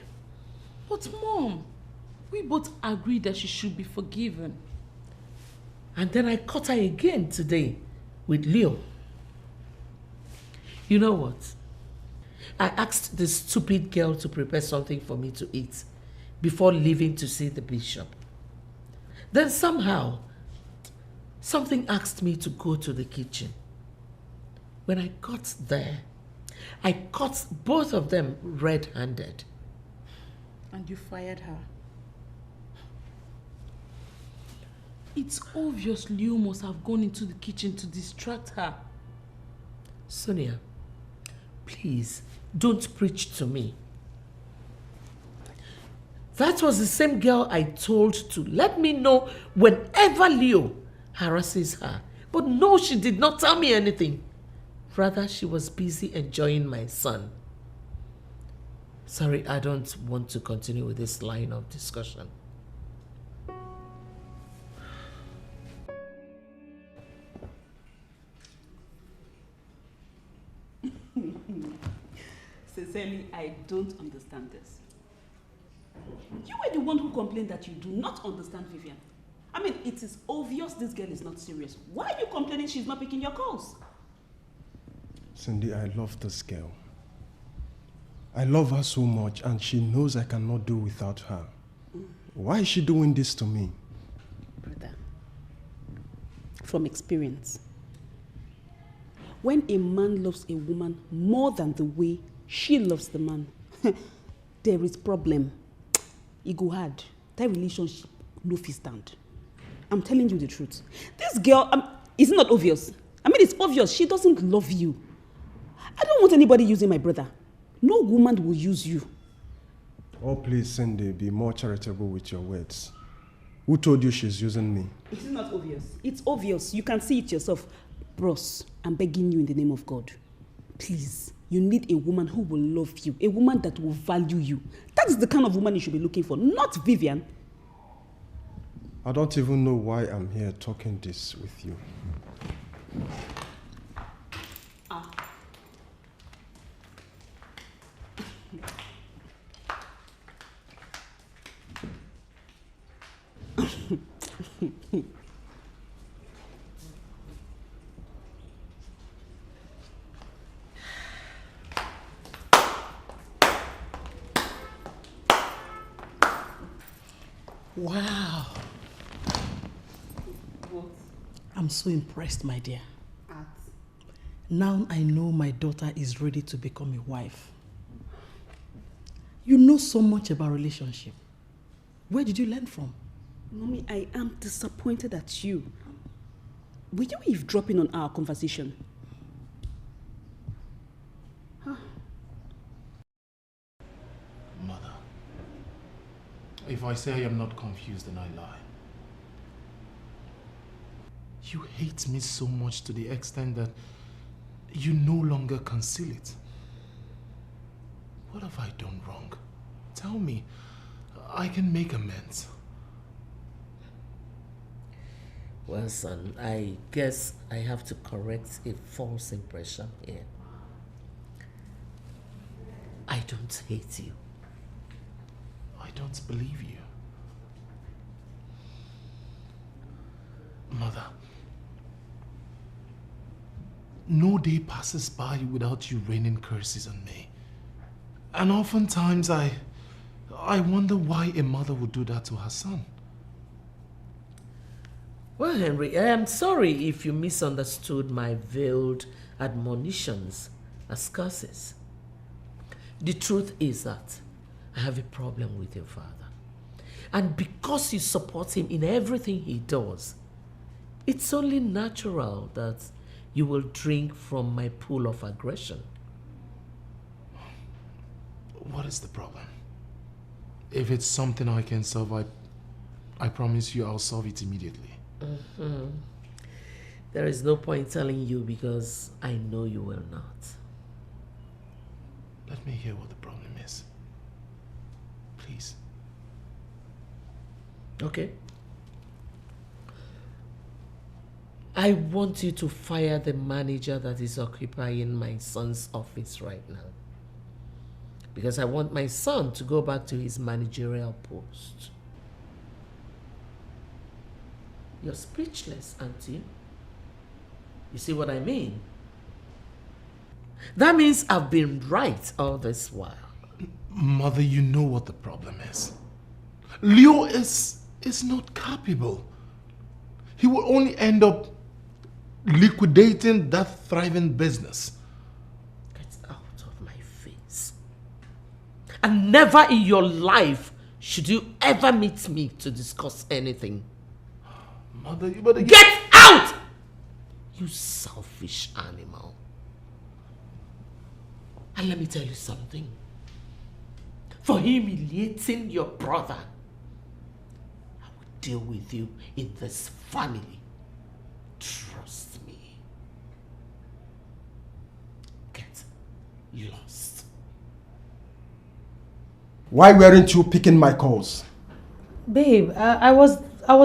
But Mom, we both agreed that she should be forgiven. And then I caught her again today with Leo. You know what? I asked this stupid girl to prepare something for me to eat before leaving to see the bishop. Then somehow, something asked me to go to the kitchen. When I got there, I caught both of them red-handed. And you fired her. It's obvious Leo must have gone into the kitchen to distract her. Sonia, please, don't preach to me. That was the same girl I told to let me know whenever Leo harasses her. But no, she did not tell me anything. Rather, she was busy enjoying my son. Sorry, I don't want to continue with this line of discussion. Sincerely, I don't understand this. You were the one who complained that you do not understand Vivian. I mean, it is obvious this girl is not serious. Why are you complaining she's not picking your calls? Cindy, I love this girl. I love her so much, and she knows I cannot do without her. Why is she doing this to me? Brother, from experience, when a man loves a woman more than the way she loves the man, there is problem. It go hard. That relationship no fit stand. I'm telling you the truth. This girl, is it not obvious? I mean, it's obvious. She doesn't love you. I don't want anybody using my brother. No woman will use you. Oh, please, Cindy, be more charitable with your words. Who told you she's using me? It is not obvious. It's obvious. You can see it yourself. Bros, I'm begging you in the name of God. Please, you need a woman who will love you. A woman that will value you. That is the kind of woman you should be looking for, not Vivian. I don't even know why I'm here talking this with you. Wow. I'm so impressed, my dear. Now I know my daughter is ready to become a wife. You know so much about relationship. Where did you learn from? Mommy, I am disappointed at you. Were you eavesdropping on our conversation? Mother, if I say I am not confused, then I lie. You hate me so much to the extent that you no longer conceal it. What have I done wrong? Tell me. I can make amends. Well, son, I guess I have to correct a false impression here. I don't hate you. I don't believe you. Mother, no day passes by without you raining curses on me. And oftentimes I wonder why a mother would do that to her son. Well, Henry, I am sorry if you misunderstood my veiled admonitions as curses. The truth is that I have a problem with your father. And because you support him in everything he does, it's only natural that you will drink from my pool of aggression. What is the problem? If it's something I can solve, I promise you I'll solve it immediately. Mm-hmm. There is no point telling you because I know you will not. Let me hear what the problem is. Please. Okay. I want you to fire the manager that is occupying my son's office right now. Because I want my son to go back to his managerial post. You're speechless, aren't you? You see what I mean? That means I've been right all this while. Mother, you know what the problem is. Leo is not capable. He will only end up liquidating that thriving business. Get out of my face. And never in your life should you ever meet me to discuss anything. Mother, you better get out! You selfish animal. And let me tell you something. For humiliating your brother, I will deal with you in this family. Trust me. Get lost. Why weren't you picking my calls? Babe, I was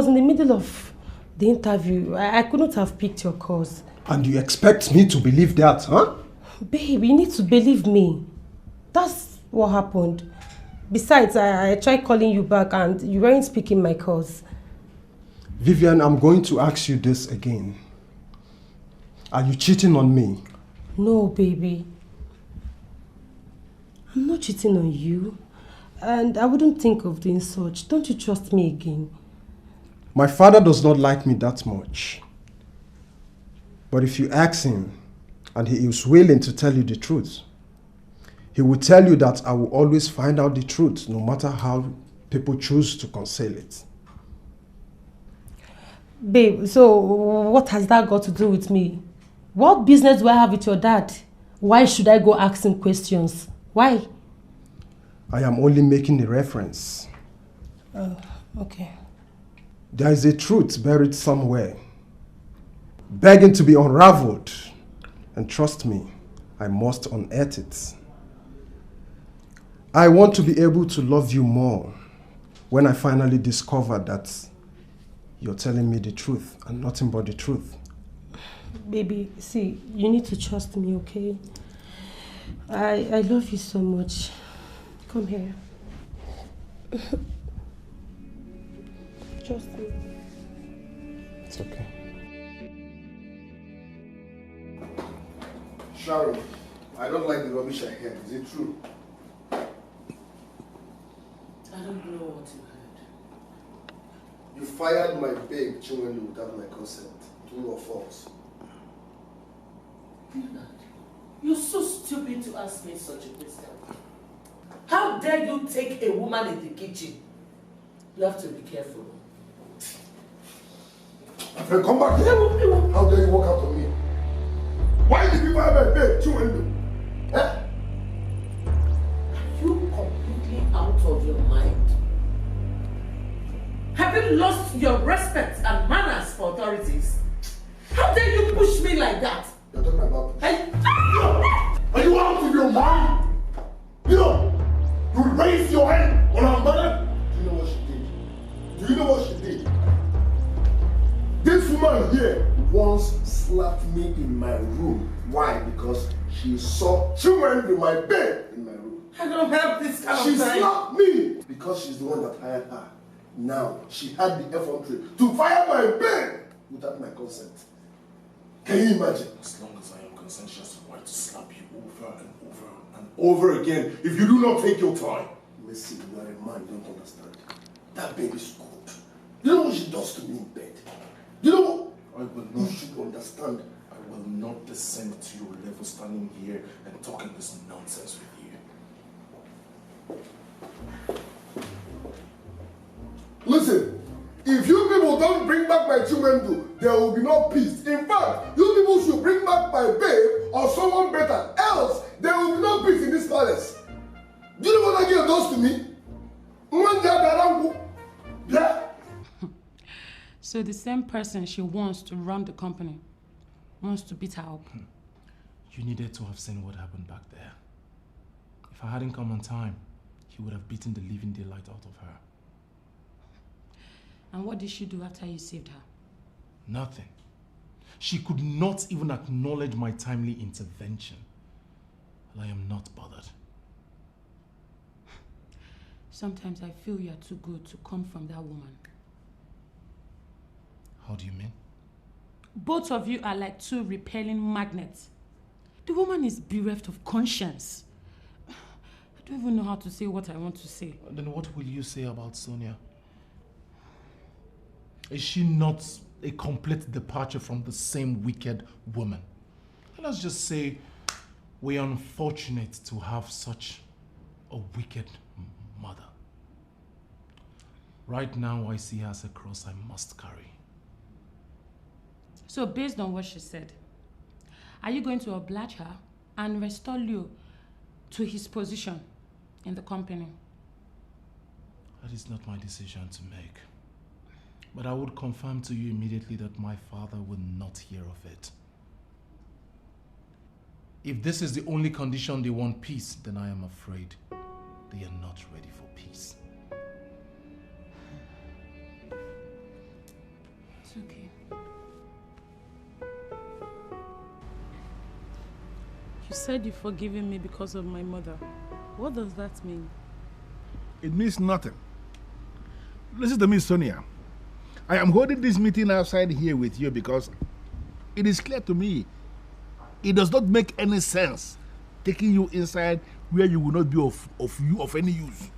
in the middle of the interview. I couldn't have picked your calls. And you expect me to believe that, huh? Babe, you need to believe me. That's what happened. Besides, I tried calling you back and you weren't picking my calls. Vivian, I'm going to ask you this again. Are you cheating on me? No, baby. I'm not cheating on you. And I wouldn't think of doing such. Don't you trust me again? My father does not like me that much. But if you ask him, and he is willing to tell you the truth, he will tell you that I will always find out the truth, no matter how people choose to conceal it. Babe, so what has that got to do with me? What business do I have with your dad? Why should I go ask him questions? Why? I am only making a reference. Oh, okay. There is a truth buried somewhere, begging to be unraveled. And trust me, I must unearth it. I want to be able to love you more when I finally discover that you're telling me the truth and nothing but the truth. Baby, see, you need to trust me, okay? I love you so much. Come here. Trust me. It's okay. Sharon, I don't like the rubbish I heard. Is it true? I don't know what you heard. You fired my babe, Chinwendu, without my consent. True or false? You're so stupid to ask me such a question. How dare you take a woman in the kitchen? You have to be careful. Friend, come back here. How dare you walk out on me? Why did you fire my babe, Chinwendu? Eh? Are you completely out of your mind? Have you lost your respect and manners for authorities? How dare you push me like that? You're talking about push. Are you out of your mind? You know, you raised your hand on our mother. Do you know what she did? Do you know what she did? This woman here once slapped me in my room. Why? Because she saw children in my bed in my room. I don't have this kind She of time. slapped me because she's the one that hired her. Now she had the effrontery to fire my bed without my consent. Can you imagine? As long as I am just want to slap you over and over and over again if you do not take your time. Messi, you are a man, you don't understand. That baby's good. You know what she does to me in bed? You know what? I will not. You should understand. I will not descend to your level standing here and talking this nonsense with you. Listen, if you people don't bring back my children, there will be no peace. In fact, you people should bring back my babe or someone better. Else, there will be no peace in this palace. Do you know what that girl does to me? So the same person she wants to run the company wants to beat her up. You needed to have seen what happened back there. If I hadn't come on time, he would have beaten the living daylight out of her. And what did she do after you saved her? Nothing. She could not even acknowledge my timely intervention. And I am not bothered. Sometimes I feel you are too good to come from that woman. How do you mean? Both of you are like two repelling magnets. The woman is bereft of conscience. I don't even know how to say what I want to say. Then what will you say about Sonia? Is she not a complete departure from the same wicked woman? Let's just say we are unfortunate to have such a wicked mother. Right now, I see her as a cross I must carry. So based on what she said, are you going to oblige her and restore Leo to his position in the company? That is not my decision to make. But I would confirm to you immediately that my father will not hear of it. If this is the only condition they want peace, then I am afraid they are not ready for peace. It's okay. You said you've forgiven me because of my mother. What does that mean? It means nothing. Listen to me, Sonia. I am holding this meeting outside here with you because it is clear to me it does not make any sense taking you inside where you will not be of any use.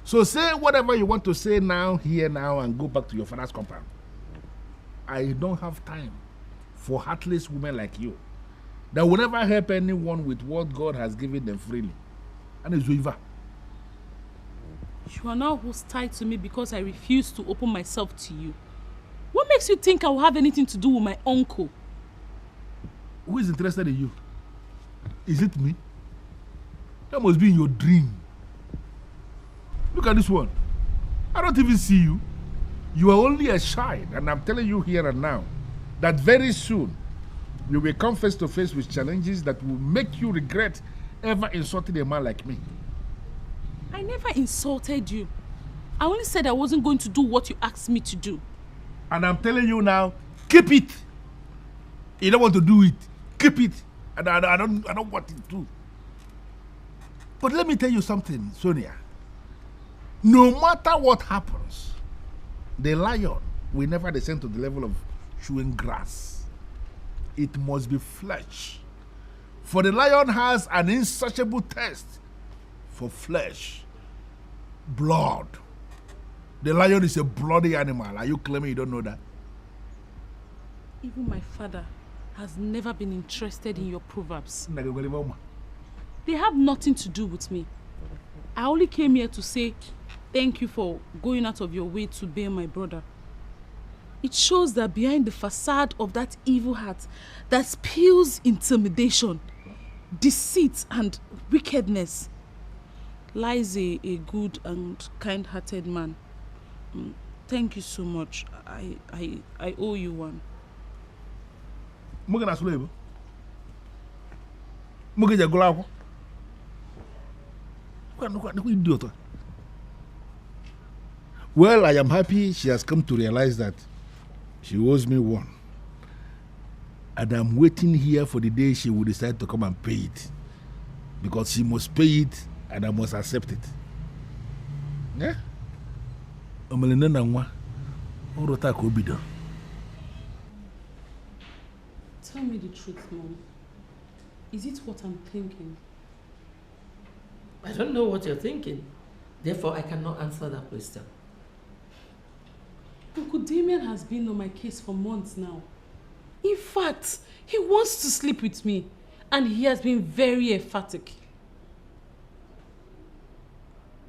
So say whatever you want to say now, here now, and go back to your father's compound. I don't have time for heartless women like you that will never help anyone with what God has given them freely. And it's Weaver. You are now hostile to me because I refuse to open myself to you. What makes you think I will have anything to do with my uncle? Who is interested in you? Is it me? That must be in your dream. Look at this one. I don't even see you. You are only a child, and I'm telling you here and now that very soon you will come face to face with challenges that will make you regret ever insulting a man like me. I never insulted you. I only said I wasn't going to do what you asked me to do. And I'm telling you now, keep it. You don't want to do it, keep it. And I don't want it to. But let me tell you something, Sonia. No matter what happens, the lion will never descend to the level of chewing grass. It must be flesh. For the lion has an insatiable thirst for flesh, blood. The lion is a bloody animal. Are you claiming you don't know that? Even my father has never been interested in your proverbs. They have nothing to do with me. I only came here to say thank you for going out of your way to bail my brother. It shows that behind the facade of that evil heart that spews intimidation, deceit and wickedness lies a good and kind-hearted man. Thank you so much. I owe you one. Well, I am happy she has come to realize that she owes me one. And I'm waiting here for the day she will decide to come and pay it. Because she must pay it and I must accept it. Yeah? Tell me the truth, Mom. Is it what I'm thinking? I don't know what you're thinking. Therefore, I cannot answer that question. Uncle Demian has been on my case for months now. In fact, he wants to sleep with me, and he has been very emphatic.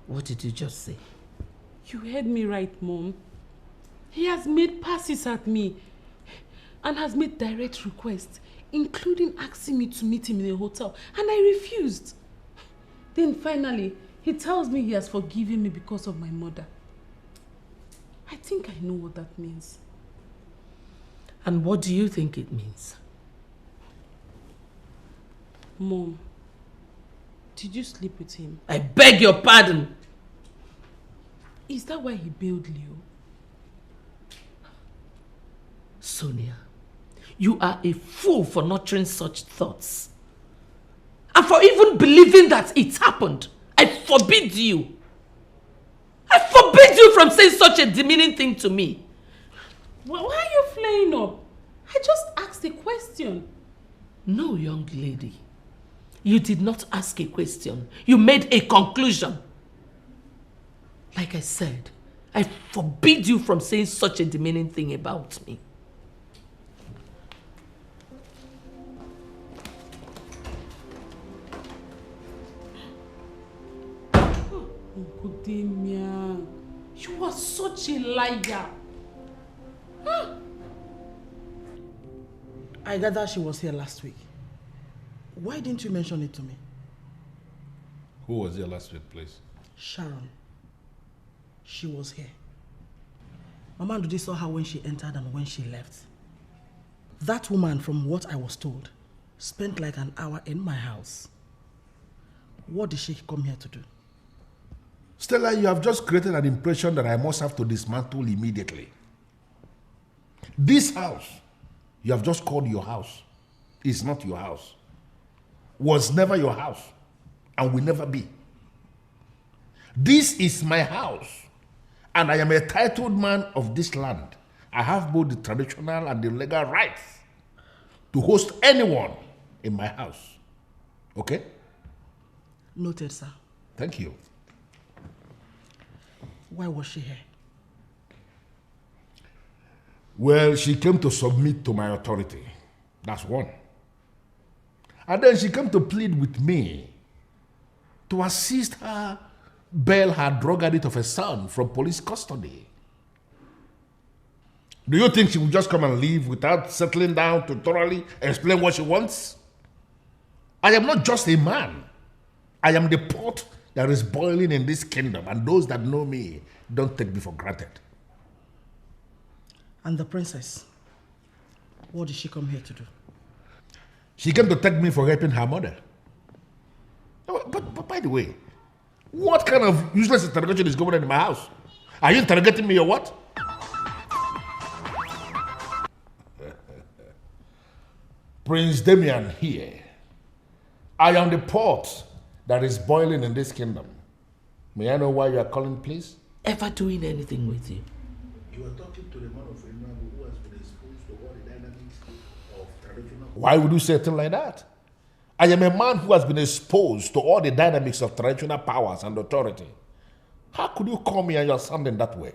What did you just say? You heard me right, Mom. He has made passes at me and has made direct requests, including asking me to meet him in a hotel, and I refused. Then finally, he tells me he has forgiven me because of my mother. I think I know what that means. And what do you think it means? Mom, did you sleep with him? I beg your pardon! Is that why he bailed Leo? Sonia, you are a fool for nurturing such thoughts. And for even believing that it happened. I forbid you. I forbid you from saying such a demeaning thing to me. Why are you flaying up? I just asked a question. No, young lady. You did not ask a question. You made a conclusion. Like I said, I forbid you from saying such a demeaning thing about me. Uncle Demian, you are such a liar. I gather she was here last week. Why didn't you mention it to me? Who was here last week, please? Sharon. She was here. Mama Ndudi saw her when she entered and when she left. That woman, from what I was told, spent like an hour in my house. What did she come here to do? Stella, you have just created an impression that I must have to dismantle immediately. This house, you have just called your house, is not your house. Was never your house and will never be. This is my house, and I am a titled man of this land. I have both the traditional and the legal rights to host anyone in my house. Okay? Noted, sir. Thank you. Why was she here? Well, she came to submit to my authority. That's one. And then she came to plead with me to assist her bail her drug addict of a son from police custody. Do you think she will just come and leave without settling down to thoroughly explain what she wants? I am not just a man. I am the pot that is boiling in this kingdom, and those that know me don't take me for granted. And the princess? What did she come here to do? She came to take me for helping her mother. But by the way, what kind of useless interrogation is going on in my house? Are you interrogating me or what? Prince Demian here. I am the pot that is boiling in this kingdom. May I know why you are calling, please? Ever doing anything with you? You are talking to the man of Ugezu who has been exposed to all the dynamics of traditional... Why would you say a thing like that? I am a man who has been exposed to all the dynamics of traditional powers and authority. How could you call me and you're sounding that way?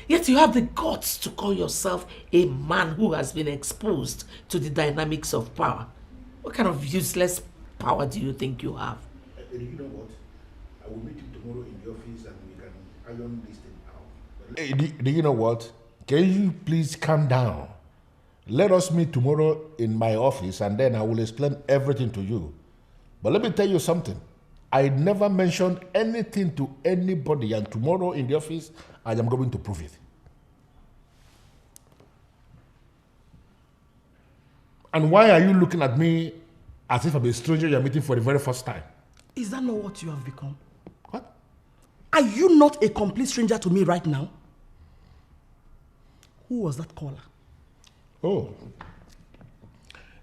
Yet you have the guts to call yourself a man who has been exposed to the dynamics of power. What kind of useless power do you think you have? You know what? I will meet you tomorrow in the office and we can iron this thing out. Do you know what? Can you please calm down? Let us meet tomorrow in my office and then I will explain everything to you. But let me tell you something. I never mentioned anything to anybody, and tomorrow in the office, I am going to prove it. And why are you looking at me as if I'm a stranger you're meeting for the very first time? Is that not what you have become? What? Are you not a complete stranger to me right now? Who was that caller? Oh,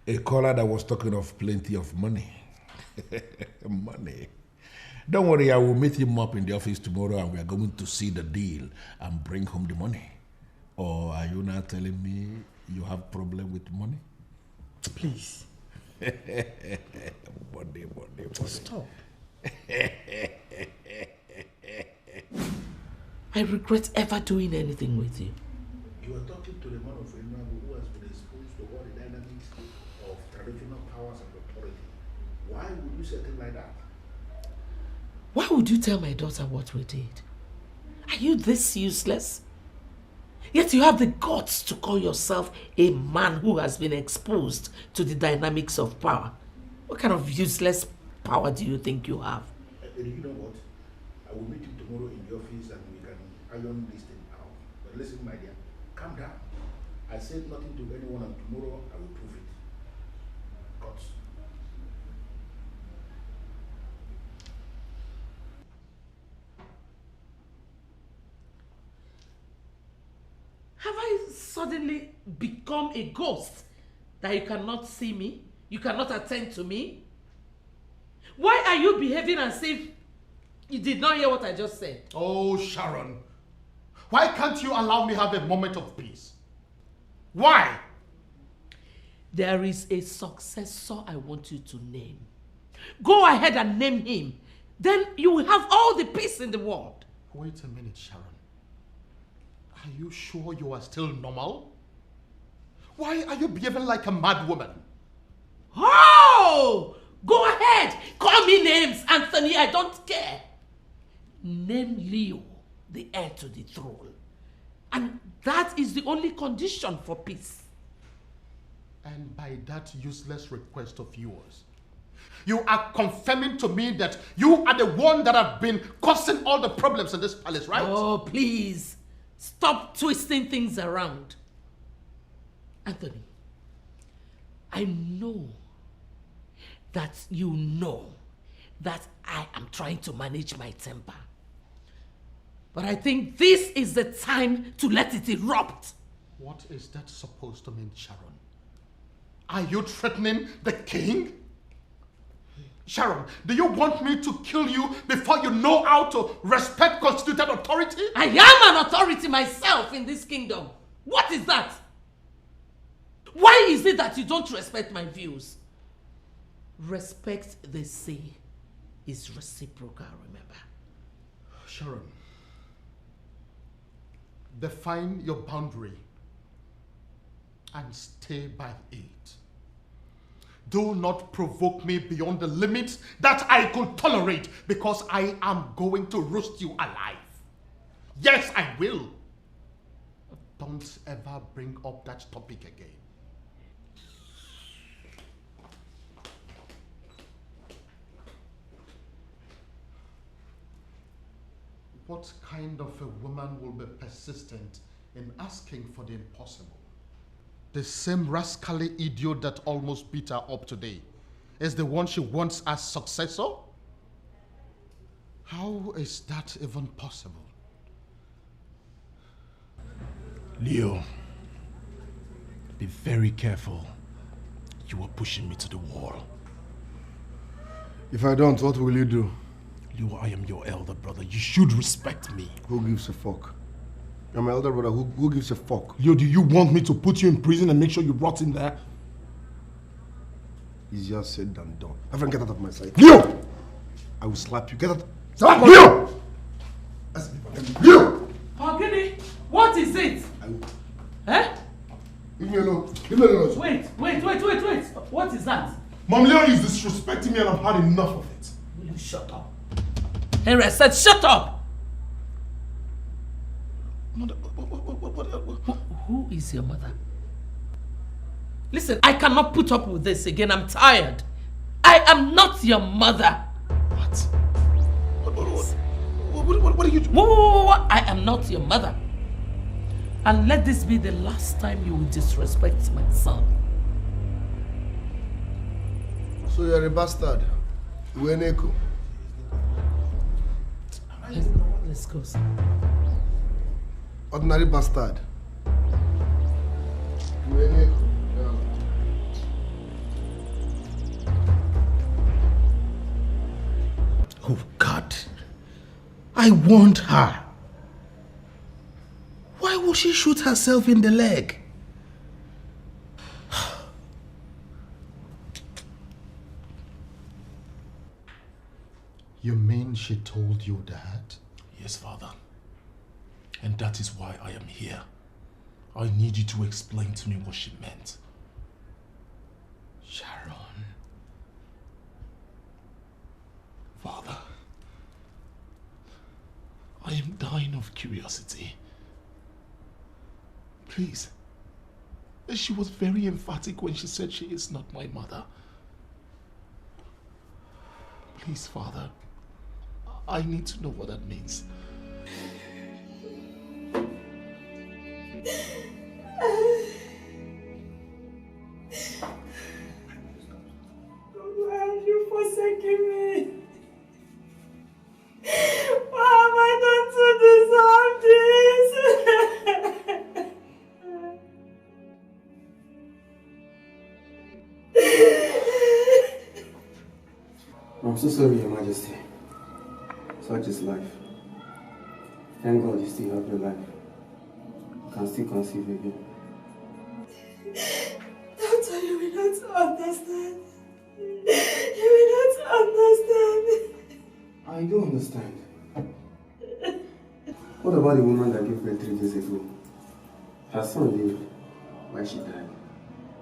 a caller that was talking of plenty of money. Money. Don't worry, I will meet him up in the office tomorrow and we are going to see the deal and bring home the money. Or are you now telling me you have problem with money? Please. Body. Stop. I regret ever doing anything with you. You are talking to the man of Ezeonu who has been exposed to all the dynamics of traditional powers and authority. Why would you say a thing like that? Why would you tell my daughter what we did? Are you this useless? Yet you have the guts to call yourself a man who has been exposed to the dynamics of power. What kind of useless power do you think you have? You know what? I will meet you tomorrow in the office and we can iron this thing out. But listen, my dear, calm down. I said nothing to anyone and tomorrow I will prove it. Guts. Have I suddenly become a ghost that you cannot see me? You cannot attend to me? Why are you behaving as if you did not hear what I just said? Oh, Sharon. Why can't you allow me have a moment of peace? Why? There is a successor I want you to name. Go ahead and name him. Then you will have all the peace in the world. Wait a minute, Sharon. Are you sure you are still normal? Why are you behaving like a mad woman? Oh! Go ahead! Call me names, Anthony, I don't care. Name Leo, the heir to the throne. And that is the only condition for peace. And by that useless request of yours, you are confirming to me that you are the one that have been causing all the problems in this palace, right? Oh, please. Stop twisting things around. Anthony, I know that you know that I am trying to manage my temper. But I think this is the time to let it erupt. What is that supposed to mean, Sharon? Are you threatening the king? Sharon, do you want me to kill you before you know how to respect constituted authority? I am an authority myself in this kingdom. What is that? Why is it that you don't respect my views? Respect, they say, is reciprocal, remember? Sharon, define your boundary and stay by it. Do not provoke me beyond the limits that I could tolerate, because I am going to roast you alive. Yes, I will. Don't ever bring up that topic again. What kind of a woman will be persistent in asking for the impossible? The same rascally idiot that almost beat her up today is the one she wants as successor? How is that even possible? Leo, be very careful. You are pushing me to the wall. If I don't, what will you do? Leo, I am your elder brother. You should respect me. Who gives a fuck? I'm my elder brother. Who gives a fuck? Leo, do you want me to put you in prison and make sure you rot in there? Easier said than done. My friend, get out of my sight. Leo! I will slap you. Get out. Slap Leo! Leo! Ogini, what is it? Eh? Leave me alone. Leave me alone. Wait. What is that? Mom, Leo is disrespecting me and I've had enough of it. Will you shut up? Henry, I said shut up! Mother, Who is your mother? Listen, I cannot put up with this again. I'm tired. I am not your mother. What? What are you doing? What? I am not your mother. And let this be the last time you will disrespect my son. So you're a bastard. Ueneko. Let's go, sir. Ordinary bastard. Ueneko. Oh God, I warned her. Why would she shoot herself in the leg? mean she told you that? Yes, Father. And that is why I am here. I need you to explain to me what she meant. Sharon. Father, I am dying of curiosity. Please. She was very emphatic when she said she is not my mother. Please, Father, I need to know what that means. Why have you forsaken me? Why have I done to deserve this? I'm so sorry, Your Majesty. Such is life. Thank God you still have your life. You can still conceive again. Doctor, you will not understand. You will not understand. I don't understand. What about the woman that gave birth 3 days ago? Her son lived. Why she died?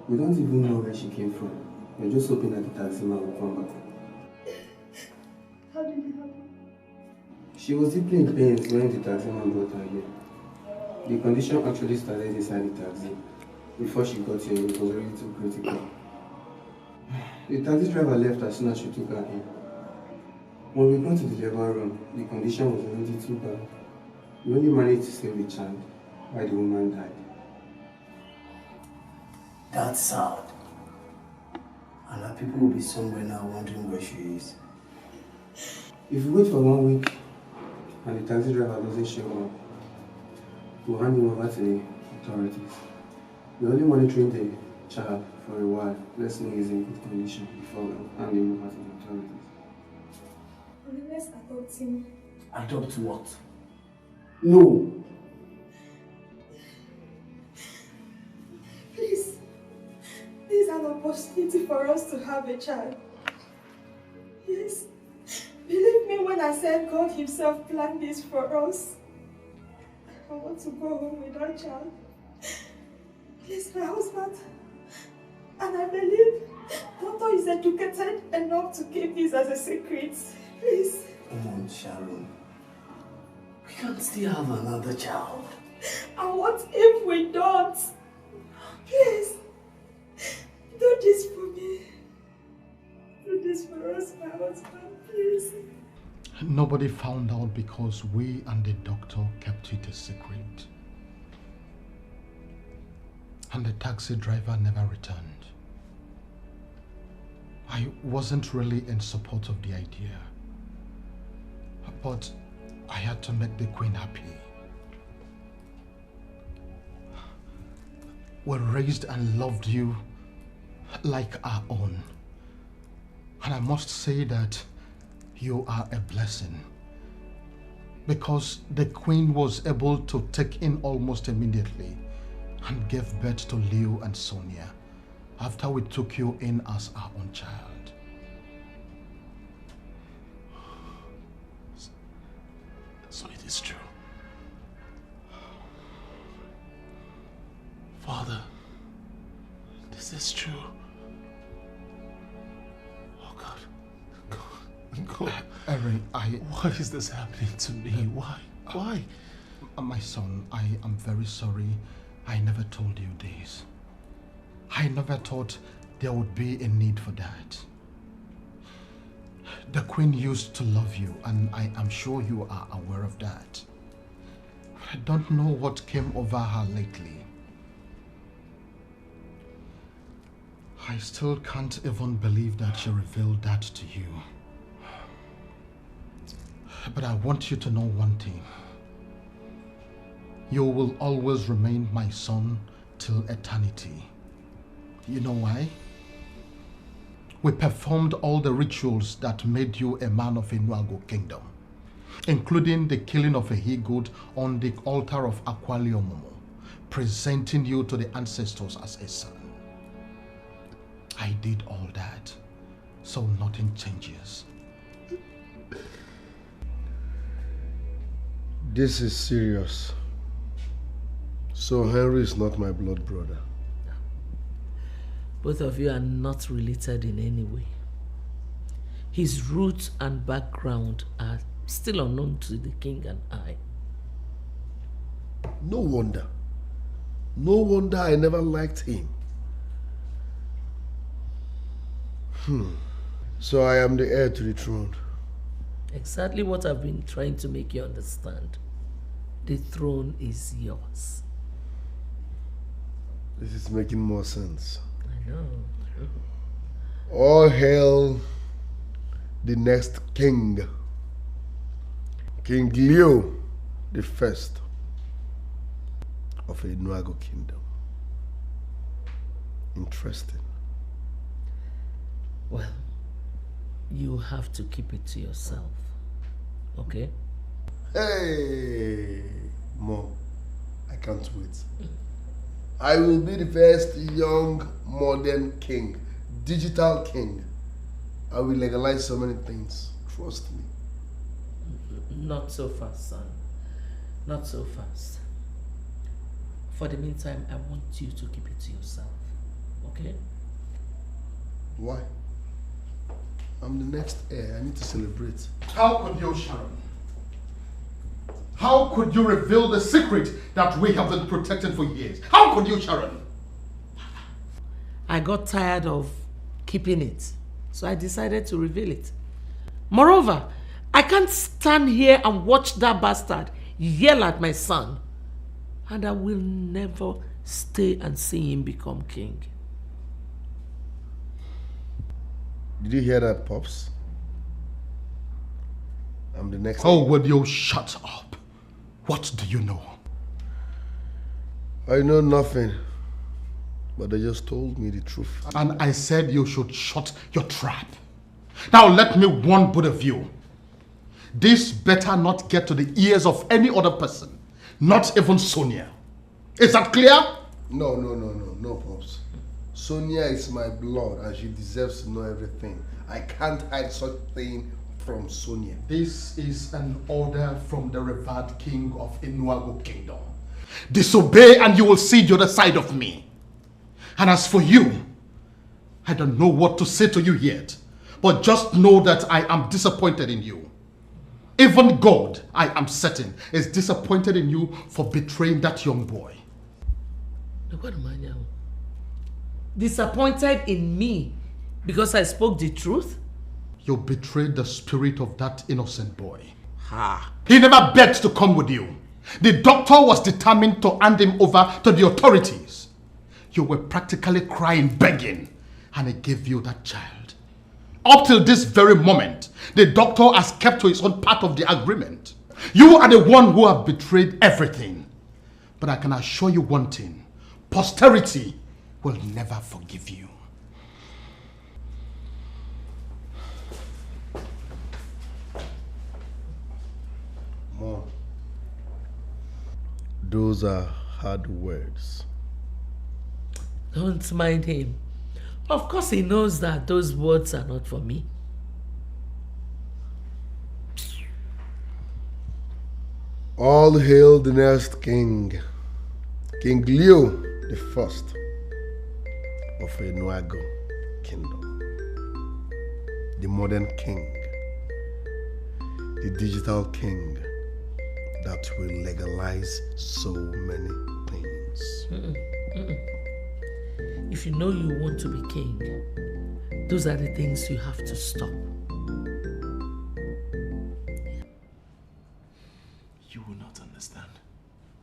We don't even know where she came from. We're just hoping that the taxi man will come back. How did it happen? She was deeply in pain when the taxi man brought her here. The condition actually started inside the taxi. Before she got here, it was already too critical. The taxi driver left as soon as she took her in. When we got to the labor room, the condition was already too bad. We only managed to save the child while the woman died. That's sad. And our people will be somewhere now wondering where she is. If we wait for 1 week and the taxi driver doesn't show up, we'll hand him over to the authorities. We're only monitoring the child for a while. Let's know he's in good condition before we hand him over to the authorities. Let's adopt him. Adopt what? No! Please. This is an opportunity for us to have a child. Yes. Believe me when I said God himself planned this for us. I want to go home with our child. He's my husband. And I believe Doctor is educated enough to keep this as a secret. Please. Come on, Sharon. We can't still have another child. And what if we don't? Please. Do this for me. Do this for us, my husband, please. Nobody found out because we and the doctor kept it a secret. And the taxi driver never returned. I wasn't really in support of the idea. But I had to make the Queen happy. We raised and loved you like our own. And I must say that you are a blessing. Because the Queen was able to take in almost immediately and gave birth to Leo and Sonia after we took you in as our own child. So it is true. Father, this is true. Oh God. God. Erin, why is this happening to me? Why? Why? My son, I am very sorry. I never told you this. I never thought there would be a need for that. The Queen used to love you, and I am sure you are aware of that. I don't know what came over her lately. I still can't even believe that she revealed that to you. But I want you to know one thing. You will always remain my son till eternity. You know why? We performed all the rituals that made you a man of Enuago Kingdom, including the killing of a he-goat on the altar of Aqualiomomo, presenting you to the ancestors as a son. I did all that, so nothing changes. This is serious. So Henry is not my blood brother. Both of you are not related in any way. His roots and background are still unknown to the king and I. No wonder. No wonder I never liked him. So I am the heir to the throne. Exactly what I've been trying to make you understand. The throne is yours. This is making more sense. I know. All hail the next king. King Leo the first of Enuago Kingdom. Interesting. Well, you have to keep it to yourself, okay? Hey, Mom, I can't wait. I will be the first young modern king, digital king. I will legalize so many things, trust me. Not so fast, son. Not so fast. For the meantime, I want you to keep it to yourself, okay? Why? I'm the next heir. I need to celebrate. How could you, Sharon? How could you reveal the secret that we have been protecting for years? How could you, Sharon? I got tired of keeping it, so I decided to reveal it. Moreover, I can't stand here and watch that bastard yell at my son, and I will never stay and see him become king. Did you hear that, Pops? I'm the next. Oh, would you shut up? What do you know? I know nothing, but they just told me the truth. And I said you should shut your trap. Now let me warn both of you. This better not get to the ears of any other person, not even Sonia. Is that clear? No, Pops. Sonia is my blood and she deserves to know everything. I can't hide such thing from Sonia. This is an order from the revered king of Enuago Kingdom. Disobey and you will see the other side of me. And as for you, I don't know what to say to you yet, but just know that I am disappointed in you. Even God, I am certain, is disappointed in you for betraying that young boy. Disappointed in me because I spoke the truth? You betrayed the spirit of that innocent boy. Ha! He never begged to come with you. The doctor was determined to hand him over to the authorities. You were practically crying, begging, and he gave you that child. Up till this very moment, the doctor has kept to his own part of the agreement. You are the one who have betrayed everything. But I can assure you one thing. Posterity will never forgive you. Mom, those are hard words. Don't mind him. Of course he knows that those words are not for me. All hail the next king, King Leo the first of Enuago Kingdom. The modern king, the digital king that will legalize so many things. If you know you want to be king, those are the things you have to stop. You will not understand.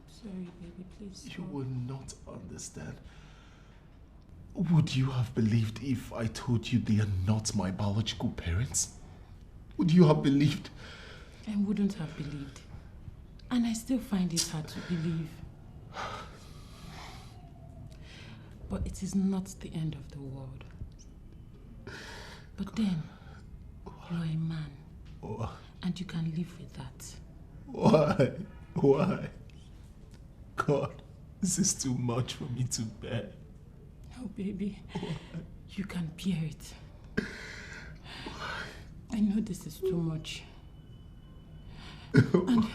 Sorry, baby, please. You will not understand. Would you have believed if I told you they are not my biological parents? Would you have believed? I wouldn't have believed. And I still find it hard to believe. But it is not the end of the world. But then, you are a man. Why? And you can live with that. Why? Why? God, this is too much for me to bear. Oh, baby. Why? You can bear it. I know this is too much. And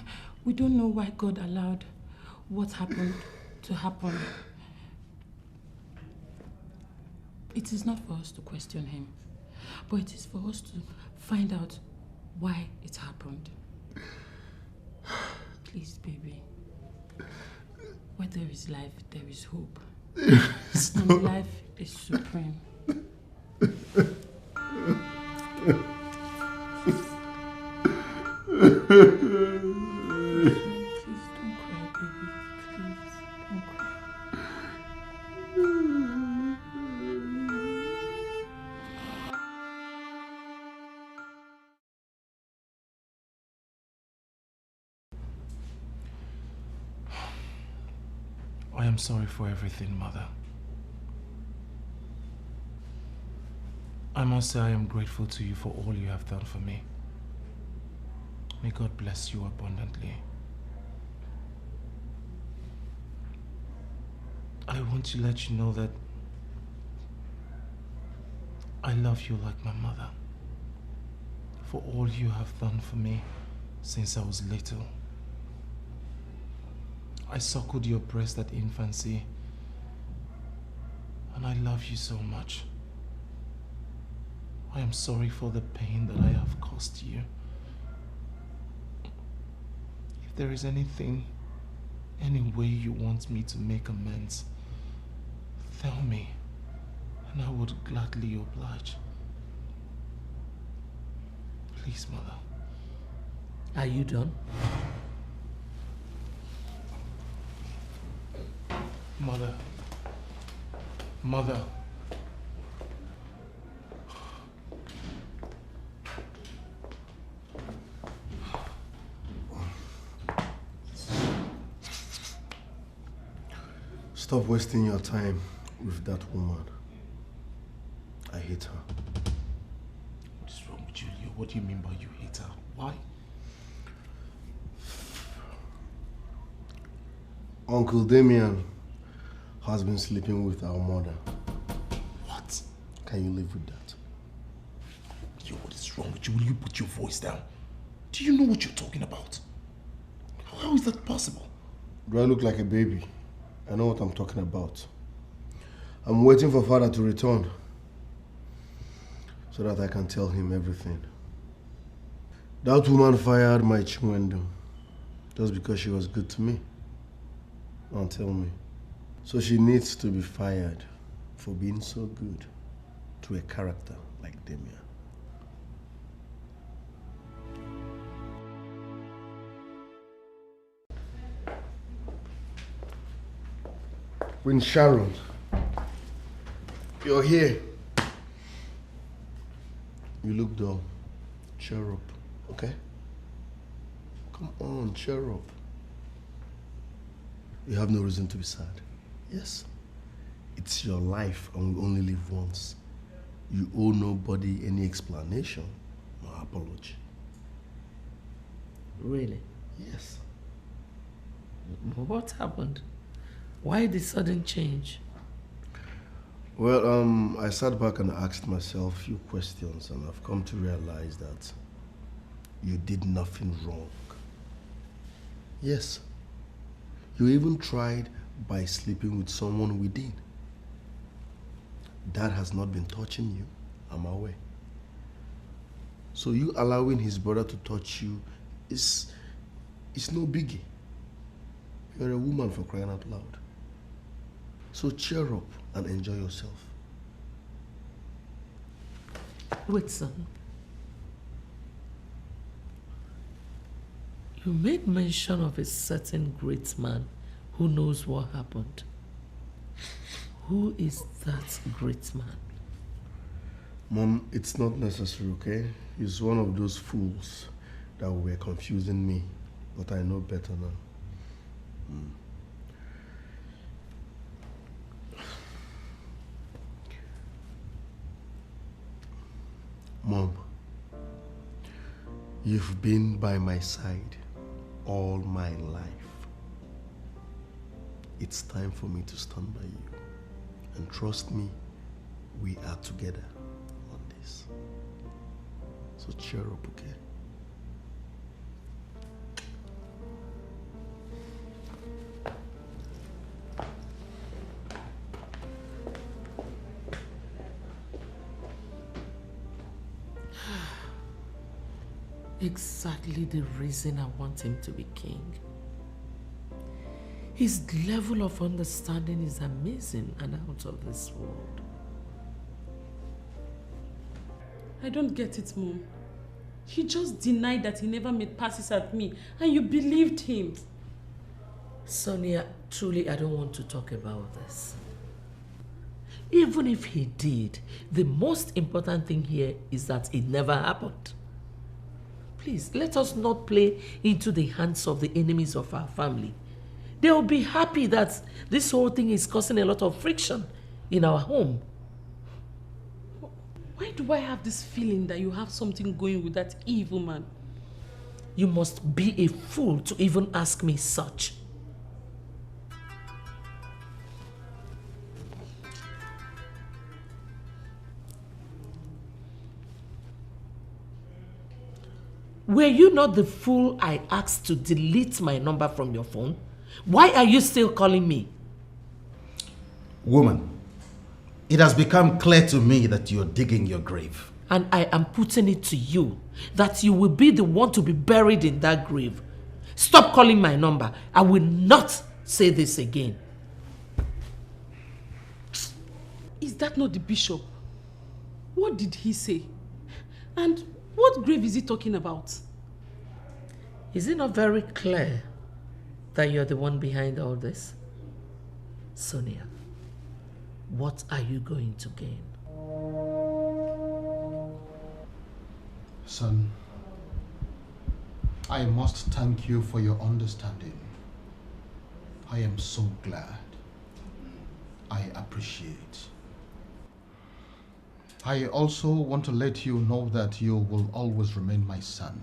We don't know why God allowed what happened to happen. It is not for us to question him, but it is for us to find out why it happened. Please, baby. Where there is life, there is hope. And life is supreme. I am sorry for everything, Mother. I must say I am grateful to you for all you have done for me. May God bless you abundantly. I want to let you know that I love you like my mother for all you have done for me since I was little. I suckled your breast at infancy, and I love you so much. I am sorry for the pain that I have caused you. If there is anything, any way you want me to make amends, tell me, and I would gladly oblige. Please, Mother. Are you done? Mother. Mother. Stop wasting your time with that woman. I hate her. What is wrong with you, Leo? What do you mean by you hate her? Why? Uncle Demian has been sleeping with our mother. What? Can you live with that? Leo, what is wrong with you? Will you put your voice down? Do you know what you're talking about? How is that possible? Do I look like a baby? I know what I'm talking about. I'm waiting for father to return so that I can tell him everything. That woman fired my Chinwendo just because she was good to me. Now tell me. So she needs to be fired for being so good to a character like Demian. Queen Sharon, you're here. You look dull. Cheer up, okay? Come on, cheer up. You have no reason to be sad. Yes. It's your life and we only live once. You owe nobody any explanation or apology. Really? Yes. What happened? Why the sudden change? Well, I sat back and asked myself a few questions and I've come to realize that you did nothing wrong. Yes. You even tried by sleeping with someone within. That has not been touching you, I'm aware. So you allowing his brother to touch you is no biggie. You're a woman, for crying out loud. So cheer up and enjoy yourself. Wait, son. You made mention of a certain great man who knows what happened. Who is that great man? Mom, it's not necessary, okay? He's one of those fools that were confusing me, but I know better now. Mom, you've been by my side all my life. It's time for me to stand by you. And trust me, we are together on this. So cheer up, okay? exactly the reason I want him to be king. His level of understanding is amazing and out of this world. I don't get it, Mom. He just denied that he never made passes at me, and you believed him. Sonia, truly I don't want to talk about this. Even if he did, the most important thing here is that it never happened. Please, let us not play into the hands of the enemies of our family. They will be happy that this whole thing is causing a lot of friction in our home. Why do I have this feeling that you have something going with that evil man? You must be a fool to even ask me such. Were you not the fool I asked to delete my number from your phone? Why are you still calling me? Woman, it has become clear to me that you're digging your grave. And I am putting it to you that you will be the one to be buried in that grave. Stop calling my number. I will not say this again. Is that not the bishop? What did he say? And what grave is he talking about? Is it not very clear that you're the one behind all this? Sonia, what are you going to gain? Son, I must thank you for your understanding. I am so glad. I appreciate. I also want to let you know that you will always remain my son.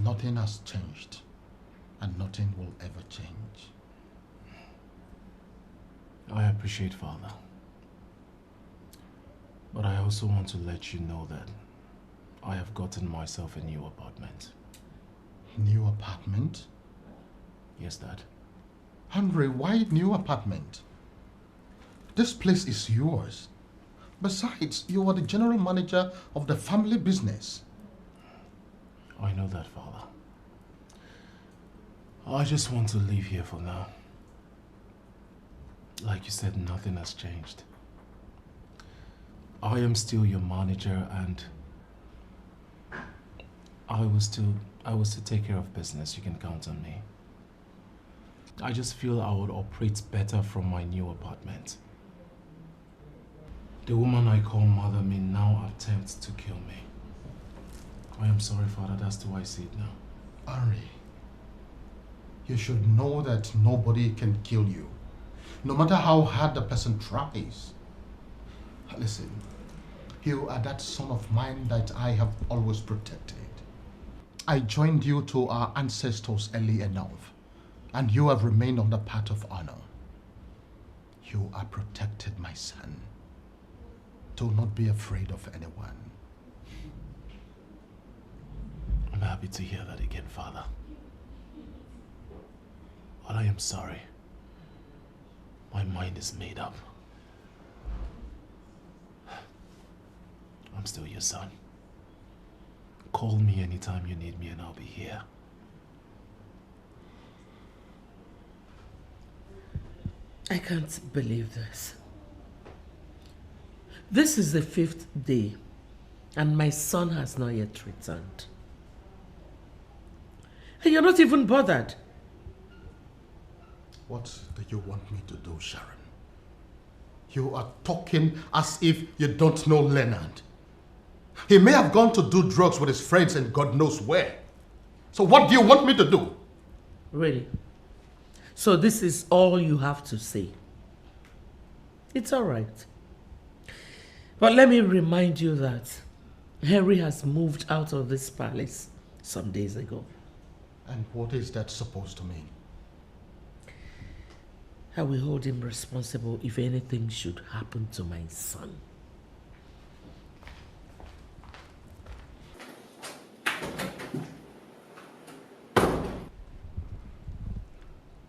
Nothing has changed, and nothing will ever change. I appreciate, Father. But I also want to let you know that I have gotten myself a new apartment. New apartment? Yes, Dad. Henry, why new apartment? This place is yours. Besides, you are the general manager of the family business. I know that, Father. I just want to live here for now. Like you said, nothing has changed. I am still your manager, and I will still take care of business. You can count on me. I just feel I would operate better from my new apartment. The woman I call mother may now attempt to kill me. I am sorry, Father, that's the way I see it now. Henry, you should know that nobody can kill you, no matter how hard the person tries. Listen, you are that son of mine that I have always protected. I joined you to our ancestors early enough, and you have remained on the path of honor. You are protected, my son. Do not be afraid of anyone. I'm happy to hear that again, Father. But I am sorry. My mind is made up. I'm still your son. Call me anytime you need me and I'll be here. I can't believe this. This is the 5th day, and my son has not yet returned. And you're not even bothered. What do you want me to do, Sharon? You are talking as if you don't know Leonard. He may have gone to do drugs with his friends and God knows where. So what do you want me to do? Really? So this is all you have to say? It's all right. But let me remind you that Henry has moved out of this palace some days ago. And what is that supposed to mean? I will hold him responsible if anything should happen to my son.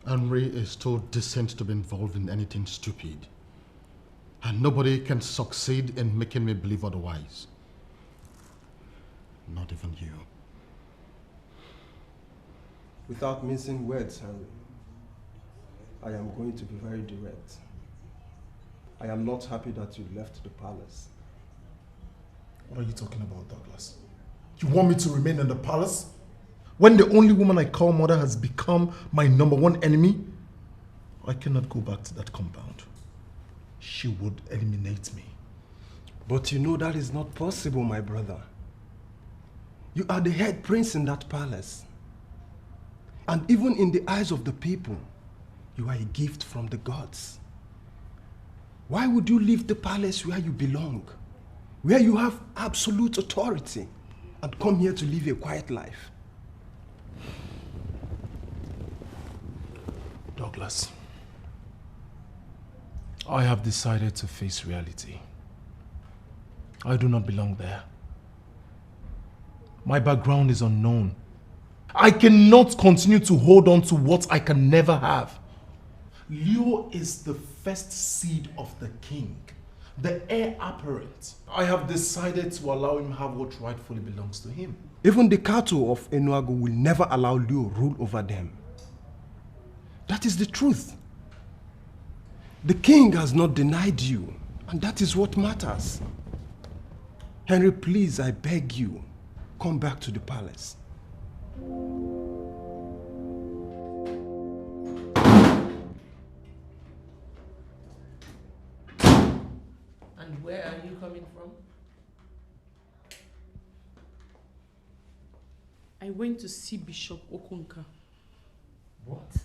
Henry is too decent to be involved in anything stupid. And nobody can succeed in making me believe otherwise. Not even you. Without mincing words, Henry, I am going to be very direct. I am not happy that you left the palace. What are you talking about, Douglas? You want me to remain in the palace? When the only woman I call mother has become my #1 enemy? I cannot go back to that compound. She would eliminate me. But you know that is not possible, my brother. You are the head prince in that palace. And even in the eyes of the people, you are a gift from the gods. Why would you leave the palace where you belong, where you have absolute authority, and come here to live a quiet life? Douglas, I have decided to face reality. I do not belong there. My background is unknown. I cannot continue to hold on to what I can never have. Leo is the first seed of the king, the heir apparent. I have decided to allow him have what rightfully belongs to him. Even the cattle of Enuago will never allow Leo rule over them. That is the truth. The king has not denied you, and that is what matters. Henry, please, I beg you, come back to the palace. And where are you coming from? I went to see Bishop Okonka. What?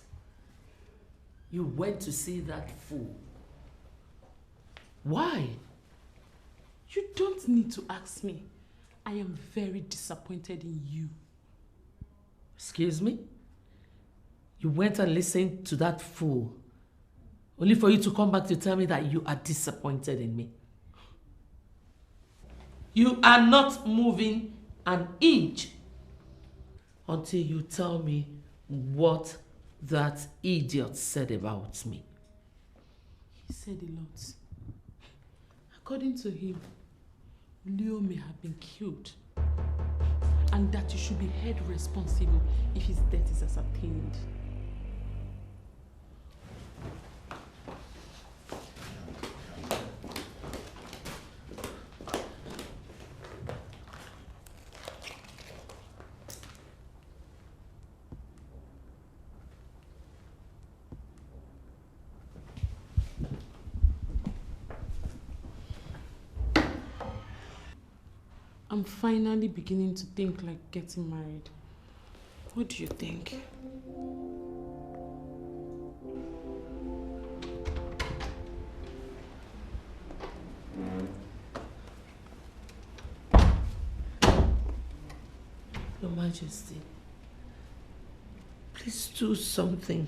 You went to see that fool? Why? You don't need to ask me. I am very disappointed in you. Excuse me? You went and listened to that fool, only for you to come back to tell me that you are disappointed in me. You are not moving an inch until you tell me what that idiot said about me. He said a lot. According to him, Leo may have been killed, and that you should be held responsible if his death is ascertained. I'm finally beginning to think like getting married. What do you think? Your Majesty, please do something.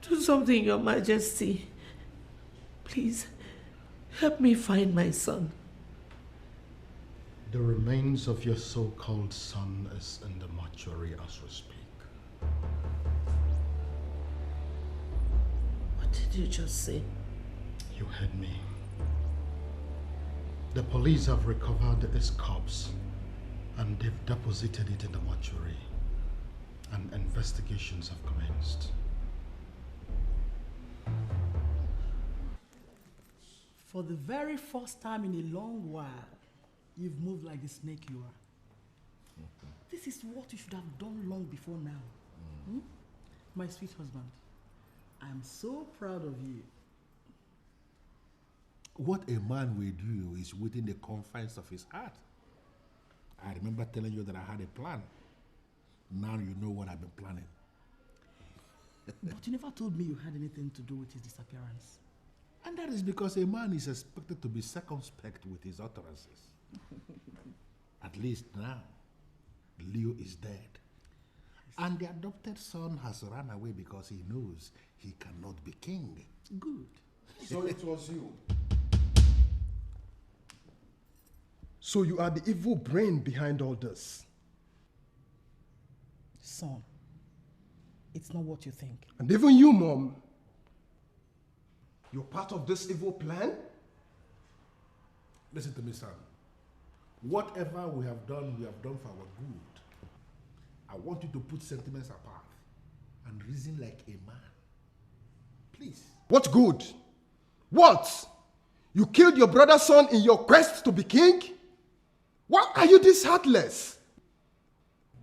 Do something, Your Majesty. Please, help me find my son. The remains of your so-called son is in the mortuary as we speak. What did you just say? You heard me. The police have recovered his corpse and they've deposited it in the mortuary, and investigations have commenced. For the very first time in a long while, you've moved like the snake you are. This is what you should have done long before now. Hmm? My sweet husband, I'm so proud of you. What a man will do is within the confines of his heart. I remember telling you that I had a plan. Now you know what I've been planning. But you never told me you had anything to do with his disappearance. And that is because a man is expected to be circumspect with his utterances. At least now, Leo is dead. And the adopted son has run away because he knows he cannot be king. Good. So it was you. So you are the evil brain behind all this. Son, it's not what you think. And even you, Mom. You're part of this evil plan? Listen to me, son. Whatever we have done for our good. I want you to put sentiments apart and reason like a man. Please. What good? What? You killed your brother's son in your quest to be king? Why are you this heartless?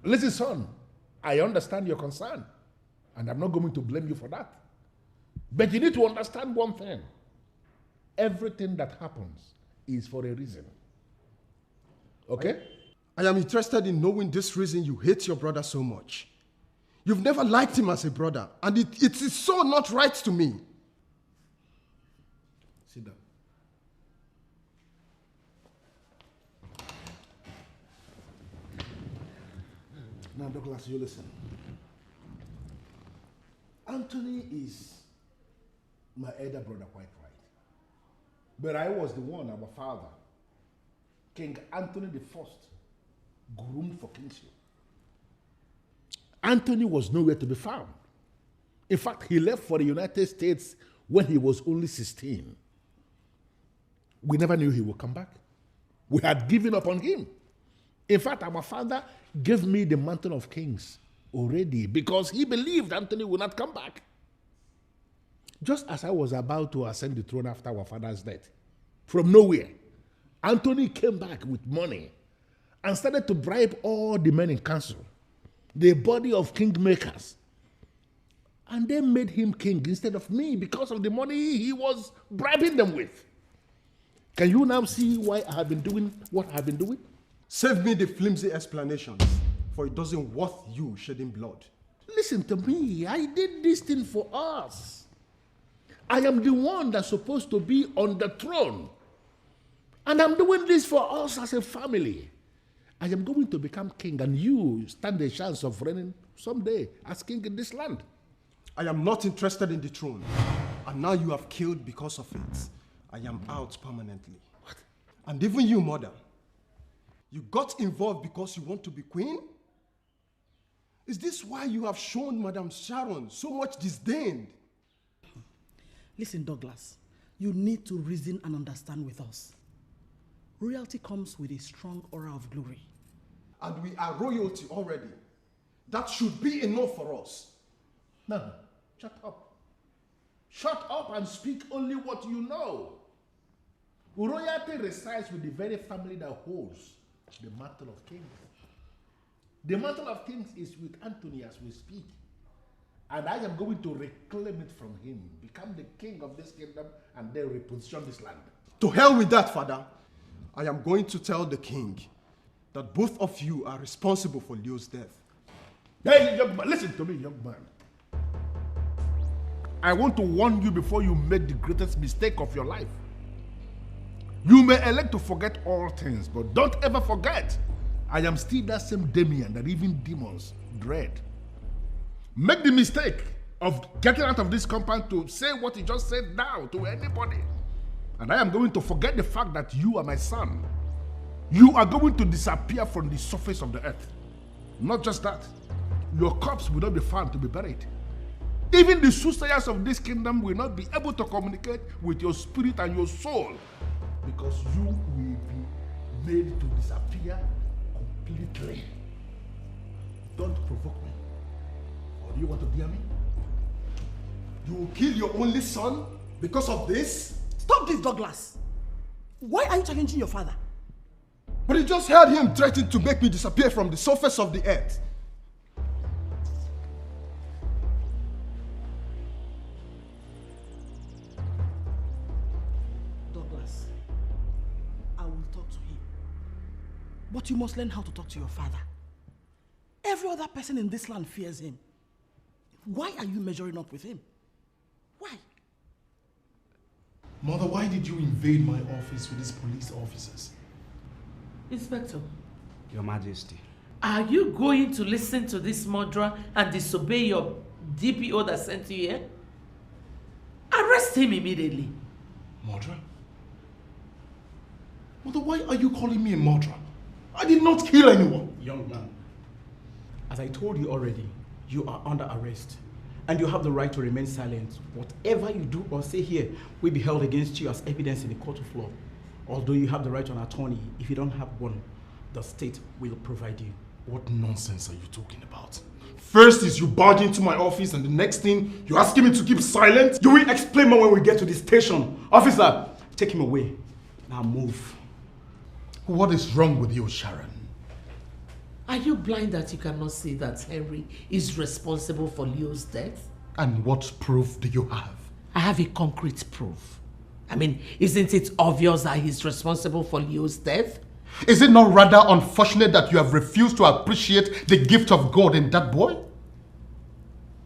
Listen, son, I understand your concern, and I'm not going to blame you for that. But you need to understand one thing. Everything that happens is for a reason. Okay? I am interested in knowing this reason you hate your brother so much. You've never liked him as a brother, and it is so not right to me. Sit down. Now, Douglas, you listen. Anthony is my elder brother, quite right. But I was the one, our father, King Anthony I, groomed for kingship. Anthony was nowhere to be found. In fact, he left for the United States when he was only 16. We never knew he would come back. We had given up on him. In fact, our father gave me the mantle of kings already because he believed Anthony would not come back. Just as I was about to ascend the throne after our father's death, from nowhere, Anthony came back with money and started to bribe all the men in council, the body of kingmakers. And they made him king instead of me because of the money he was bribing them with. Can you now see why I have been doing what I have been doing? Save me the flimsy explanations, for it doesn't worth you shedding blood. Listen to me. I did this thing for us. I am the one that's supposed to be on the throne. And I'm doing this for us as a family. I am going to become king, and you stand a chance of reigning someday as king in this land. I am not interested in the throne. And now you have killed because of it. I am out permanently. What? And even you, mother. You got involved because you want to be queen? Is this why you have shown Madam Sharon so much disdain? Listen, Douglas, you need to reason and understand with us. Royalty comes with a strong aura of glory. And we are royalty already. That should be enough for us. No, shut up. Shut up and speak only what you know. Royalty resides with the very family that holds the mantle of kings. The mantle of kings is with Anthony as we speak. And I am going to reclaim it from him, become the king of this kingdom, and then reposition this land. To hell with that, Father. I am going to tell the king that both of you are responsible for Leo's death. Hey, young man, listen to me, young man. I want to warn you before you make the greatest mistake of your life. You may elect to forget all things, but don't ever forget, I am still that same Demian that even demons dread. Make the mistake of getting out of this compound to say what you just said now to anybody. And I am going to forget the fact that you are my son. You are going to disappear from the surface of the earth. Not just that, your corpse will not be found to be buried. Even the soothsayers of this kingdom will not be able to communicate with your spirit and your soul, because you will be made to disappear completely. Don't provoke me. Or do you want to dare me? You will kill your only son because of this? Stop this, Douglas. Why are you challenging your father? But you just heard him threaten to make me disappear from the surface of the earth. Douglas, I will talk to him. But you must learn how to talk to your father. Every other person in this land fears him. Why are you measuring up with him? Why? Mother, why did you invade my office with these police officers? Inspector. Your Majesty. Are you going to listen to this murderer and disobey your DPO that sent you here? Arrest him immediately. Murderer? Mother, why are you calling me a murderer? I did not kill anyone. Young man, as I told you already, you are under arrest. And you have the right to remain silent. Whatever you do or say here will be held against you as evidence in the court of law. Although you have the right to an attorney, if you don't have one, the state will provide you. What nonsense are you talking about? First is you barge into my office and the next thing you're asking me to keep silent? You will explain more when we get to the station. Officer, take him away. Now move. What is wrong with you, Sharon? Are you blind that you cannot see that Henry is responsible for Leo's death? And what proof do you have? I have a concrete proof. I mean, isn't it obvious that he's responsible for Leo's death? Is it not rather unfortunate that you have refused to appreciate the gift of God in that boy?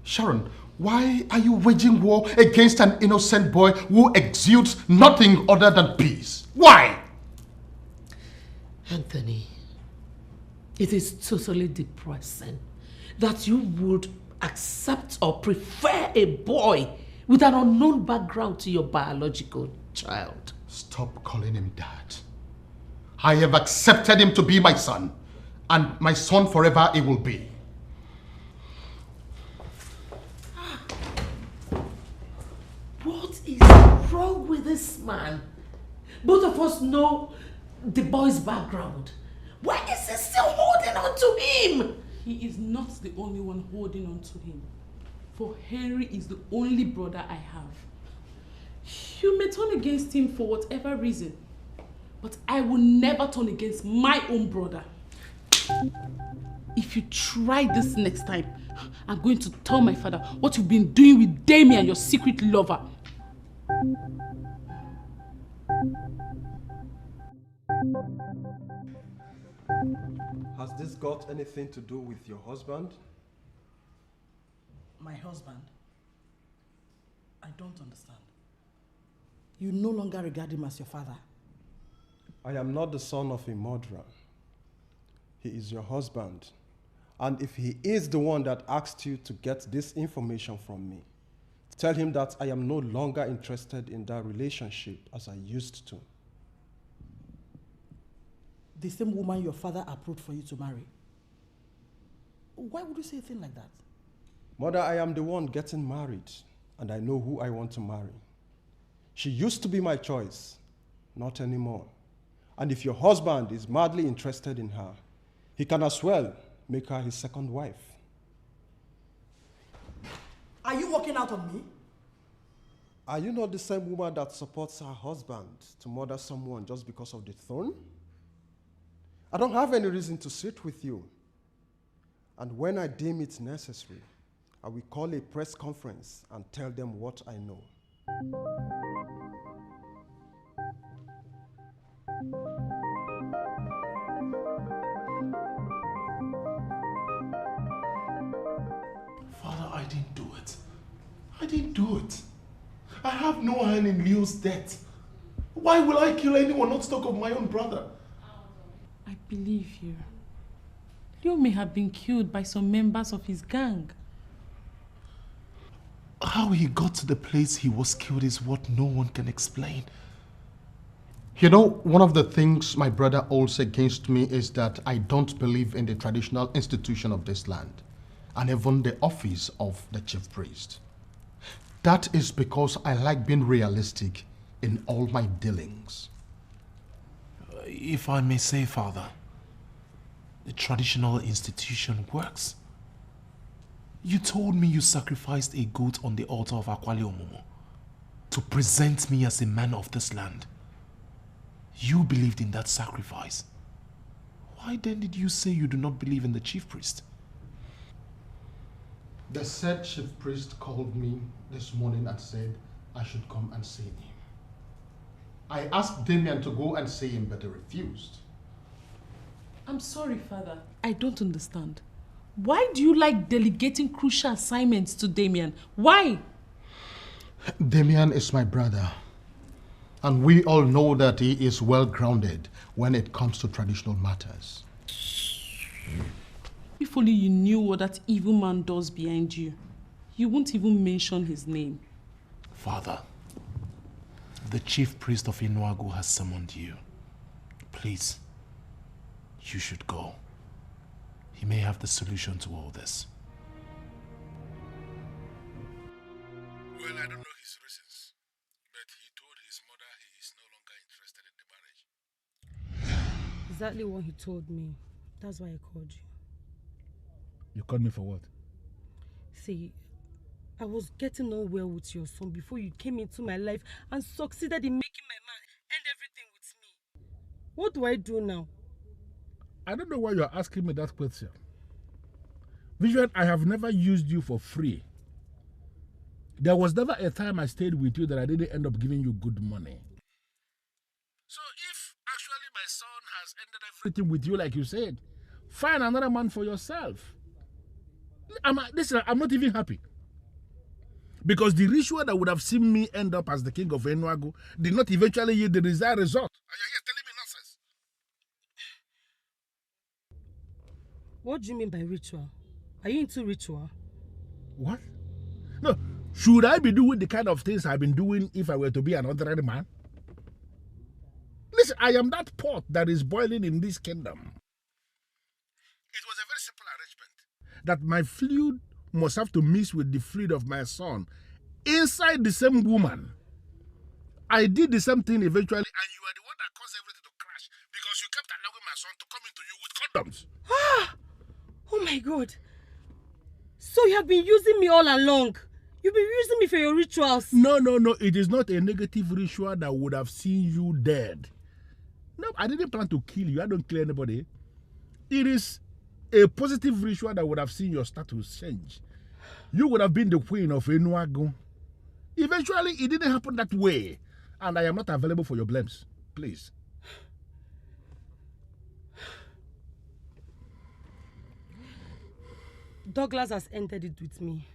Sharon, why are you waging war against an innocent boy who exudes nothing other than peace? Why? Anthony, it is totally depressing that you would accept or prefer a boy with an unknown background to your biological child. Stop calling him dad. I have accepted him to be my son, and my son forever he will be. What is wrong with this man? Both of us know the boy's background. Why is he still holding on to him? He is not the only one holding on to him. For Henry is the only brother I have. You may turn against him for whatever reason, but I will never turn against my own brother. If you try this next time, I'm going to tell my father what you've been doing with Demian, your secret lover. Has this got anything to do with your husband? My husband? I don't understand. You no longer regard him as your father. I am not the son of a murderer. He is your husband. And if he is the one that asked you to get this information from me, tell him that I am no longer interested in that relationship as I used to. The same woman your father approved for you to marry. Why would you say a thing like that? Mother, I am the one getting married, and I know who I want to marry. She used to be my choice, not anymore. And if your husband is madly interested in her, he can as well make her his second wife. Are you walking out on me? Are you not the same woman that supports her husband to murder someone just because of the throne? I don't have any reason to sit with you. And when I deem it necessary, I will call a press conference and tell them what I know. Father, I didn't do it. I didn't do it. I have no hand in Leo's death. Why will I kill anyone, not to talk of my own brother? I believe you. Leo may have been killed by some members of his gang. How he got to the place he was killed is what no one can explain. You know, one of the things my brother holds against me is that I don't believe in the traditional institution of this land, and even the office of the chief priest. That is because I like being realistic in all my dealings. If I may say, Father, the traditional institution works. You told me you sacrificed a goat on the altar of Akwali Omomo to present me as a man of this land. You believed in that sacrifice. Why then did you say you do not believe in the chief priest? The said chief priest called me this morning and said I should come and see him. I asked Demian to go and see him, but he refused. I'm sorry, Father. I don't understand. Why do you like delegating crucial assignments to Demian? Why? Demian is my brother. And we all know that he is well grounded when it comes to traditional matters. If only you knew what that evil man does behind you, you won't even mention his name. Father, the chief priest of Inuagu has summoned you. Please, you should go. He may have the solution to all this. Well, I don't know his reasons, but he told his mother he is no longer interested in the marriage. exactly what he told me. That's why I called you. You called me for what? See, I was getting on well with your son before you came into my life and succeeded in making my man end everything with me. What do I do now? I don't know why you're asking me that question. Vivian, I have never used you for free. There was never a time I stayed with you that I didn't end up giving you good money. So if actually my son has ended everything with you like you said, find another man for yourself. Listen, I'm not even happy. Because the ritual that would have seen me end up as the king of Enuago did not eventually yield the desired result. And you're here telling me nonsense. What do you mean by ritual? Are you into ritual? What? No, should I be doing the kind of things I've been doing if I were to be an ordinary man? Listen, I am that pot that is boiling in this kingdom. It was a very simple arrangement that my fluid must have to mix with the fluid of my son inside the same woman. I did the same thing eventually, and you are the one that caused everything to crash because you kept allowing my son to come into you with condoms. Ah! Oh my God. So you have been using me all along. You've been using me for your rituals. No. It is not a negative ritual that would have seen you dead. No, I didn't plan to kill you. I don't kill anybody. It is a positive ritual that would have seen your status change. You would have been the queen of Enuago. Eventually, it didn't happen that way. And I am not available for your blames. Please. Douglas has ended it with me.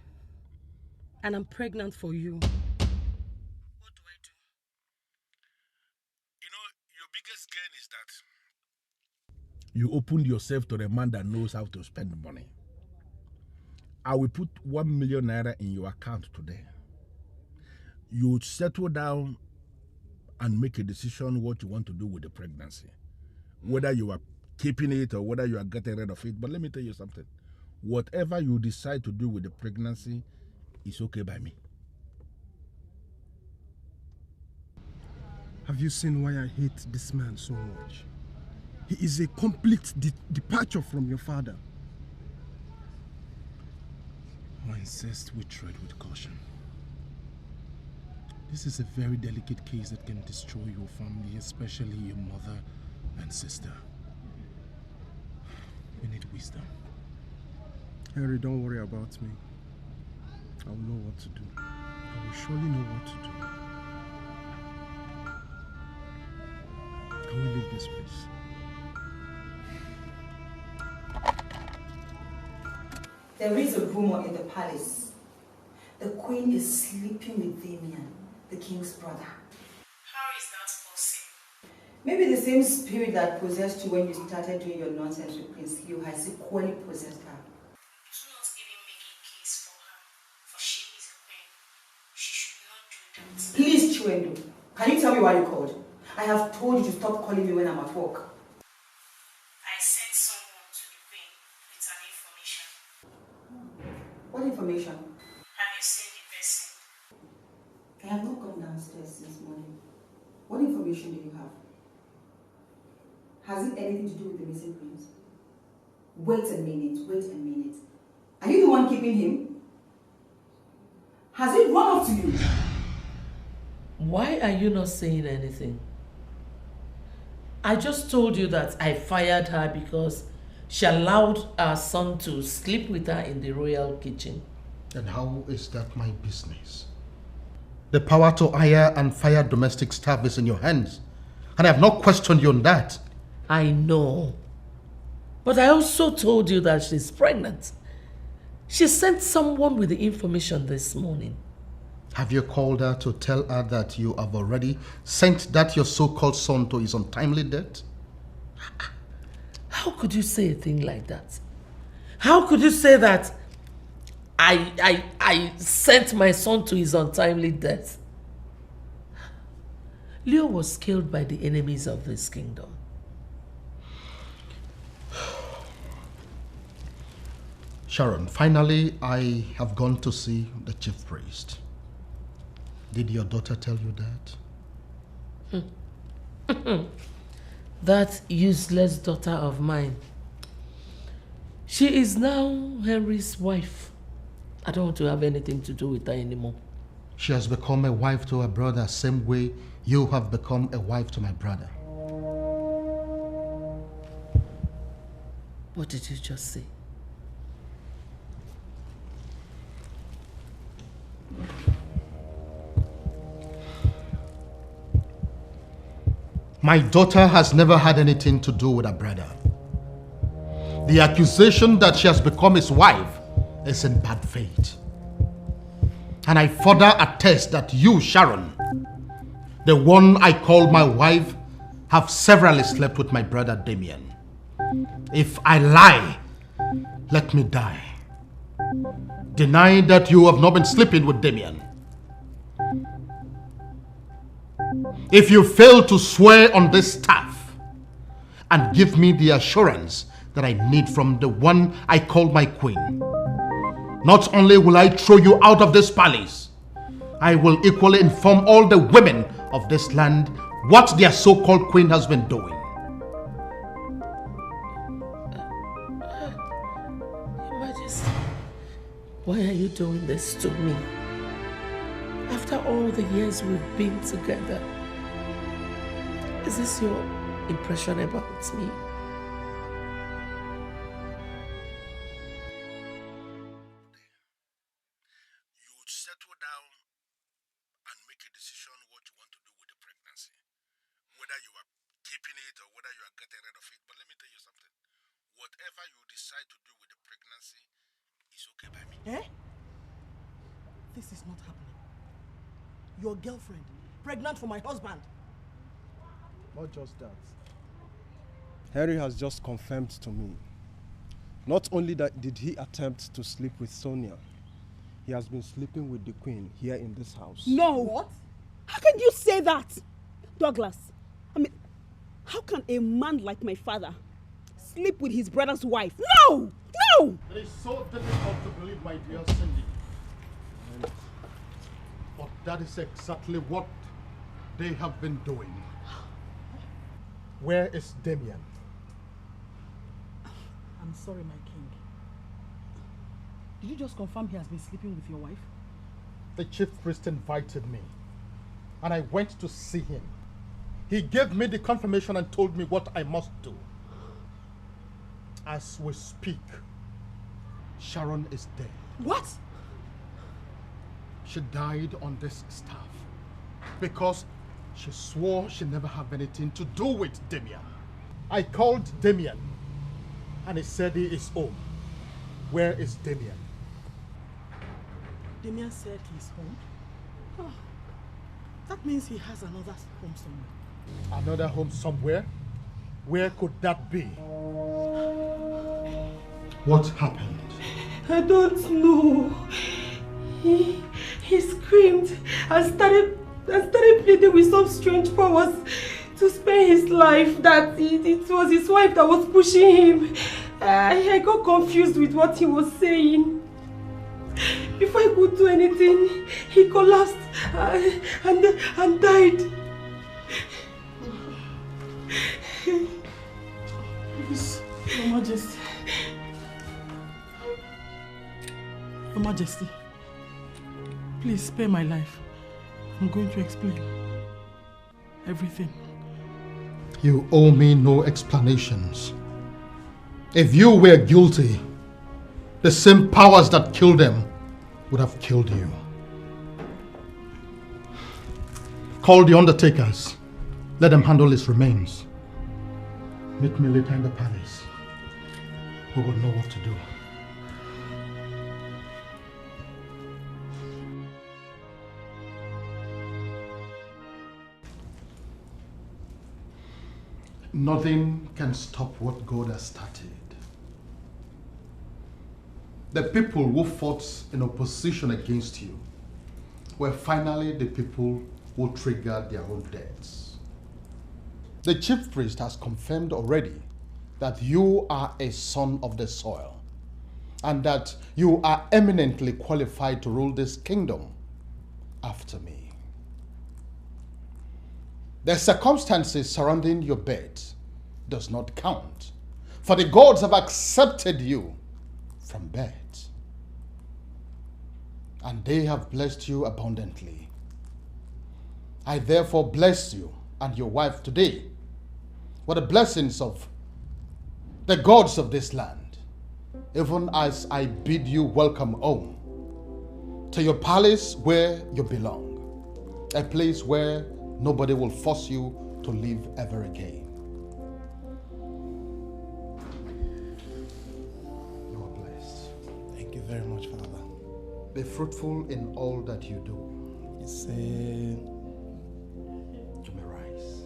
And I'm pregnant for you. What do I do? You know, your biggest gain is that you opened yourself to a man that knows how to spend money. I will put 1 million naira in your account today. You settle down and make a decision what you want to do with the pregnancy. Whether you are keeping it or whether you are getting rid of it. But let me tell you something. Whatever you decide to do with the pregnancy is okay by me. Have you seen why I hate this man so much? He is a complete departure from your father. I insist we tread with caution. This is a very delicate case that can destroy your family, especially your mother and sister. We need wisdom. Henry, don't worry about me. I will know what to do. I will surely know what to do. Can we leave this place? There is a rumor in the palace. The queen is sleeping with Demian, the king's brother. How is that possible? Maybe the same spirit that possessed you when you started doing your nonsense with Prince Leo has equally possessed her. Do not even make a case for her, for she is a queen. She should not do that. Please, Chiwendu, can you tell me why you called? I have told you to stop calling me when I'm at work. I sent someone to the queen with an information. What information? Have you seen the person? I have not gone downstairs since morning. What information do you have? Has it anything to do with the missing prince? Wait a minute. Are you the one keeping him? Has it run up to you? Why are you not saying anything? I just told you that I fired her because she allowed our son to sleep with her in the royal kitchen. And how is that my business? The power to hire and fire domestic staff is in your hands. And I have not questioned you on that. I know. But I also told you that she's pregnant. She sent someone with the information this morning. Have you called her to tell her that you have already sent that your so-called son to his untimely death? How could you say a thing like that? How could you say that I sent my son to his untimely death? Leo was killed by the enemies of this kingdom. Sharon, finally I have gone to see the chief priest. Did your daughter tell you that? That useless daughter of mine. She is now Henry's wife. I don't want to have anything to do with her anymore. She has become a wife to her brother, same way you have become a wife to my brother. What did you just say? My daughter has never had anything to do with her brother. The accusation that she has become his wife is in bad faith. And I further attest that you, Sharon, the one I call my wife, have severally slept with my brother Demian. If I lie, let me die. Deny that you have not been sleeping with Demian. If you fail to swear on this staff and give me the assurance that I need from the one I call my queen, not only will I throw you out of this palace, I will equally inform all the women of this land what their so-called queen has been doing. Your Majesty, why are you doing this to me? After all the years we've been together, is this your impression about me? You would settle down and make a decision what you want to do with the pregnancy. Whether you are keeping it or whether you are getting rid of it. But let me tell you something. Whatever you decide to do with the pregnancy is okay by me. Eh? This is not happening. Your girlfriend, pregnant for my husband. Not just that. Harry has just confirmed to me. Not only that did he attempt to sleep with Sonia, he has been sleeping with the queen here in this house. No! What? How can you say that? Douglas, I mean, how can a man like my father sleep with his brother's wife? No! No! It is so difficult to believe, my dear Cindy. But that is exactly what they have been doing. Where is Demian? I'm sorry, my king. Did you just confirm he has been sleeping with your wife? The chief priest invited me, and I went to see him. He gave me the confirmation and told me what I must do. As we speak, Sharon is dead. What? She died on this staff because she swore she never had anything to do with Demian. I called Demian and he said he is home. Where is Demian? Demian said he's home. Oh, that means he has another home somewhere. Another home somewhere? Where could that be? What happened? I don't know. He screamed and started pleading with some strange powers to spare his life, that it was his wife that was pushing him. I got confused with what he was saying. Before I could do anything, he collapsed and died. Please, Your Majesty. Your Majesty, please spare my life. I'm going to explain everything. You owe me no explanations. If you were guilty, the same powers that killed them would have killed you. Call the undertakers. Let them handle his remains. Meet me later in the palace. We will know what to do. Nothing can stop what God has started. The people who fought in opposition against you were finally the people who triggered their own deaths. The chief priest has confirmed already that you are a son of the soil and that you are eminently qualified to rule this kingdom after me. The circumstances surrounding your birth does not count, for the gods have accepted you from birth, and they have blessed you abundantly. I therefore bless you and your wife today with the blessings of the gods of this land, even as I bid you welcome home to your palace where you belong, a place where nobody will force you to live ever again. You are blessed. Thank you very much, Father. Be fruitful in all that you do. You say... You may rise.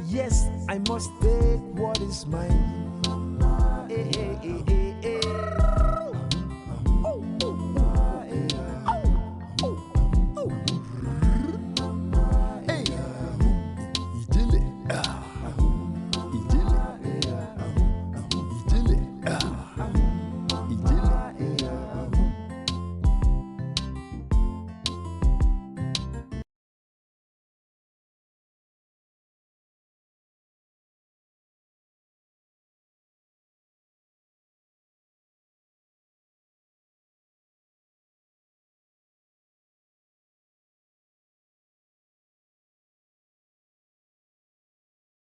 Yes, I must take what is mine.